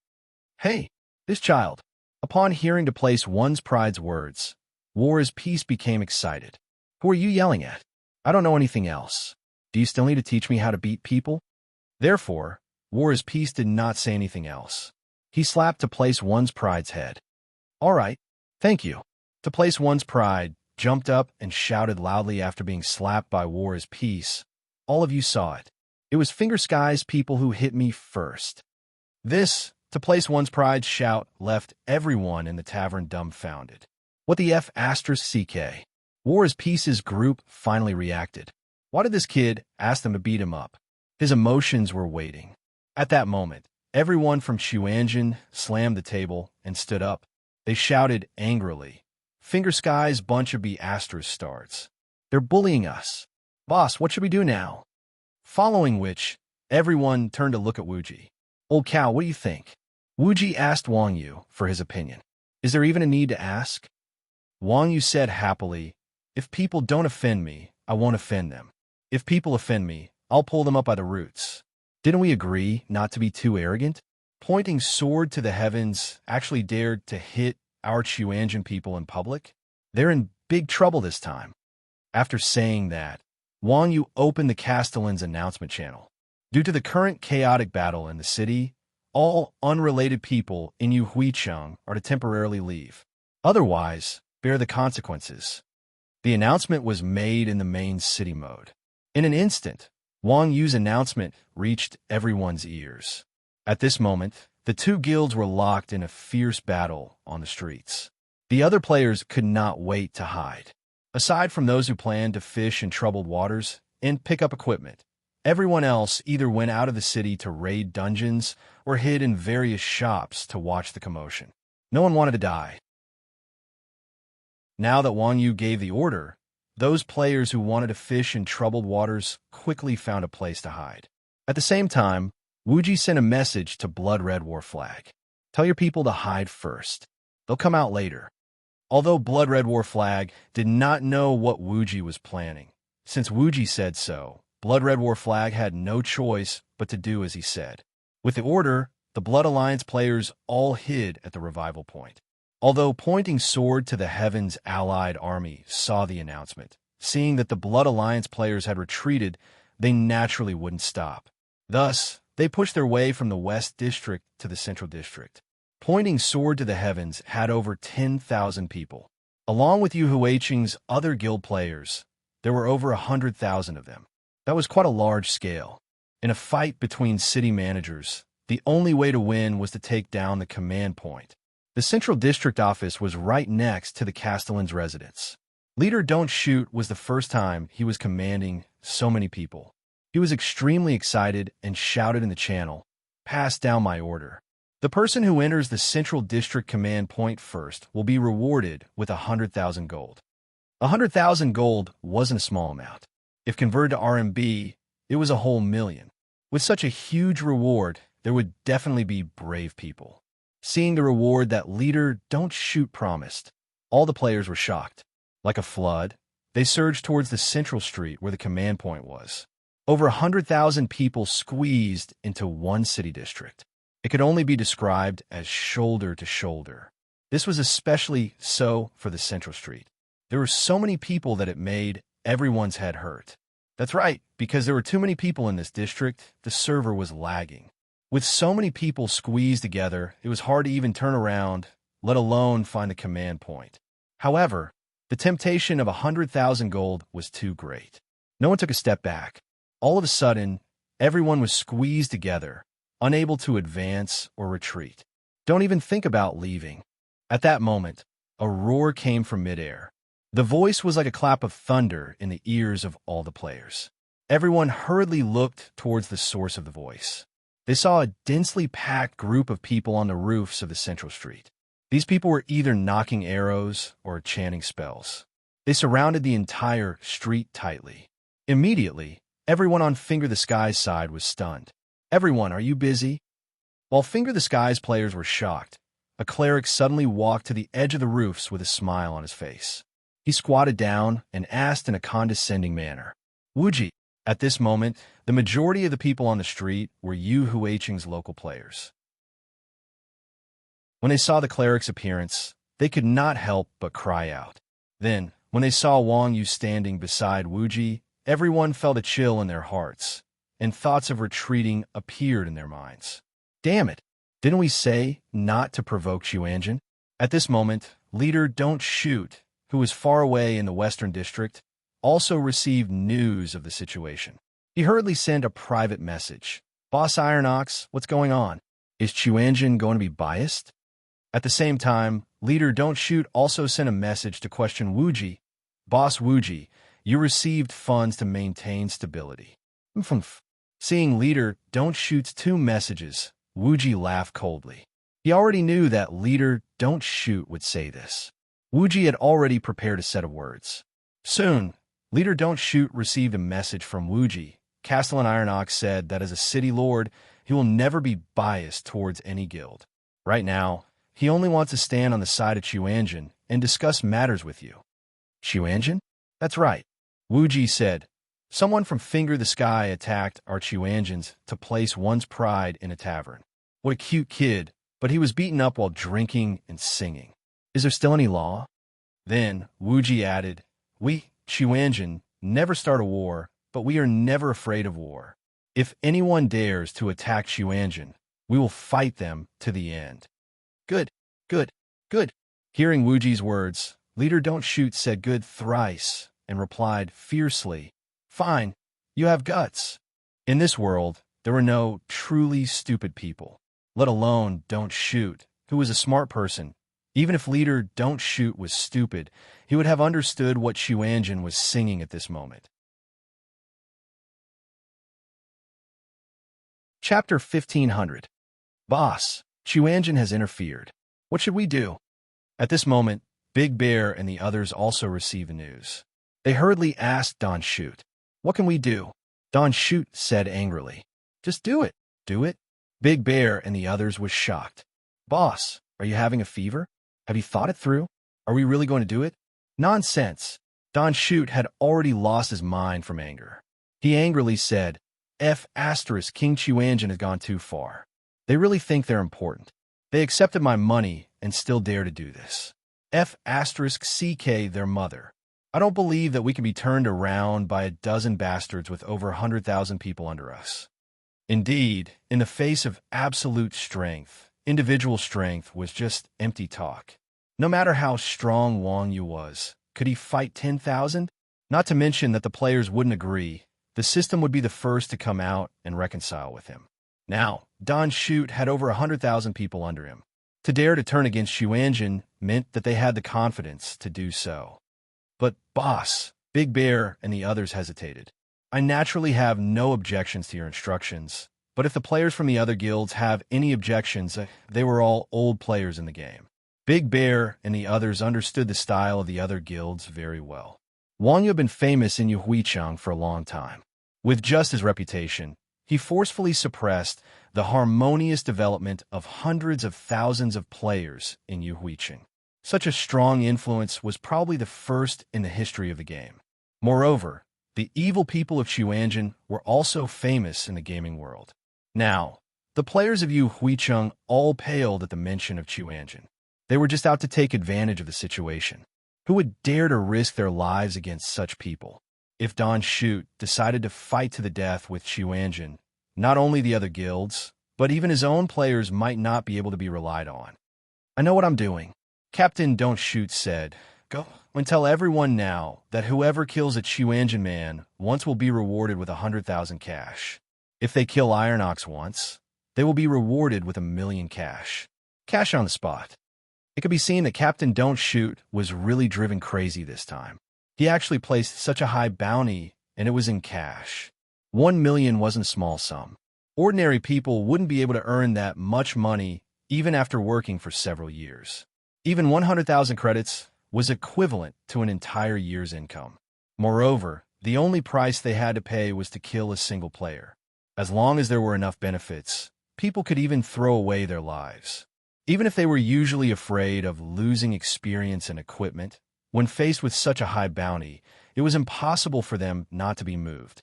Speaker 1: Hey, this child. Upon hearing to place one's pride's words, War is Peace became excited. Who are you yelling at? I don't know anything else. Do you still need to teach me how to beat people? Therefore, War is Peace did not say anything else. He slapped to place one's pride's head. All right, thank you. To place one's pride, jumped up and shouted loudly after being slapped by War is Peace. All of you saw it. It was Finger Sky's people who hit me first. This, to place one's pride shout, left everyone in the tavern dumbfounded. What the F asterisk CK? War is Peace's group finally reacted. Why did this kid ask them to beat him up? His emotions were waiting. At that moment, everyone from Xuanjin slammed the table and stood up. They shouted angrily. Finger Sky's bunch of B asterisk starts. They're bullying us. Boss, what should we do now? Following which, everyone turned to look at Wuji. Old cow, what do you think? Wuji asked Wang Yu for his opinion. Is there even a need to ask? Wang Yu said happily, if people don't offend me, I won't offend them. If people offend me, I'll pull them up by the roots. Didn't we agree not to be too arrogant? Pointing sword to the heavens actually dared to hit our Xuanjin people in public? They're in big trouble this time. After saying that, Wang Yu opened the Castellan's announcement channel. Due to the current chaotic battle in the city, all unrelated people in Yu Huicheng are to temporarily leave. Otherwise, bear the consequences. The announcement was made in the main city mode. In an instant, Wang Yu's announcement reached everyone's ears. At this moment, the two guilds were locked in a fierce battle on the streets. The other players could not wait to hide. Aside from those who planned to fish in troubled waters and pick up equipment, everyone else either went out of the city to raid dungeons or hid in various shops to watch the commotion. No one wanted to die. Now that Wang Yu gave the order, those players who wanted to fish in troubled waters quickly found a place to hide. At the same time, Wuji sent a message to Blood Red War Flag. Tell your people to hide first. They'll come out later. Although Blood Red War Flag did not know what Wuji was planning, since Wuji said so, Blood Red War Flag had no choice but to do as he said. With the order, the Blood Alliance players all hid at the revival point. Although pointing sword to the heavens allied army saw the announcement, seeing that the Blood Alliance players had retreated, they naturally wouldn't stop. Thus, they pushed their way from the West District to the Central District. Pointing sword to the heavens had over 10,000 people. Along with Yu Huicheng's other guild players, there were over 100,000 of them. That was quite a large scale. In a fight between city managers, the only way to win was to take down the command point. The Central District office was right next to the Castellan's residence. Leader Don't Shoot was the first time he was commanding so many people. He was extremely excited and shouted in the channel, "Pass down my order." The person who enters the Central District command point first will be rewarded with 100,000 gold. 100,000 gold wasn't a small amount. If converted to RMB, it was a whole million. With such a huge reward, there would definitely be brave people. Seeing the reward that Leader Don't Shoot promised, all the players were shocked. Like a flood, they surged towards the central street where the command point was. Over 100,000 people squeezed into one city district. It could only be described as shoulder to shoulder. This was especially so for the central street. There were so many people that it made everyone's head hurt. That's right, because there were too many people in this district, the server was lagging. With so many people squeezed together, it was hard to even turn around, let alone find the command point. However, the temptation of 100,000 gold was too great. No one took a step back. All of a sudden, everyone was squeezed together, unable to advance or retreat. Don't even think about leaving. At that moment, a roar came from midair. The voice was like a clap of thunder in the ears of all the players. Everyone hurriedly looked towards the source of the voice. They saw a densely packed group of people on the roofs of the central street. These people were either knocking arrows or chanting spells. They surrounded the entire street tightly. Immediately, Everyone on Finger the Sky's side was stunned. "Everyone, are you busy?" While Finger the Sky's players were shocked, a cleric suddenly walked to the edge of the roofs with a smile on his face. He squatted down and asked in a condescending manner, "Wuji?" At this moment, the majority of the people on the street were Yu Huiqing's local players. When they saw the cleric's appearance, they could not help but cry out. Then, when they saw Wang Yu standing beside Wuji, everyone felt a chill in their hearts, and thoughts of retreating appeared in their minds. "Damn it! Didn't we say not to provoke Xuanzhen?" At this moment, leader Don't Shoot, who was far away in the Western District, also received news of the situation. He hurriedly sent a private message. "Boss Iron Ox, what's going on? Is Xuanzhen going to be biased?" At the same time, leader Don't Shoot also sent a message to question Wuji. "Boss Wuji, you received funds to maintain stability." Seeing leader Don't Shoot's two messages, Wuji laughed coldly. He already knew that leader Don't Shoot would say this. Wuji had already prepared a set of words. Soon, leader Don't Shoot received a message from Wuji. Castellan Iron Ox said that as a city lord, he will never be biased towards any guild. Right now, he only wants to stand on the side of Xuanzhen and discuss matters with you. "Xuanzhen?" "That's right," Wuji said. "Someone from Finger the Sky attacked our Xuanzhens to place one's pride in a tavern. What a cute kid, but he was beaten up while drinking and singing. Is there still any law?" Then Wuji added, "We, Xuanzhen, never start a war, but we are never afraid of war. If anyone dares to attack Xuanzhen, we will fight them to the end." "Good, good, good." Hearing Wuji's words, leader Don't Shoot said good thrice and replied fiercely, "Fine, you have guts." In this world, there were no truly stupid people, let alone Don't Shoot, who was a smart person. Even if leader Don't Shoot was stupid, he would have understood what Xuanzhen was singing at this moment. Chapter 1500. Boss, Xuanzhen has interfered. What should we do? At this moment, Big Bear and the others also received the news. They hurriedly asked Don Shoot, "What can we do?" Don Shoot said angrily, "Just do it, do it." Big Bear and the others was shocked. "Boss, are you having a fever? Have you thought it through? Are we really going to do it?" "Nonsense." Don Shoot had already lost his mind from anger. He angrily said, King Xuanzhen has gone too far. They really think they're important. They accepted my money and still dare to do this. CK their mother. I don't believe that we can be turned around by a dozen bastards with over 100,000 people under us. Indeed, in the face of absolute strength, individual strength was just empty talk. No matter how strong Wang Yu was, could he fight 10,000? Not to mention that the players wouldn't agree. The system would be the first to come out and reconcile with him. Now, Don Shoot had over 100,000 people under him. To dare to turn against Xuanzhen meant that they had the confidence to do so. But, boss, Big Bear and the others hesitated. I naturally have no objections to your instructions, but if the players from the other guilds have any objections, they were all old players in the game. Big Bear and the others understood the style of the other guilds very well. Wang Yu had been famous in Yuhuichang for a long time. With just his reputation, he forcefully suppressed the harmonious development of hundreds of thousands of players in Yuhuichang. Such a strong influence was probably the first in the history of the game. Moreover, the evil people of Xuanzhen were also famous in the gaming world. Now, the players of Yuhuichang all paled at the mention of Xuanzhen. They were just out to take advantage of the situation. Who would dare to risk their lives against such people? If Don Shoot decided to fight to the death with Xuanzhen, not only the other guilds, but even his own players might not be able to be relied on. I know what I'm doing. Captain Don't Shoot said, "Go and tell everyone now that whoever kills a Xuanzhen man once will be rewarded with 100,000 cash. If they kill Iron Ox once, they will be rewarded with 1,000,000 cash. Cash on the spot." It could be seen that Captain Don't Shoot was really driven crazy this time. He actually placed such a high bounty, and it was in cash. 1,000,000 wasn't a small sum. Ordinary people wouldn't be able to earn that much money even after working for several years. Even 100,000 credits was equivalent to an entire year's income. Moreover, The only price they had to pay was to kill a single player. As long as there were enough benefits, people could even throw away their lives. Even if they were usually afraid of losing experience and equipment, when faced with such a high bounty, it was impossible for them not to be moved.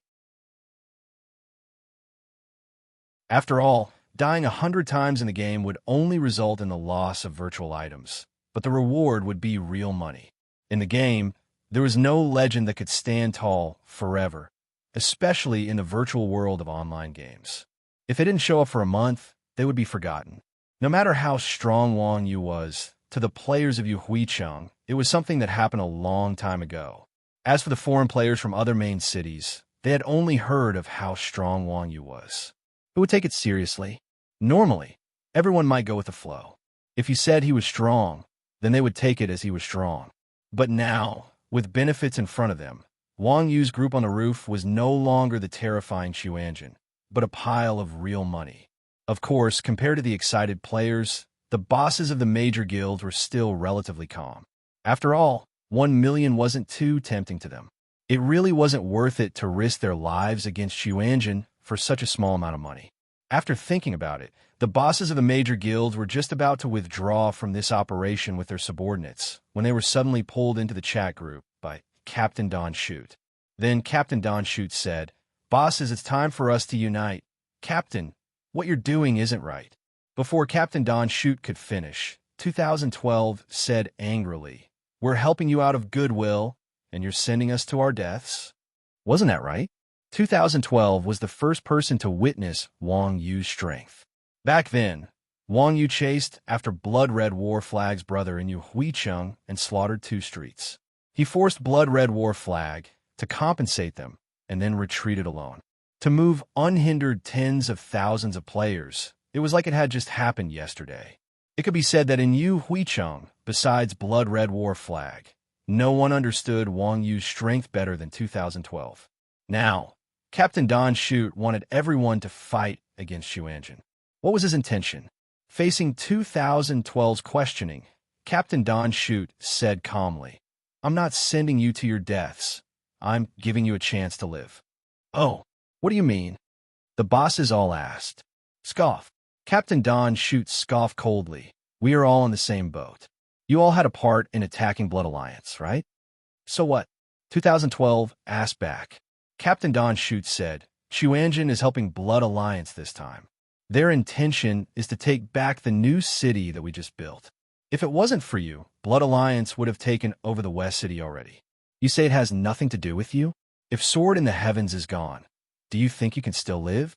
Speaker 1: After all, dying 100 times in the game would only result in the loss of virtual items, but the reward would be real money. In the game, there was no legend that could stand tall forever, especially in the virtual world of online games. If they didn't show up for a month, they would be forgotten. No matter how strong Wang Yu was, to the players of Yu Huicheng, it was something that happened a long time ago. As for the foreign players from other main cities, they had only heard of how strong Wang Yu was. Who would take it seriously? Normally, everyone might go with the flow. If he said he was strong, then they would take it as he was strong. But now, with benefits in front of them, Wang Yu's group on the roof was no longer the terrifying Xuanjin, but a pile of real money. Of course, compared to the excited players, the bosses of the major guilds were still relatively calm. After all, 1 million wasn't too tempting to them. It really wasn't worth it to risk their lives against Xuanjin for such a small amount of money. After thinking about it, the bosses of the major guilds were just about to withdraw from this operation with their subordinates when they were suddenly pulled into the chat group by Captain Don Shoot. Then Captain Don Shoot said, "Bosses, it's time for us to unite. Captain, what you're doing isn't right." Before Captain Don Shoot could finish, 2012 said angrily, "We're helping you out of goodwill, and you're sending us to our deaths." Wasn't that right? 2012 was the first person to witness Wang Yu's strength. Back then, Wang Yu chased after Blood Red War Flag's brother in Yu Huicheng and slaughtered 2 streets. He forced Blood Red War Flag to compensate them and then retreated alone. To move unhindered tens of thousands of players, it was like it had just happened yesterday. It could be said that in Yu Huicheng, besides Blood Red War Flag, no one understood Wang Yu's strength better than 2012. Now, Captain Don Shoot wanted everyone to fight against Xuanjin. What was his intention? Facing 2012's questioning, Captain Don Shoot said calmly, "I'm not sending you to your deaths. I'm giving you a chance to live." "Oh, what do you mean?" the bosses all asked. "Scoff." Captain Don Shoot scoffed coldly. "We are all in the same boat. You all had a part in attacking Blood Alliance, right?" "So what?" 2012 asked back. Captain Don Shoot said, "Xuanjin is helping Blood Alliance this time. Their intention is to take back the new city that we just built. If it wasn't for you, Blood Alliance would have taken over the West City already. You say it has nothing to do with you? If Sword in the Heavens is gone, do you think you can still live?"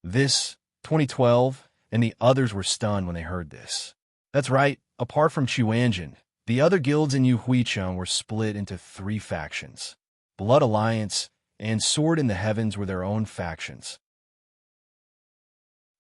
Speaker 1: This, 2012, and the others were stunned when they heard this. That's right, apart from Xuanjin, the other guilds in Yu Huicheng were split into 3 factions. Blood Alliance and Sword in the Heavens were their own factions.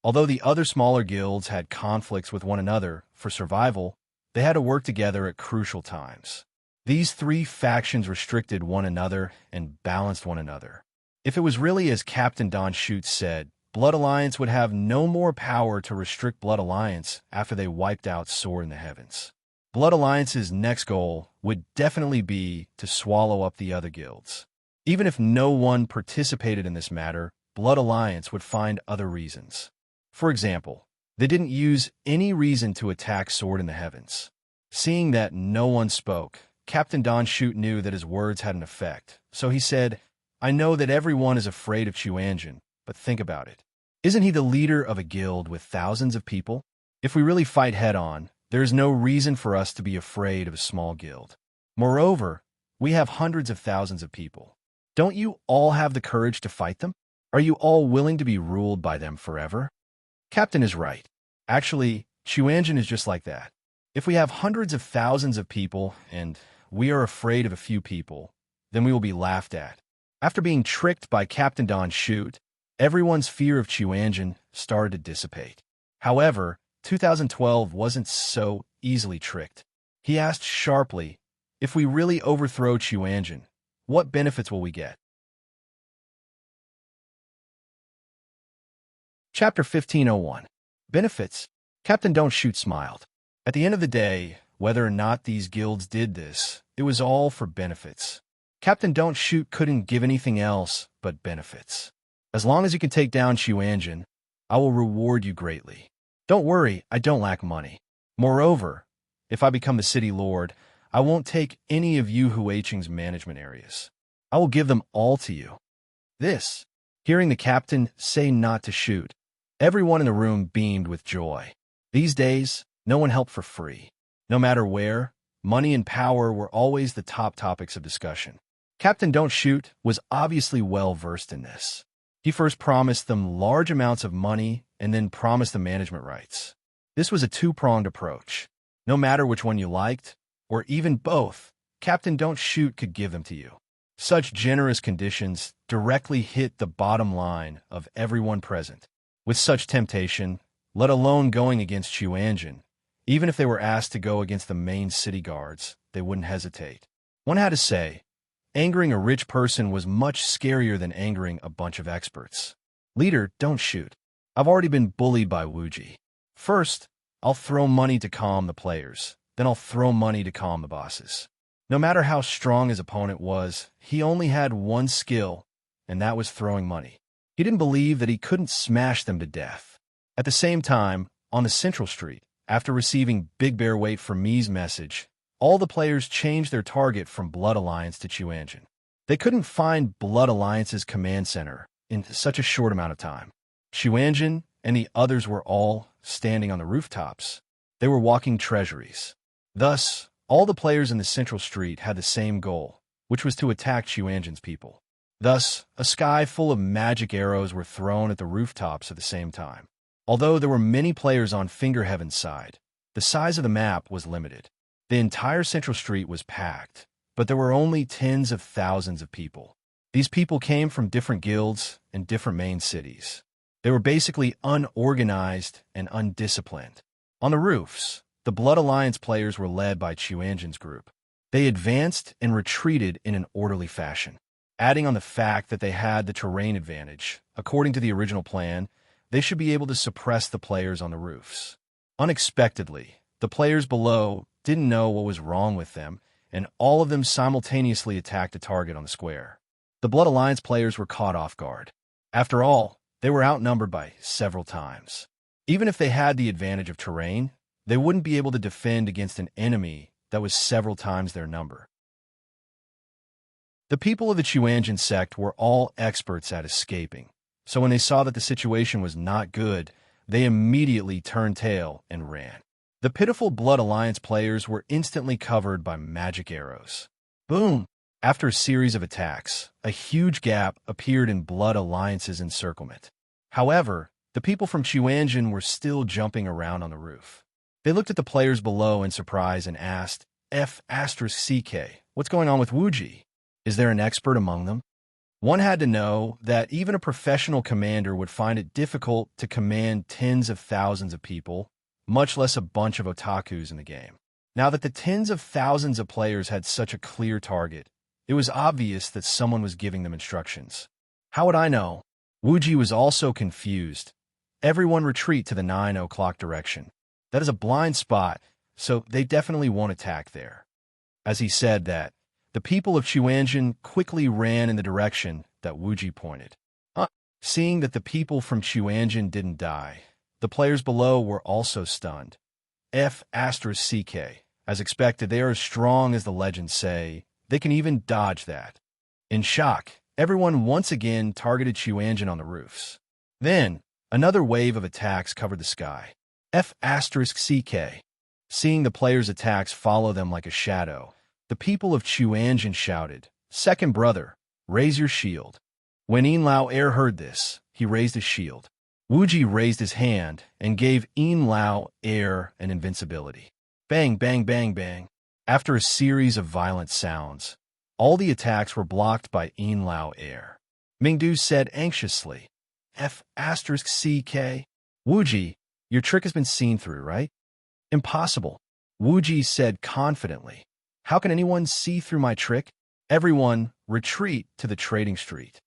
Speaker 1: Although the other smaller guilds had conflicts with one another for survival, they had to work together at crucial times. These 3 factions restricted one another and balanced one another. If it was really as Captain Don Shoot said, Blood Alliance would have no more power to restrict Blood Alliance after they wiped out Sword in the Heavens. Blood Alliance's next goal would definitely be to swallow up the other guilds. Even if no one participated in this matter, Blood Alliance would find other reasons. For example, they didn't use any reason to attack Sword in the Heavens. Seeing that no one spoke, Captain Don Shoot knew that his words had an effect, so he said, "I know that everyone is afraid of Xuanjin, but think about it. Isn't he the leader of a guild with thousands of people? If we really fight head-on, there is no reason for us to be afraid of a small guild. Moreover, we have hundreds of thousands of people. Don't you all have the courage to fight them? Are you all willing to be ruled by them forever?" Captain is right. Actually, Xuanjin is just like that. If we have hundreds of thousands of people and we are afraid of a few people, then we will be laughed at. After being tricked by Captain Don Shoot, everyone's fear of Xuanjin started to dissipate. However, 2012 wasn't so easily tricked. He asked sharply, "If we really overthrow Xuanjin, what benefits will we get?" Chapter 1501. Benefits. Captain Don't Shoot smiled. At the end of the day, whether or not these guilds did this, it was all for benefits. Captain Don't Shoot couldn't give anything else but benefits. As long as you can take down Chuanjin, I will reward you greatly. Don't worry, I don't lack money. Moreover, if I become the city lord, I won't take any of Yu Huiqing's management areas. I will give them all to you. This, hearing the captain say not to shoot, everyone in the room beamed with joy. These days, no one helped for free. No matter where, money and power were always the top topics of discussion. Captain Don't Shoot was obviously well versed in this. He first promised them large amounts of money and then promised them management rights. This was a two-pronged approach. No matter which one you liked, or even both, Captain Don't Shoot could give them to you. Such generous conditions directly hit the bottom line of everyone present. With such temptation, let alone going against Chuanjin, even if they were asked to go against the main city guards, they wouldn't hesitate. One had to say, angering a rich person was much scarier than angering a bunch of experts. Leader, don't shoot. I've already been bullied by Wuji. First, I'll throw money to calm the players. Then I'll throw money to calm the bosses. No matter how strong his opponent was, he only had one skill, and that was throwing money. He didn't believe that he couldn't smash them to death. At the same time, on the Central Street, after receiving Big Bear Wait for Me's message, all the players changed their target from Blood Alliance to Chuanjin. They couldn't find Blood Alliance's command center in such a short amount of time. Chuanjin and the others were all standing on the rooftops. They were walking treasuries. Thus, all the players in the Central Street had the same goal, which was to attack Chuanjin's people. Thus, a sky full of magic arrows were thrown at the rooftops at the same time. Although there were many players on Finger Heaven's side, the size of the map was limited. The entire Central Street was packed, but there were only tens of thousands of people. These people came from different guilds and different main cities. They were basically unorganized and undisciplined. On the roofs, the Blood Alliance players were led by Chuanjin's group. They advanced and retreated in an orderly fashion. Adding on the fact that they had the terrain advantage, according to the original plan, they should be able to suppress the players on the roofs. Unexpectedly, the players below didn't know what was wrong with them, and all of them simultaneously attacked a target on the square. The Blood Alliance players were caught off guard. After all, they were outnumbered by several times. Even if they had the advantage of terrain, they wouldn't be able to defend against an enemy that was several times their number. The people of the Chuanjin sect were all experts at escaping, so when they saw that the situation was not good, they immediately turned tail and ran. The pitiful Blood Alliance players were instantly covered by magic arrows. Boom! After a series of attacks, a huge gap appeared in Blood Alliance's encirclement. However, the people from Chuanjin were still jumping around on the roof. They looked at the players below in surprise and asked, F***CK, what's going on with Wuji? Is there an expert among them? One had to know that even a professional commander would find it difficult to command tens of thousands of people, much less a bunch of otakus in the game. Now that the tens of thousands of players had such a clear target, it was obvious that someone was giving them instructions. How would I know? Wuji was also confused. Everyone retreat to the 9 o'clock direction. That is a blind spot, so they definitely won't attack there. As he said that, the people of Chuanjin quickly ran in the direction that Wuji pointed. Seeing that the people from Chuanjin didn't die, the players below were also stunned. F***CK. As expected, they are as strong as the legends say. They can even dodge that. In shock, everyone once again targeted Chuanjin on the roofs. Then, another wave of attacks covered the sky. F***CK. Seeing the players' attacks follow them like a shadow, the people of Chuanjin shouted, Second brother, raise your shield. When Yin Lao Air heard this, he raised his shield. Wuji raised his hand and gave Yin Lao Air an invincibility. Bang, bang, bang, bang. After a series of violent sounds, all the attacks were blocked by Yin Lao Air. Mingdu said anxiously, F***CK. Wuji, your trick has been seen through, right? Impossible. Wuji said confidently. How can anyone see through my trick? Everyone, retreat to the trading street.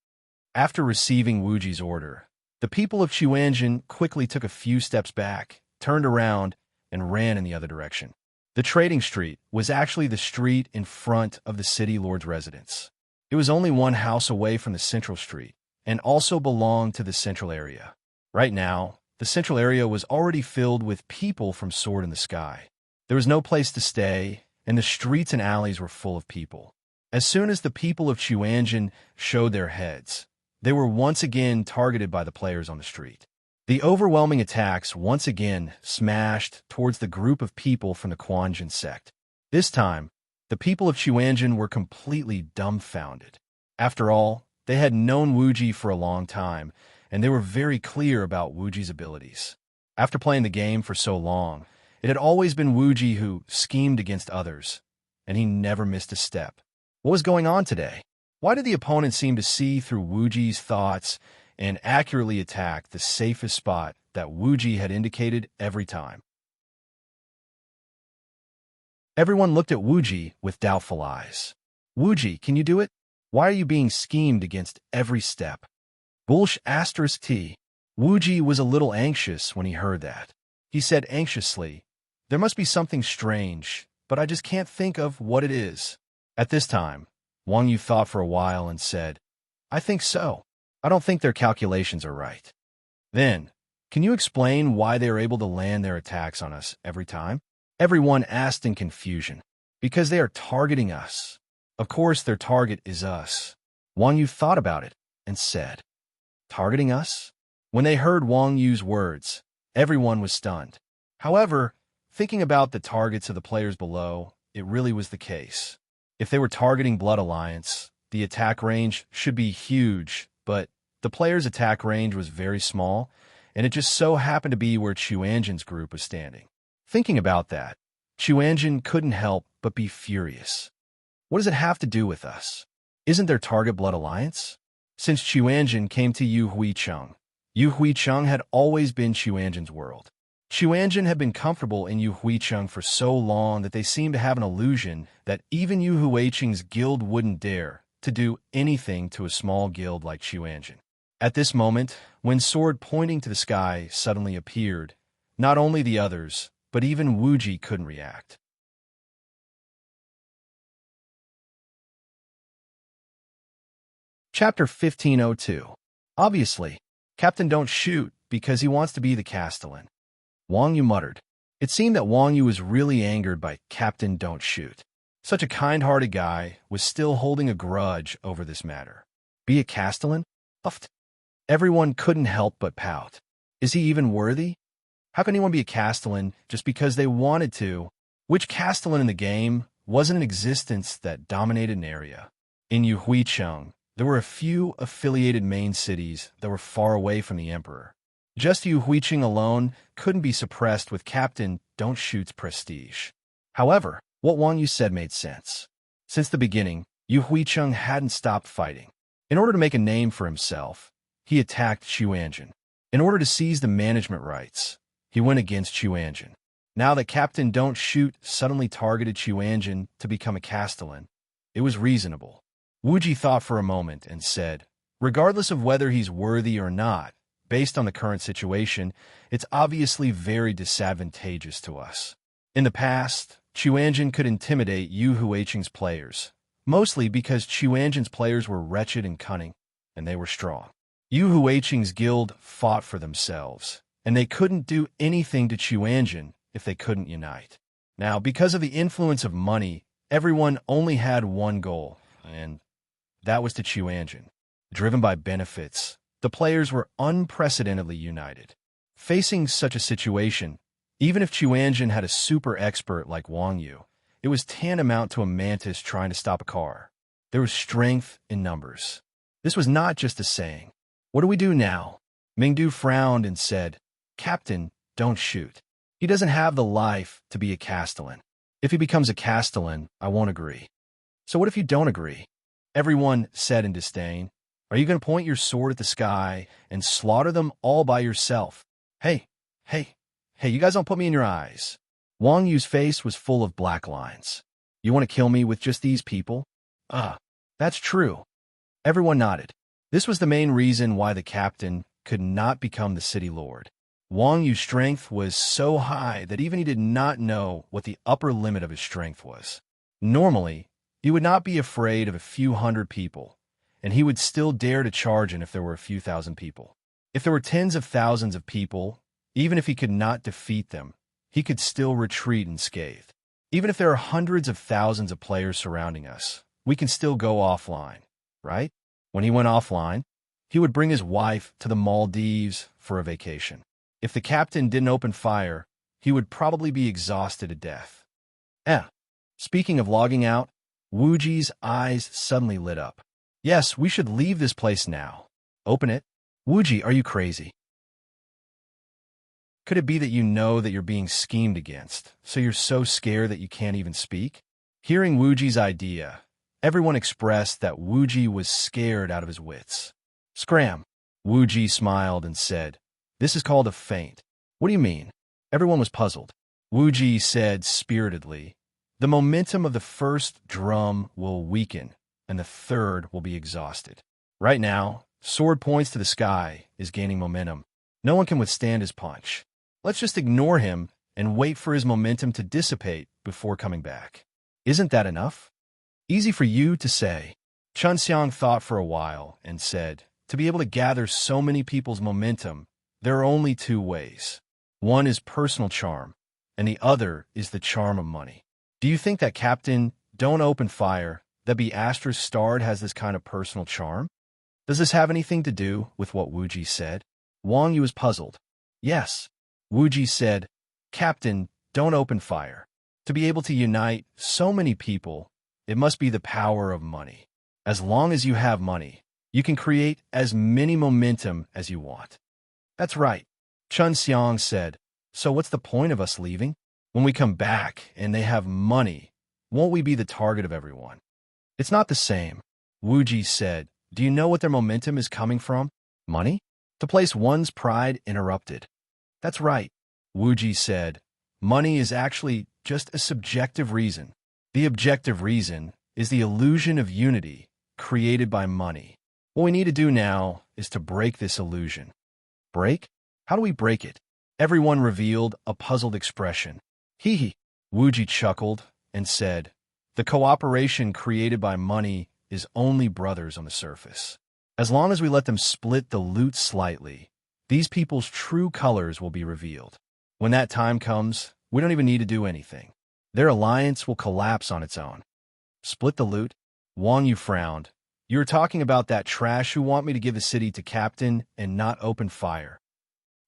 Speaker 1: After receiving Wuji's order, the people of Chuanjin quickly took a few steps back, turned around, and ran in the other direction. The trading street was actually the street in front of the city lord's residence. It was only one house away from the central street, and also belonged to the central area. Right now, the central area was already filled with people from Sword in the Sky. There was no place to stay, and the streets and alleys were full of people. As soon as the people of Chuanjin showed their heads, they were once again targeted by the players on the street. The overwhelming attacks once again smashed towards the group of people from the Quanjin sect. This time, the people of Chuanjin were completely dumbfounded. After all, they had known Wuji for a long time, and they were very clear about Wuji's abilities. After playing the game for so long, it had always been Wuji who schemed against others, and he never missed a step. What was going on today? Why did the opponent seem to see through Wuji's thoughts and accurately attack the safest spot that Wuji had indicated every time? Everyone looked at Wuji with doubtful eyes. Wuji, can you do it? Why are you being schemed against every step? Bulsh asterisk T. Wuji was a little anxious when he heard that. He said anxiously, "There must be something strange, but I just can't think of what it is." At this time, Wang Yu thought for a while and said, "I think so. I don't think their calculations are right." Then, "Can you explain why they are able to land their attacks on us every time?" Everyone asked in confusion. "Because they are targeting us. Of course their target is us." Wang Yu thought about it and said, "Targeting us?" When they heard Wang Yu's words, everyone was stunned. However, thinking about the targets of the players below, it really was the case. If they were targeting Blood Alliance, the attack range should be huge, but the players' attack range was very small, and it just so happened to be where Chuanjin's group was standing. Thinking about that, Chuanjin couldn't help but be furious. What does it have to do with us? Isn't their target Blood Alliance? Since Chuanjin came to Yu Huicheng, Yu Huicheng had always been Chuanjin's world. Chuanjin had been comfortable in Yu Huicheng for so long that they seemed to have an illusion that even Yu Huicheng's guild wouldn't dare to do anything to a small guild like Chuanjin. At this moment, when sword pointing to the sky suddenly appeared, not only the others, but even Wuji couldn't react. Chapter 1502. Obviously, Captain don't shoot because he wants to be the Castellan. Wang Yu muttered. It seemed that Wang Yu was really angered by Captain don't shoot. Such a kind-hearted guy was still holding a grudge over this matter. Be a Castellan? Puffed. Everyone couldn't help but pout. Is he even worthy? How can anyone be a Castellan just because they wanted to? Which Castellan in the game wasn't in existence that dominated an area? In Yu Huicheng, there were a few affiliated main cities that were far away from the Emperor. Just Yu Huicheng alone couldn't be suppressed with Captain Don't Shoot's prestige. However, what Wang Yu said made sense. Since the beginning, Yu Huicheng hadn't stopped fighting. In order to make a name for himself, he attacked Chuanjin. In order to seize the management rights, he went against Chuanjin. Now that Captain Don't Shoot suddenly targeted Chuanjin to become a Castellan, it was reasonable. Wuji thought for a moment and said, regardless of whether he's worthy or not, based on the current situation, it's obviously very disadvantageous to us. In the past, Chuanjin could intimidate Yu Huicheng's players, mostly because Chuanjin's players were wretched and cunning, and they were strong. Yu Huicheng's guild fought for themselves, and they couldn't do anything to Chuanjin if they couldn't unite. Now, because of the influence of money, everyone only had one goal, and that was to Chuanjin. Driven by benefits, the players were unprecedentedly united. Facing such a situation, even if Chuanjin had a super expert like Wang Yu, it was tantamount to a mantis trying to stop a car. There was strength in numbers. This was not just a saying. What do we do now? Mingdu frowned and said, Captain, don't shoot. He doesn't have the life to be a Castellan. If he becomes a Castellan, I won't agree. So what if you don't agree? Everyone said in disdain. Are you going to point your sword at the sky and slaughter them all by yourself? Hey, you guys don't put me in your eyes. Wang Yu's face was full of black lines. You want to kill me with just these people? That's true. Everyone nodded. This was the main reason why the captain could not become the city lord. Wang Yu's strength was so high that even he did not know what the upper limit of his strength was. Normally, He would not be afraid of a few hundred people, and he would still dare to charge in if there were a few thousand people. If there were tens of thousands of people, even if he could not defeat them, he could still retreat unscathed. Even if there are hundreds of thousands of players surrounding us, we can still go offline, right? When he went offline, he would bring his wife to the Maldives for a vacation. If the captain didn't open fire, he would probably be exhausted to death. Speaking of logging out, Wuji's eyes suddenly lit up. Yes, we should leave this place now. Open it. Wuji, are you crazy? Could it be that you know that you're being schemed against, so you're so scared that you can't even speak? Hearing Wuji's idea, everyone expressed that Wuji was scared out of his wits. Scram! Wuji smiled and said, "This is called a feint." What do you mean? Everyone was puzzled. Wuji said spiritedly, "The momentum of the first drum will weaken, and the third will be exhausted. Right now, sword points to the sky is gaining momentum. No one can withstand his punch. Let's just ignore him and wait for his momentum to dissipate before coming back. Isn't that enough?" Easy for you to say. Chunxiang thought for a while and said, "To be able to gather so many people's momentum, there are only two ways. One is personal charm, and the other is the charm of money. Do you think that Captain Don't Open Fire, that be Astra's starred, has this kind of personal charm? Does this have anything to do with what Wuji said?" Wang Yu was puzzled. Yes. Wuji said, "Captain, don't open fire. To be able to unite so many people, it must be the power of money. As long as you have money, you can create as many momentum as you want." That's right. Chun Xiang said, "So what's the point of us leaving? When we come back and they have money, won't we be the target of everyone?" It's not the same. Wuji said, "Do you know what their momentum is coming from? Money? To place one's pride interrupted." That's right. Wuji said, "Money is actually just a subjective reason. The objective reason is the illusion of unity created by money. What we need to do now is to break this illusion." Break? How do we break it? Everyone revealed a puzzled expression. Hee hee. Wuji chuckled and said, "The cooperation created by money is only brothers on the surface. As long as we let them split the loot slightly, these people's true colors will be revealed. When that time comes, we don't even need to do anything. Their alliance will collapse on its own." Split the loot? Wang Yu frowned. "You're talking about that trash who want me to give the city to Captain and not open fire."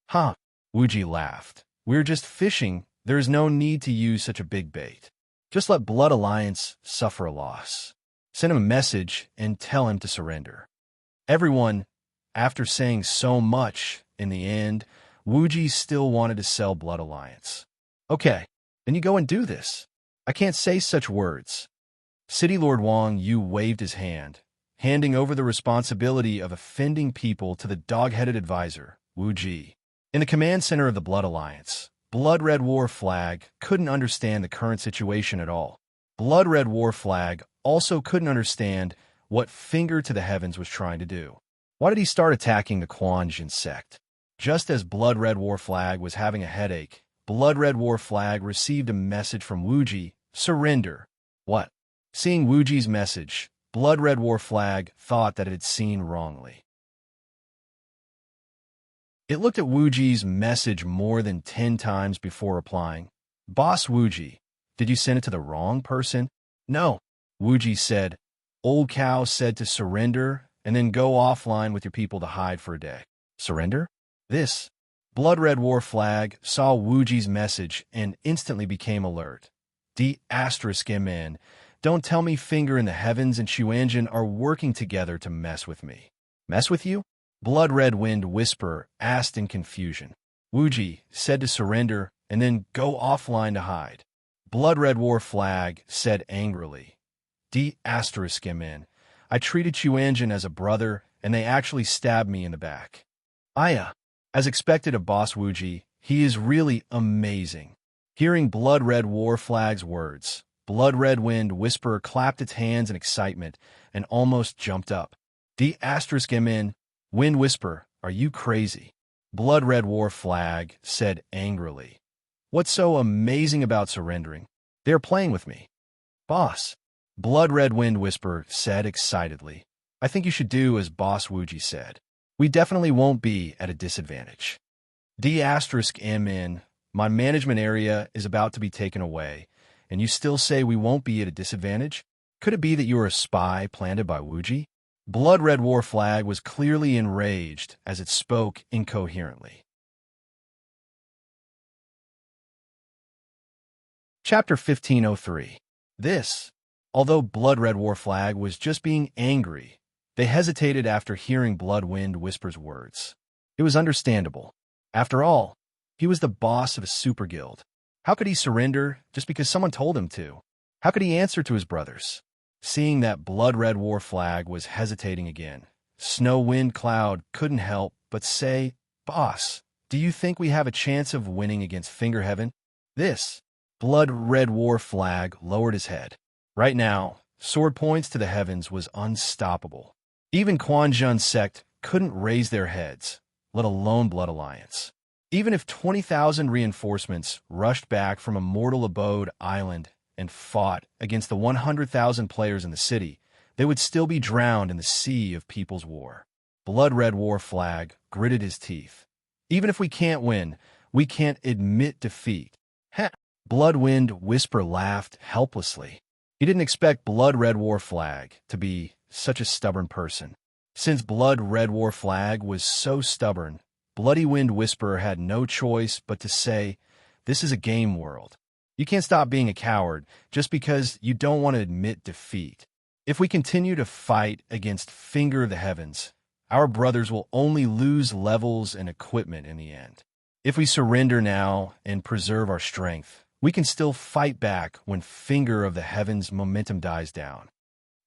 Speaker 1: Huh. Wuji laughed. "We're just fishing. There is no need to use such a big bait. Just let Blood Alliance suffer a loss. Send him a message and tell him to surrender." Everyone, after saying so much, in the end, Wuji still wanted to sell Blood Alliance. "Okay, then you go and do this. I can't say such words." City Lord Wang Yu waved his hand, handing over the responsibility of offending people to the dog-headed advisor, Wuji. In the command center of the Blood Alliance, Blood Red War Flag couldn't understand the current situation at all. Blood Red War Flag also couldn't understand what Finger to the Heavens was trying to do. Why did he start attacking the Quanjin sect? Just as Blood Red War Flag was having a headache, Blood Red War Flag received a message from Wuji, "Surrender." What? Seeing Wuji's message, Blood Red War Flag thought that it had seen wrongly. It looked at Wuji's message more than 10 times before replying. "Boss Wuji, did you send it to the wrong person?" "No." Wuji said, "Old Cow said to surrender and then go offline with your people to hide for a day." Surrender? This. Blood Red War Flag saw Wuji's message and instantly became alert. *MN. Don't tell me Finger in the Heavens and Xuanjin are working together to mess with me. Mess with you? Blood Red Wind Whisper asked in confusion. Wuji said to surrender and then go offline to hide. Blood Red War Flag said angrily, *MN. I treated Xuanjin as a brother and they actually stabbed me in the back. Aya. As expected of Boss Wuji, he is really amazing. Hearing Blood Red War Flag's words, Blood Red Wind Whisper clapped its hands in excitement and almost jumped up. *MN. Wind Whisper, are you crazy? Blood Red War Flag said angrily. What's so amazing about surrendering? They're playing with me. Boss. Blood Red Wind Whisperer said excitedly. I think you should do as Boss Wuji said. We definitely won't be at a disadvantage. D*MN, my management area is about to be taken away, and you still say we won't be at a disadvantage? Could it be that you are a spy planted by Wuji? Blood Red War Flag was clearly enraged as it spoke incoherently. Chapter 1503. This, although Blood Red War Flag was just being angry, they hesitated after hearing Blood Wind Whisper's words. It was understandable. After all, he was the boss of a super guild. How could he surrender just because someone told him to? How could he answer to his brothers? Seeing that Blood Red War Flag was hesitating again, Snow Wind Cloud couldn't help but say, Boss, do you think we have a chance of winning against Finger Heaven? This, Blood Red War Flag lowered his head. Right now, Sword Points to the Heavens was unstoppable. Even Quan Zhun's sect couldn't raise their heads, let alone Blood Alliance. Even if 20,000 reinforcements rushed back from Immortal Abode Island and fought against the 100,000 players in the city, they would still be drowned in the sea of people's war. Blood Red War Flag gritted his teeth. Even if we can't win, we can't admit defeat. Heh! Blood Wind Whisper laughed helplessly. He didn't expect Blood Red War Flag to be such a stubborn person. Since Blood Red War Flag was so stubborn, Bloody Wind Whisperer had no choice but to say, this is a game world. You can't stop being a coward just because you don't want to admit defeat. If we continue to fight against Finger of the Heavens, our brothers will only lose levels and equipment in the end. If we surrender now and preserve our strength, we can still fight back when Finger of the Heavens momentum dies down.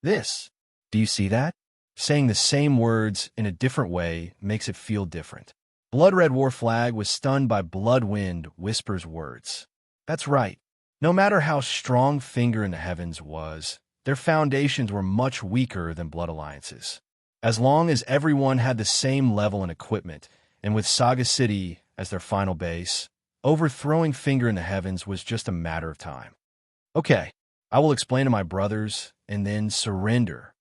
Speaker 1: This, do you see that? Saying the same words in a different way makes it feel different. Blood Red War Flag was stunned by Blood Wind Whisper's words. That's right. No matter how strong Finger in the Heavens was, their foundations were much weaker than Blood Alliance's. As long as everyone had the same level and equipment, and with Saga City as their final base, overthrowing Finger in the Heavens was just a matter of time. Okay, I will explain to my brothers, and then surrender.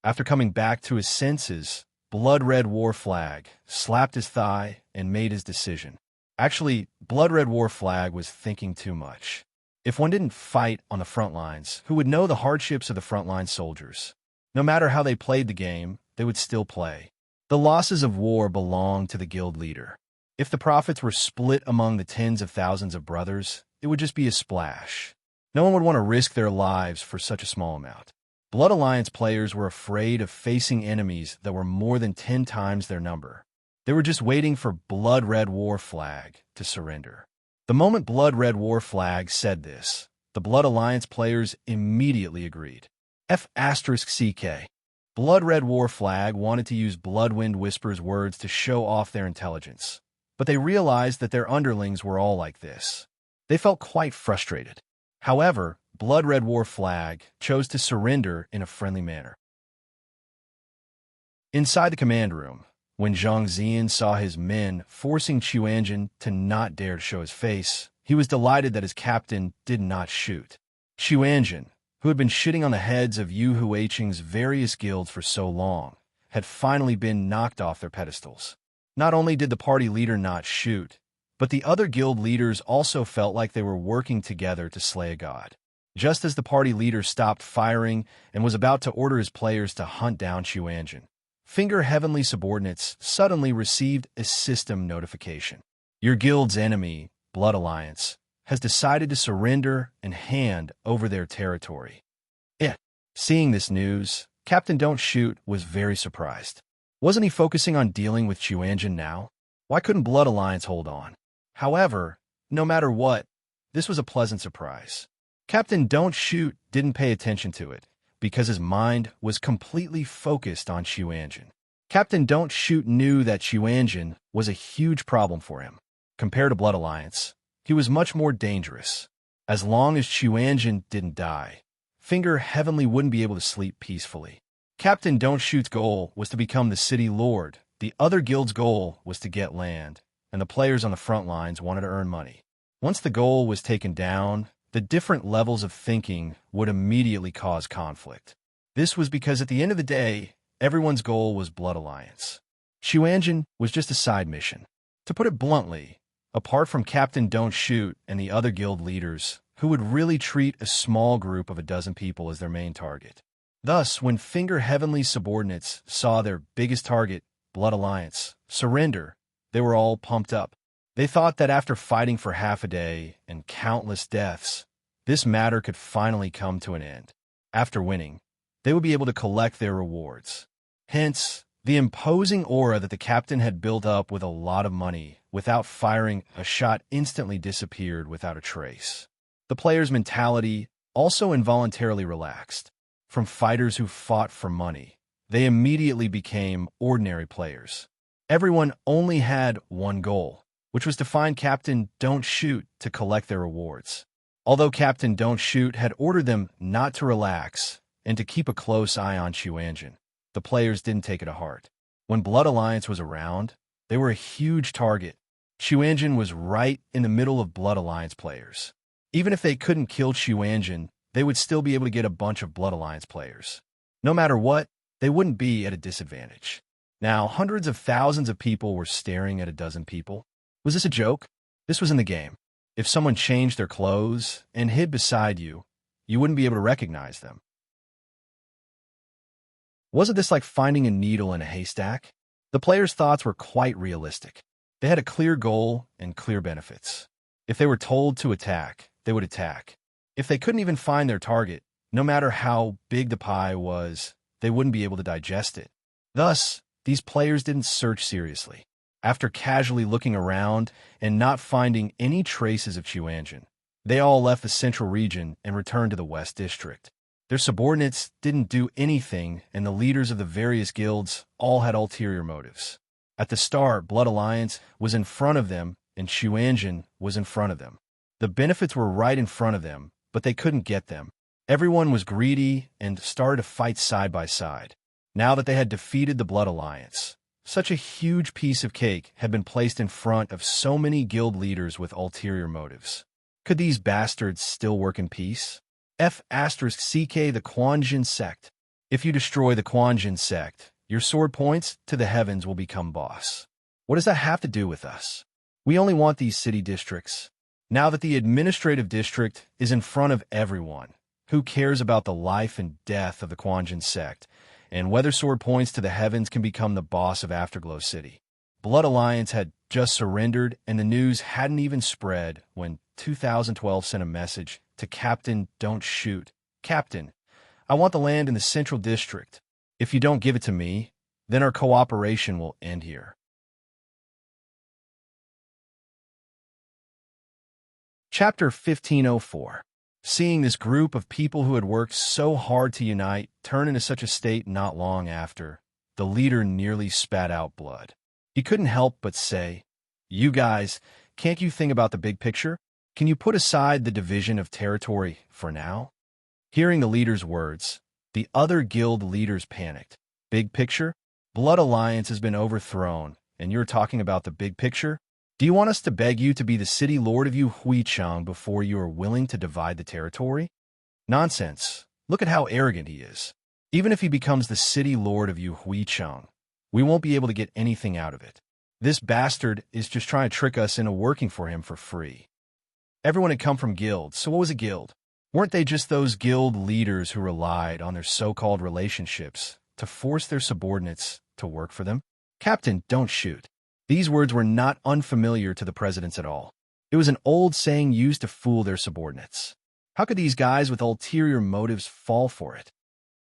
Speaker 1: After coming back to his senses, Blood Red War Flag slapped his thigh and made his decision. Actually, Blood Red War Flag was thinking too much. If one didn't fight on the front lines, who would know the hardships of the frontline soldiers? No matter how they played the game, they would still play. The losses of war belonged to the guild leader. If the profits were split among the tens of thousands of brothers, it would just be a splash. No one would want to risk their lives for such a small amount. Blood Alliance players were afraid of facing enemies that were more than 10 times their number. They were just waiting for Blood Red War Flag to surrender. The moment Blood Red War Flag said this, the Blood Alliance players immediately agreed. F***CK. Blood Red War Flag wanted to use Blood Wind Whisper's words to show off their intelligence, but they realized that their underlings were all like this. They felt quite frustrated. However, Blood Red War Flag chose to surrender in a friendly manner. Inside the command room, when Zhang Zian saw his men forcing Chuanjin to not dare to show his face, he was delighted that his captain did not shoot. Chuanjin, who had been shitting on the heads of Yu Huiqing's various guilds for so long, had finally been knocked off their pedestals. Not only did the party leader not shoot, but the other guild leaders also felt like they were working together to slay a god. Just as the party leader stopped firing and was about to order his players to hunt down Chuanjin, Finger Heavenly subordinates suddenly received a system notification. Your guild's enemy, Blood Alliance, has decided to surrender and hand over their territory. Seeing this news, Captain Don't Shoot was very surprised. Wasn't he focusing on dealing with Chuanjin now? Why couldn't Blood Alliance hold on? However, no matter what, this was a pleasant surprise. Captain Don't Shoot didn't pay attention to it, because his mind was completely focused on Chuanjin. Captain Don't Shoot knew that Chuanjin was a huge problem for him. Compared to Blood Alliance, he was much more dangerous. As long as Chuanjin didn't die, Finger Heavenly wouldn't be able to sleep peacefully. Captain Don't Shoot's goal was to become the city lord, the other guild's goal was to get land, and the players on the front lines wanted to earn money. Once the goal was taken down, the different levels of thinking would immediately cause conflict. This was because at the end of the day, everyone's goal was blood alliance. Xuanjin was just a side mission. To put it bluntly, apart from Captain Don't Shoot and the other guild leaders, who would really treat a small group of a dozen people as their main target. Thus, when Finger Heavenly's subordinates saw their biggest target, Blood Alliance, surrender, they were all pumped up. They thought that after fighting for half a day and countless deaths, this matter could finally come to an end. After winning, they would be able to collect their rewards. Hence, the imposing aura that the captain had built up with a lot of money without firing a shot instantly disappeared without a trace. The player's mentality also involuntarily relaxed. From fighters who fought for money, they immediately became ordinary players. Everyone only had one goal, which was to find Captain Don't Shoot to collect their rewards. Although Captain Don't Shoot had ordered them not to relax and to keep a close eye on Xuanjin, the players didn't take it to heart. When Blood Alliance was around, they were a huge target. Xuanjin was right in the middle of Blood Alliance players. Even if they couldn't kill Xuanjin, they would still be able to get a bunch of Blood Alliance players. No matter what, they wouldn't be at a disadvantage. Now, hundreds of thousands of people were staring at a dozen people. Was this a joke? This was in the game. If someone changed their clothes and hid beside you, you wouldn't be able to recognize them. Wasn't this like finding a needle in a haystack? The players' thoughts were quite realistic. They had a clear goal and clear benefits. If they were told to attack, they would attack. If they couldn't even find their target, no matter how big the pie was, they wouldn't be able to digest it. Thus, these players didn't search seriously. After casually looking around and not finding any traces of Xuanjin, they all left the central region and returned to the West District. Their subordinates didn't do anything, and the leaders of the various guilds all had ulterior motives. At the start, Blood Alliance was in front of them, and Xuanjin was in front of them. The benefits were right in front of them, but they couldn't get them. Everyone was greedy and started to fight side by side. Now that they had defeated the Blood Alliance, such a huge piece of cake had been placed in front of so many guild leaders with ulterior motives. Could these bastards still work in peace? F***CK the Quanjin sect. If you destroy the Quanjin sect, your sword points to the heavens will become boss. What does that have to do with us? We only want these city districts. Now that the administrative district is in front of everyone, who cares about the life and death of the Quanjin sect, and whether sword points to the heavens can become the boss of Afterglow City? Blood Alliance had just surrendered, and the news hadn't even spread when 2012 sent a message to Captain Don't Shoot. Captain, I want the land in the Central District. If you don't give it to me, then our cooperation will end here. Chapter 1504. Seeing this group of people who had worked so hard to unite turn into such a state not long after, the leader nearly spat out blood. He couldn't help but say, "You guys, can't you think about the big picture? Can you put aside the division of territory for now?" Hearing the leader's words, the other guild leaders panicked. Big picture? Blood Alliance has been overthrown, and you're talking about the big picture? Do you want us to beg you to be the city lord of Yu Huicheng before you are willing to divide the territory? Nonsense. Look at how arrogant he is. Even if he becomes the city lord of Yu Huicheng, we won't be able to get anything out of it. This bastard is just trying to trick us into working for him for free. Everyone had come from guilds, so what was a guild? Weren't they just those guild leaders who relied on their so-called relationships to force their subordinates to work for them? Captain, don't shoot. These words were not unfamiliar to the presidents at all. It was an old saying used to fool their subordinates. How could these guys with ulterior motives fall for it?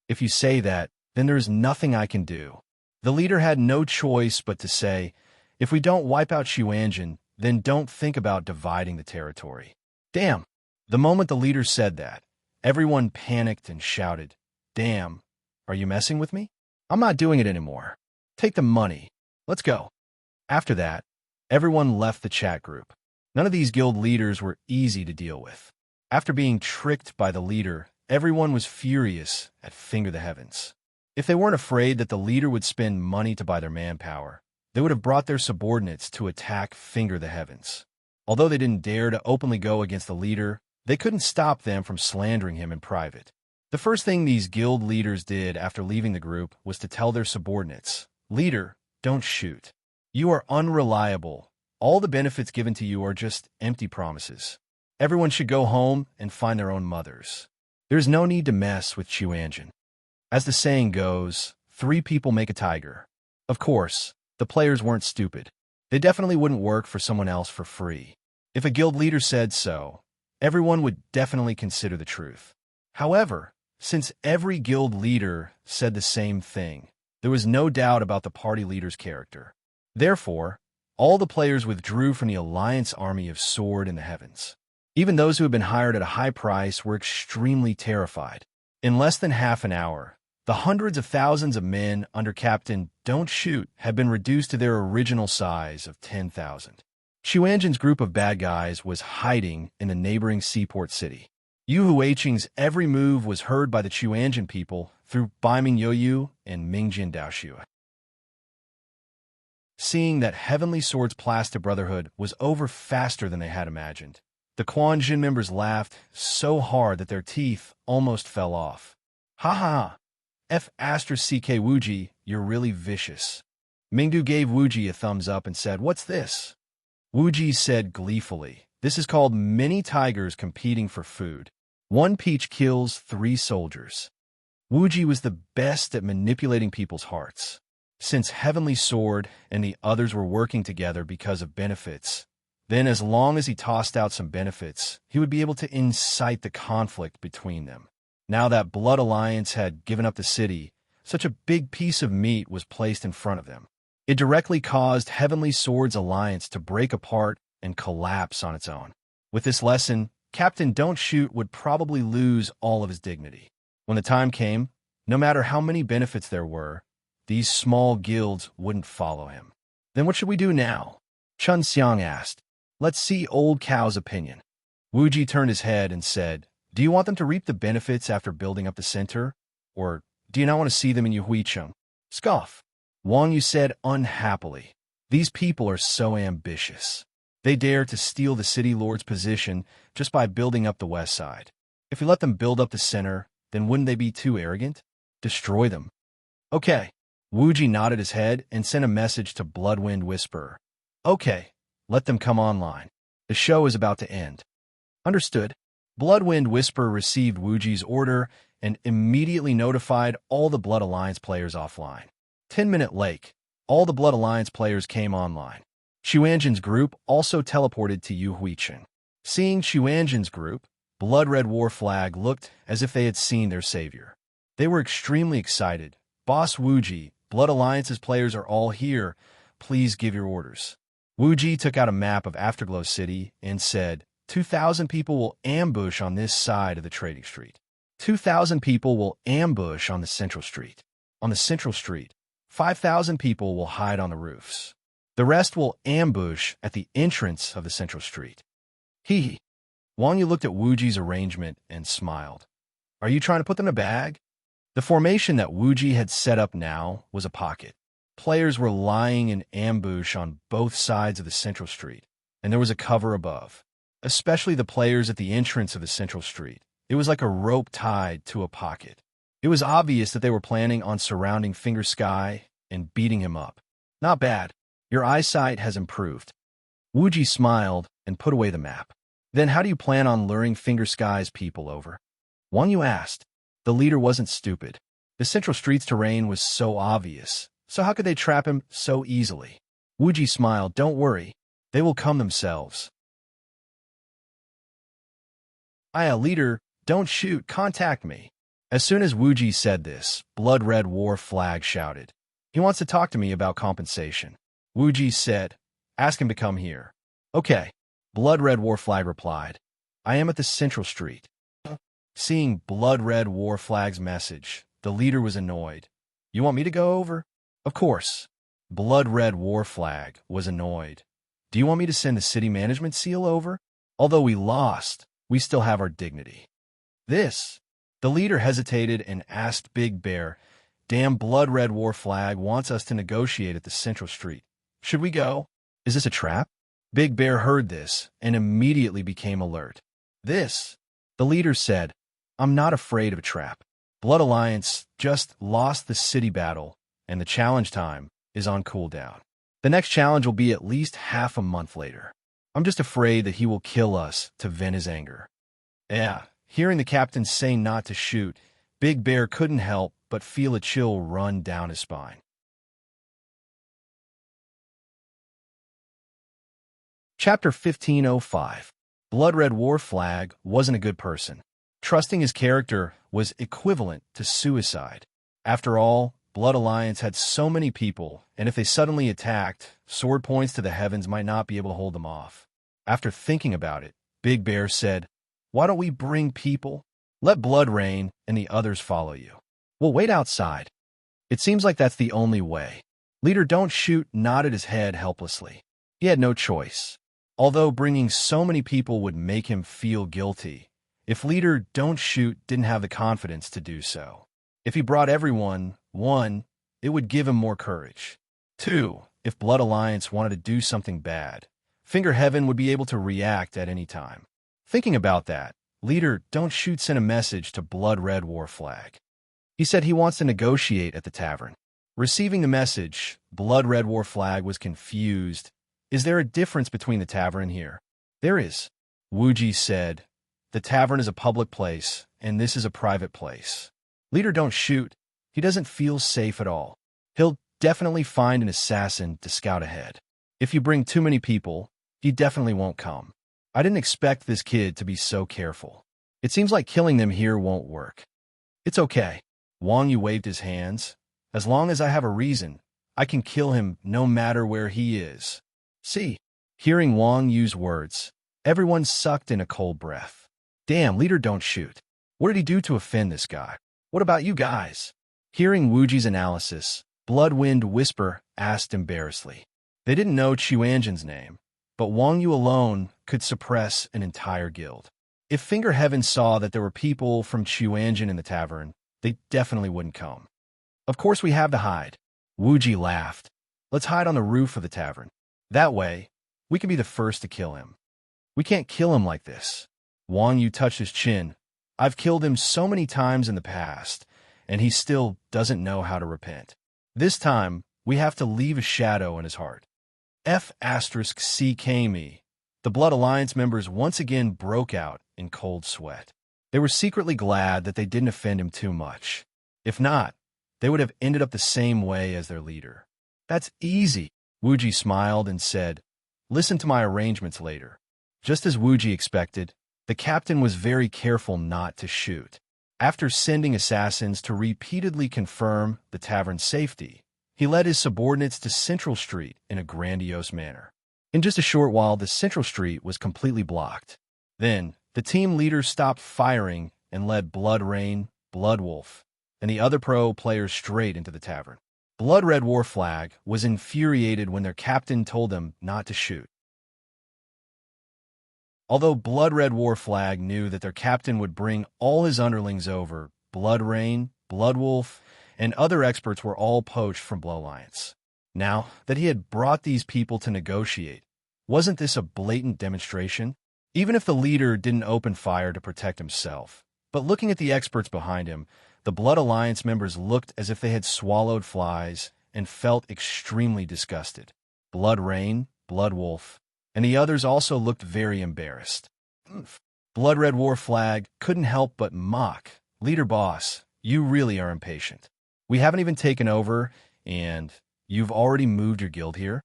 Speaker 1: If you say that, then there is nothing I can do. The leader had no choice but to say, if we don't wipe out Xuanjin, then don't think about dividing the territory. Damn! The moment the leader said that, everyone panicked and shouted, "Damn, are you messing with me? I'm not doing it anymore. Take the money. Let's go." After that, everyone left the chat group. None of these guild leaders were easy to deal with. After being tricked by the leader, everyone was furious at Finger the Heavens. If they weren't afraid that the leader would spend money to buy their manpower, they would have brought their subordinates to attack Finger the Heavens. Although they didn't dare to openly go against the leader, They couldn't stop them from slandering him in private. The first thing these guild leaders did after leaving the group was to tell their subordinates, "Leader, don't shoot. You are unreliable. All the benefits given to you are just empty promises. Everyone should go home and find their own mothers. There's no need to mess with Chuanjin. As the saying goes, 3 people make a tiger." Of course, the players weren't stupid. They definitely wouldn't work for someone else for free. If a guild leader said so, everyone would definitely consider the truth. However, since every guild leader said the same thing, there was no doubt about the party leader's character. Therefore, all the players withdrew from the Alliance army of Sword in the Heavens. Even those who had been hired at a high price were extremely terrified. In less than half an hour, the hundreds of thousands of men under Captain Don't Shoot had been reduced to their original size of 10,000. Chuanjin's group of bad guys was hiding in the neighboring seaport city. Yu Huiqing's every move was heard by the Chuanjin people through Baiming Yoyu and Mingjin Daoxue. Seeing that Heavenly Sword's Plastic Brotherhood was over faster than they had imagined, the Quanjin members laughed so hard that their teeth almost fell off. "Ha ha! F***CK Wuji, you're really vicious." Mingdu gave Wuji a thumbs up and said, "What's this?" Wuji said gleefully, "This is called mini tigers competing for food. 1 peach kills 3 soldiers." Wuji was the best at manipulating people's hearts. Since Heavenly Sword and the others were working together because of benefits, then as long as he tossed out some benefits, he would be able to incite the conflict between them. Now that Blood Alliance had given up the city, such a big piece of meat was placed in front of them. It directly caused Heavenly Sword's alliance to break apart and collapse on its own. With this lesson, Captain Don't Shoot would probably lose all of his dignity. When the time came, no matter how many benefits there were, these small guilds wouldn't follow him. "Then what should we do now?" Chun Xiang asked. "Let's see Old Cow's opinion." Wuji turned his head and said, "Do you want them to reap the benefits after building up the center? Or do you not want to see them in Yuhuicheng?" "Scoff." Wang Yu said unhappily. "These people are so ambitious. They dare to steal the city lord's position just by building up the west side. If we let them build up the center, then wouldn't they be too arrogant? Destroy them." "Okay." Wuji nodded his head and sent a message to Bloodwind Whisperer. "Okay, let them come online. The show is about to end." "Understood." Bloodwind Whisperer received Wuji's order and immediately notified all the Blood Alliance players offline. 10-minute late, all the Blood Alliance players came online. Chuanjin's group also teleported to Yuhuicheng. Seeing Chuanjin's group, Blood Red War Flag looked as if they had seen their savior. They were extremely excited. "Boss Wuji, Blood Alliance's players are all here. Please give your orders." Wuji took out a map of Afterglow City and said, 2,000 people will ambush on this side of the trading street. 2,000 people will ambush on the central street. On the central street, 5,000 people will hide on the roofs. The rest will ambush at the entrance of the central street. Hee. Wang Yu looked at Wuji's arrangement and smiled. "Are you trying to put them in a bag?" The formation that Wuji had set up now was a pocket. Players were lying in ambush on both sides of the central street, and there was a cover above. Especially the players at the entrance of the central street. It was like a rope tied to a pocket. It was obvious that they were planning on surrounding Finger Sky and beating him up. "Not bad. Your eyesight has improved." Wuji smiled and put away the map. "Then how do you plan on luring Finger Sky's people over?" Wang Yu asked. The leader wasn't stupid. The central street's terrain was so obvious, so how could they trap him so easily? Wuji smiled. "Don't worry. They will come themselves." Leader, don't shoot, contact me." As soon as Wuji said this, Blood Red War Flag shouted, "He wants to talk to me about compensation." Wuji said, "Ask him to come here." "Okay." Blood Red War Flag replied, "I am at the central street." Seeing Blood Red War Flag's message, the leader was annoyed. "You want me to go over?" "Of course." Blood Red War Flag was annoyed. "Do you want me to send the city management seal over? Although we lost, we still have our dignity." "This." The leader hesitated and asked Big Bear, "Damn Blood Red War Flag wants us to negotiate at the central street. Should we go? Is this a trap?" Big Bear heard this and immediately became alert. "This." The leader said, I'm not afraid of a trap. Blood Alliance just lost the city battle, and the challenge time is on cooldown. The next challenge will be at least half a month later. I'm just afraid that he will kill us to vent his anger. Yeah, hearing the captain say not to shoot, Big Bear couldn't help but feel a chill run down his spine. Chapter 1505. Blood Red War Flag wasn't a good person. Trusting his character was equivalent to suicide. After all, Blood Alliance had so many people, and if they suddenly attacked, sword points to the heavens might not be able to hold them off. After thinking about it, Big Bear said, Why don't we bring people? Let blood rain and the others follow you. We'll wait outside. It seems like that's the only way. Leader Don't Shoot nodded his head helplessly. He had no choice. Although bringing so many people would make him feel guilty, if Leader Don't Shoot didn't have the confidence to do so. If he brought everyone, 1, it would give him more courage. 2, if Blood Alliance wanted to do something bad, Finger Heaven would be able to react at any time. Thinking about that, Leader Don't Shoot sent a message to Blood Red War Flag. He said he wants to negotiate at the tavern. Receiving the message, Blood Red War Flag was confused. Is there a difference between the tavern here? There is. Wuji said, the tavern is a public place, and this is a private place. Leader Don't Shoot, he doesn't feel safe at all. He'll definitely find an assassin to scout ahead. If you bring too many people, he definitely won't come. I didn't expect this kid to be so careful. It seems like killing them here won't work. It's okay. Wang Yu waved his hands. As long as I have a reason, I can kill him no matter where he is. See, hearing Wang Yu's words, everyone sucked in a cold breath. Damn, Leader Don't Shoot. What did he do to offend this guy? What about you guys? Hearing Wuji's analysis, Bloodwind Whisper asked embarrassedly. They didn't know Chuanjin's name, but Wang Yu alone could suppress an entire guild. If Finger Heaven saw that there were people from Chuanjin in the tavern, they definitely wouldn't come. Of course we have to hide. Wuji laughed. Let's hide on the roof of the tavern. That way, we can be the first to kill him. We can't kill him like this. Wang Yu touched his chin. I've killed him so many times in the past, and he still doesn't know how to repent. This time, we have to leave a shadow in his heart. F***CKME. The Blood Alliance members once again broke out in cold sweat. They were secretly glad that they didn't offend him too much. If not, they would have ended up the same way as their leader. That's easy. Wuji smiled and said, Listen to my arrangements later. Just as Wuji expected, the captain was very careful not to shoot. After sending assassins to repeatedly confirm the tavern's safety, he led his subordinates to Central Street in a grandiose manner. In just a short while, the Central Street was completely blocked. Then, the team leader stopped firing and led Blood Rain, Blood Wolf, and the other pro players straight into the tavern. Blood Red War Flag was infuriated when their captain told them not to shoot. Although Blood Red War Flag knew that their captain would bring all his underlings over, Blood Rain, Blood Wolf, and other experts were all poached from Blood Alliance. Now that he had brought these people to negotiate, wasn't this a blatant demonstration? Even if the leader didn't open fire to protect himself, but looking at the experts behind him, the Blood Alliance members looked as if they had swallowed flies and felt extremely disgusted. Blood Rain, Blood Wolf, and the others also looked very embarrassed. Blood Red War Flag couldn't help but mock. Leader Boss, you really are impatient. We haven't even taken over, and you've already moved your guild here?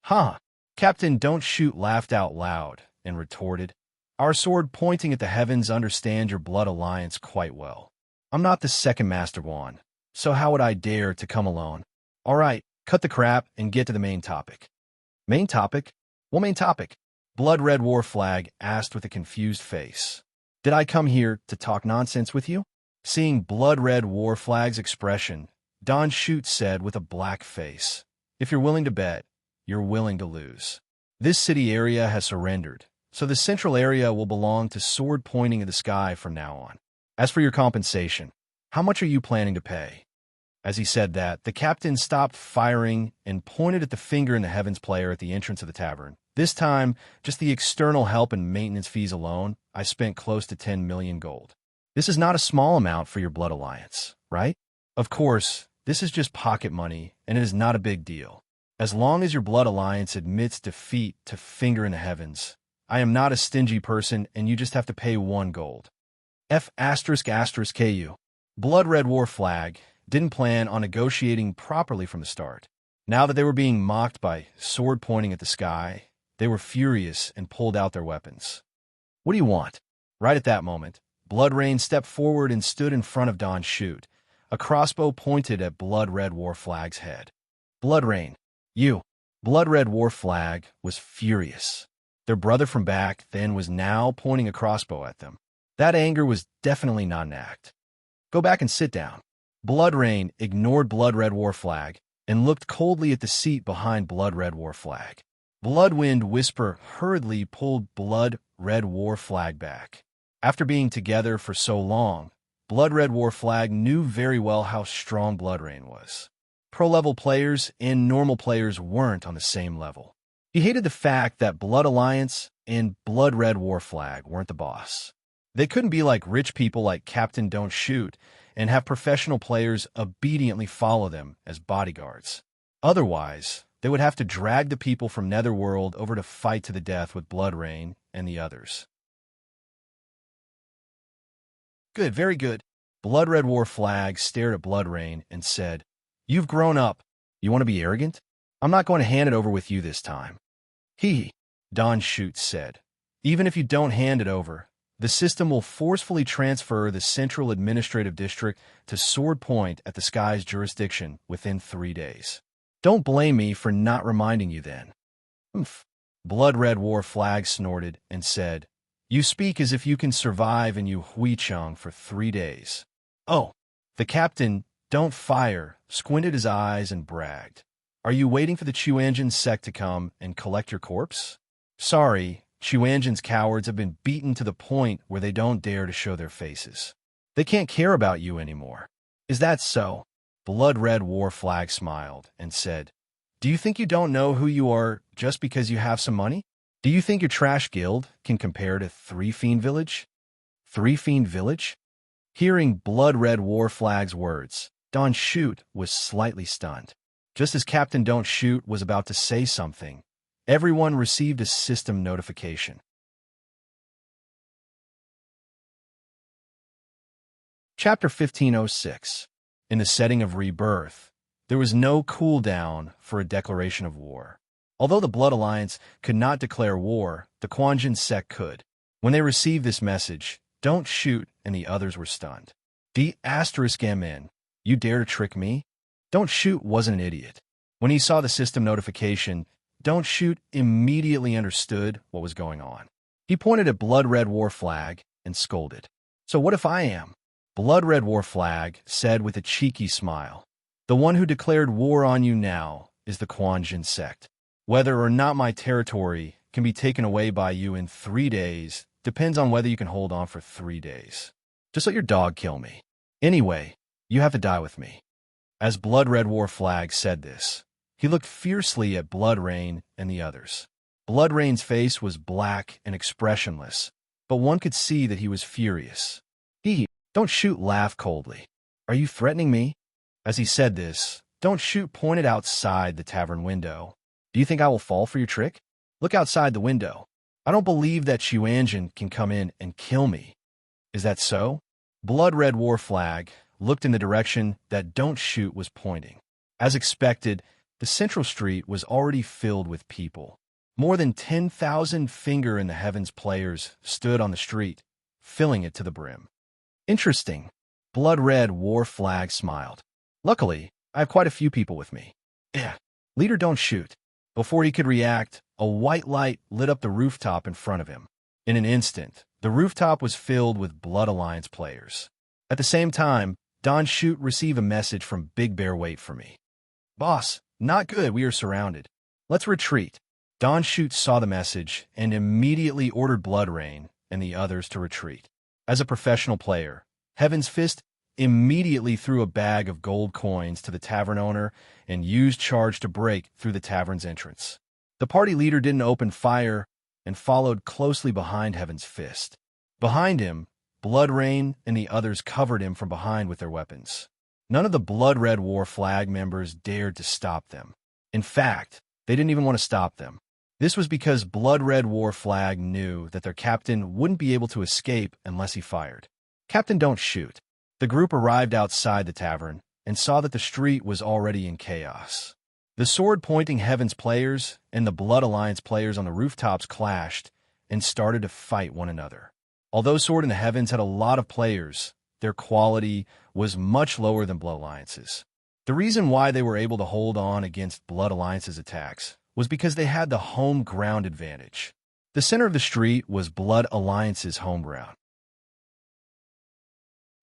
Speaker 1: Huh. Captain Don't Shoot laughed out loud and retorted, Our sword pointing at the heavens understands your Blood Alliance quite well. I'm not the second Master Wand, so how would I dare to come alone? All right, cut the crap and get to the main topic. Main topic? What main topic? Blood Red War Flag asked with a confused face. Did I come here to talk nonsense with you? Seeing Blood Red War Flag's expression, Don Shoot said with a black face, If you're willing to bet, you're willing to lose. This city area has surrendered, so the central area will belong to sword pointing in the sky from now on. As for your compensation, how much are you planning to pay? As he said that, the captain stopped firing and pointed at the finger in the heavens player at the entrance of the tavern. This time, just the external help and maintenance fees alone, I spent close to 10 million gold. This is not a small amount for your blood alliance, right? Of course, this is just pocket money, and it is not a big deal. As long as your blood alliance admits defeat to Finger in the Heavens, I am not a stingy person, and you just have to pay 1 gold. F***KU. Blood Red War Flag didn't plan on negotiating properly from the start. Now that they were being mocked by sword pointing at the sky, they were furious and pulled out their weapons. What do you want? Right at that moment, Blood Rain stepped forward and stood in front of Don Shoot, a crossbow pointed at Blood Red War Flag's head. Blood Rain, you. Blood Red War Flag was furious. Their brother from back then was now pointing a crossbow at them. That anger was definitely not an act. Go back and sit down. Blood Rain ignored Blood Red War Flag and looked coldly at the seat behind Blood Red War Flag. Bloodwind Whisper hurriedly pulled Blood Red War Flag back. After being together for so long, Blood Red War Flag knew very well how strong Blood Rain was. Pro-level players and normal players weren't on the same level. He hated the fact that Blood Alliance and Blood Red War Flag weren't the boss. They couldn't be like rich people like Captain Don't Shoot and have professional players obediently follow them as bodyguards. Otherwise, they would have to drag the people from Netherworld over to fight to the death with Blood Rain and the others. Good, very good. Blood Red War Flag stared at Blood Rain and said, "You've grown up. You want to be arrogant? I'm not going to hand it over with you this time." Don Shoot said. "Even if you don't hand it over, the system will forcefully transfer the Central Administrative District to Sword Point at the Sky's jurisdiction within 3 days. Don't blame me for not reminding you then." Oomph. Blood Red War Flag snorted and said, "You speak as if you can survive in Huicheng for 3 days. Oh, the captain, Don't Fire, squinted his eyes and bragged. "Are you waiting for the Chuanjin sect to come and collect your corpse? Sorry, Chuanjin's cowards have been beaten to the point where they don't dare to show their faces. They can't care about you anymore." "Is that so?" Blood Red War Flag smiled and said, "Do you think you don't know who you are just because you have some money? Do you think your trash guild can compare to Three Fiend Village?" Three Fiend Village? Hearing Blood Red War Flag's words, Don Shoot was slightly stunned. Just as Captain Don't Shoot was about to say something, everyone received a system notification. Chapter 1506. In the setting of Rebirth, there was no cooldown for a declaration of war. Although the Blood Alliance could not declare war, the Quanjin sect could. When they received this message, Don't Shoot and the others were stunned. D***MN, you dare to trick me? Don't Shoot wasn't an idiot. When he saw the system notification, Don't Shoot immediately understood what was going on. He pointed at Blood Red War Flag and scolded. "So what if I am?" Blood Red War Flag said with a cheeky smile. "The one who declared war on you now is the Quanjin sect. Whether or not my territory can be taken away by you in 3 days depends on whether you can hold on for 3 days. Just let your dog kill me. Anyway, you have to die with me." As Blood Red War Flag said this, he looked fiercely at Blood Rain and the others. Blood Rain's face was black and expressionless, but one could see that he was furious. Don't Shoot laughed coldly. "Are you threatening me?" As he said this, Don't Shoot pointed outside the tavern window. "Do you think I will fall for your trick? Look outside the window. I don't believe that Chuanjin can come in and kill me." "Is that so?" Blood Red War Flag looked in the direction that Don't Shoot was pointing. As expected, the central street was already filled with people. More than 10,000 Finger in the Heavens players stood on the street, filling it to the brim. "Interesting." Blood Red War Flag smiled. "Luckily, I have quite a few people with me." Leader Don't Shoot. Before he could react, a white light lit up the rooftop in front of him. In an instant, the rooftop was filled with Blood Alliance players. At the same time, Don Shoot received a message from Big Bear. "Wait for me." "Boss, not good, we are surrounded. Let's retreat." Don Shoot saw the message and immediately ordered Blood Rain and the others to retreat. As a professional player, Heaven's Fist immediately threw a bag of gold coins to the tavern owner and used charge to break through the tavern's entrance. The party leader didn't open fire and followed closely behind Heaven's Fist. Behind him, Blood Rain and the others covered him from behind with their weapons. None of the Blood Red War Flag members dared to stop them. In fact, they didn't even want to stop them. This was because Blood Red War Flag knew that their captain wouldn't be able to escape unless he fired. Captain, don't shoot. The group arrived outside the tavern and saw that the street was already in chaos. The sword-pointing Heaven's players and the Blood Alliance players on the rooftops clashed and started to fight one another. Although Sword in the Heavens had a lot of players, their quality was much lower than Blood Alliance's. The reason why they were able to hold on against Blood Alliance's attacks was because they had the home ground advantage. The center of the street was Blood Alliance's home ground.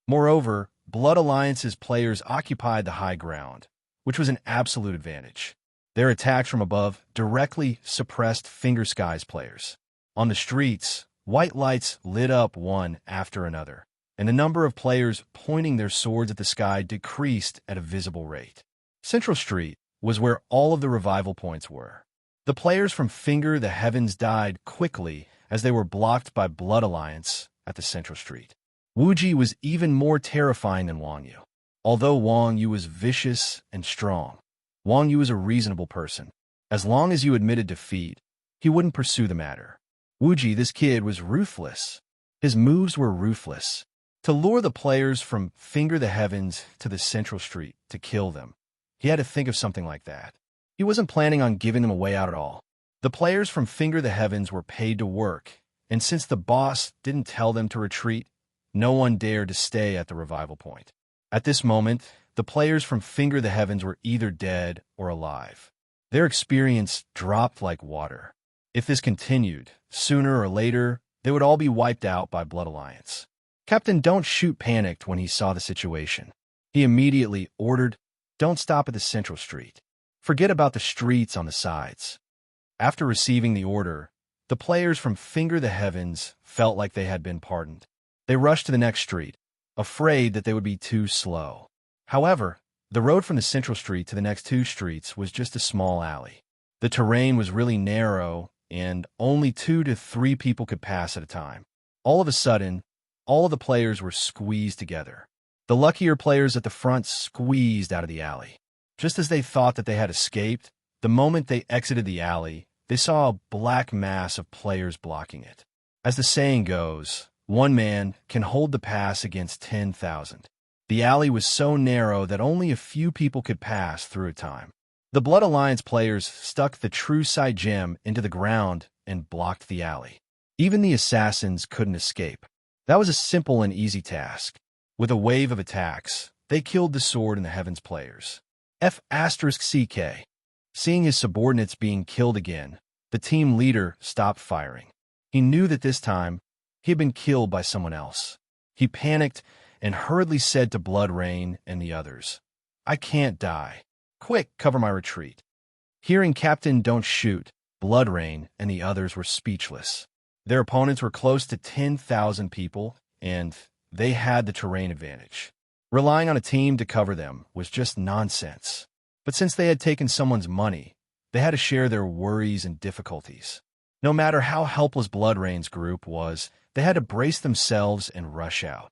Speaker 1: Moreover, Blood Alliance's players occupied the high ground, which was an absolute advantage. Their attacks from above directly suppressed Finger Sky's players. On the streets, white lights lit up one after another, and the number of players pointing their swords at the sky decreased at a visible rate. Central Street was where all of the revival points were. The players from Finger the Heavens died quickly as they were blocked by Blood Alliance at the Central Street. Wuji was even more terrifying than Wang Yu. Although Wang Yu was vicious and strong, Wang Yu was a reasonable person. As long as you admitted defeat, he wouldn't pursue the matter. Wuji, this kid, was ruthless. His moves were ruthless. To lure the players from Finger the Heavens to the Central Street to kill them, he had to think of something like that. He wasn't planning on giving them a way out at all. The players from Finger the Heavens were paid to work, and since the boss didn't tell them to retreat, no one dared to stay at the revival point. At this moment, the players from Finger the Heavens were either dead or alive. Their experience dropped like water. If this continued, sooner or later, they would all be wiped out by Blood Alliance. Captain Don't Shoot panicked when he saw the situation. He immediately ordered, "Don't stop at the Central Street. Forget about the streets on the sides." After receiving the order, the players from Finger the Heavens felt like they had been pardoned. They rushed to the next street, afraid that they would be too slow. However, the road from the Central Street to the next two streets was just a small alley. The terrain was really narrow, and only 2 to 3 people could pass at a time. All of a sudden, all of the players were squeezed together. The luckier players at the front squeezed out of the alley. Just as they thought that they had escaped, the moment they exited the alley, they saw a black mass of players blocking it. As the saying goes, one man can hold the pass against 10,000. The alley was so narrow that only a few people could pass through at a time. The Blood Alliance players stuck the True Sight gem into the ground and blocked the alley. Even the assassins couldn't escape. That was a simple and easy task. With a wave of attacks, they killed the Sword in the Heavens players. F***CK. Seeing his subordinates being killed again, the team leader stopped firing. He knew that this time, he had been killed by someone else. He panicked and hurriedly said to Blood Rain and the others, "I can't die. Quick, cover my retreat." Hearing Captain Don't Shoot, Blood Rain and the others were speechless. Their opponents were close to 10,000 people, and they had the terrain advantage. Relying on a team to cover them was just nonsense. But since they had taken someone's money, they had to share their worries and difficulties. No matter how helpless Blood Rain's group was, they had to brace themselves and rush out.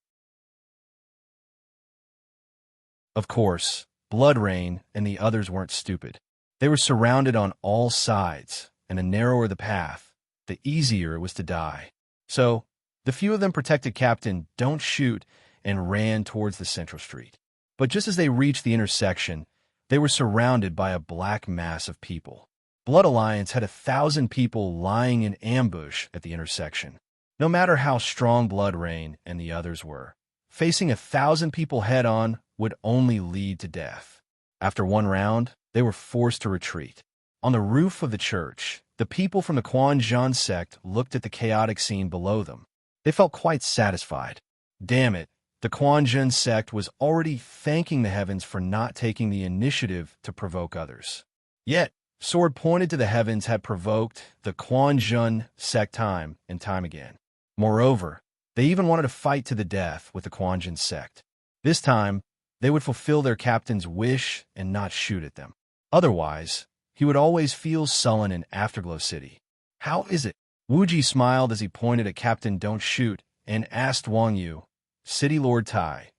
Speaker 1: Of course, Blood Rain and the others weren't stupid. They were surrounded on all sides, and the narrower the path, the easier it was to die. So, the few of them protected Captain Don't Shoot and ran towards the Central Street. But just as they reached the intersection, they were surrounded by a black mass of people. Blood Alliance had 1,000 people lying in ambush at the intersection. No matter how strong Blood Rain and the others were, facing 1,000 people head-on would only lead to death. After one round, they were forced to retreat. On the roof of the church, the people from the Quan Zhan sect looked at the chaotic scene below them. They felt quite satisfied. Damn it, the Quan Zhan sect was already thanking the heavens for not taking the initiative to provoke others. Yet, Sword pointed to the heavens had provoked the Quan Zhan sect time and time again. Moreover, they even wanted to fight to the death with the Quan Zhan sect. This time, they would fulfill their captain's wish and not shoot at them. Otherwise, he would always feel sullen in Afterglow City. How is it? Wuji smiled as he pointed at Captain Don't Shoot and asked Wang Yu, City Lord Tai,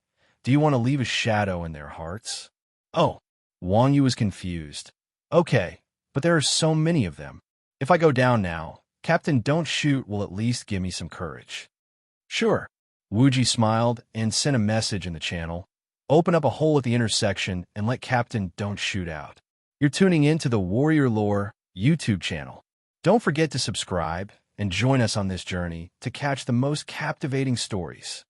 Speaker 1: do you want to leave a shadow in their hearts? Oh, Wang Yu was confused. Okay, but there are so many of them. If I go down now, Captain Don't Shoot will at least give me some courage. Sure. Wuji smiled and sent a message in the channel. Open up a hole at the intersection and let Captain Don't Shoot out. You're tuning in to the Warrior Lore YouTube channel. Don't forget to subscribe and join us on this journey to catch the most captivating stories.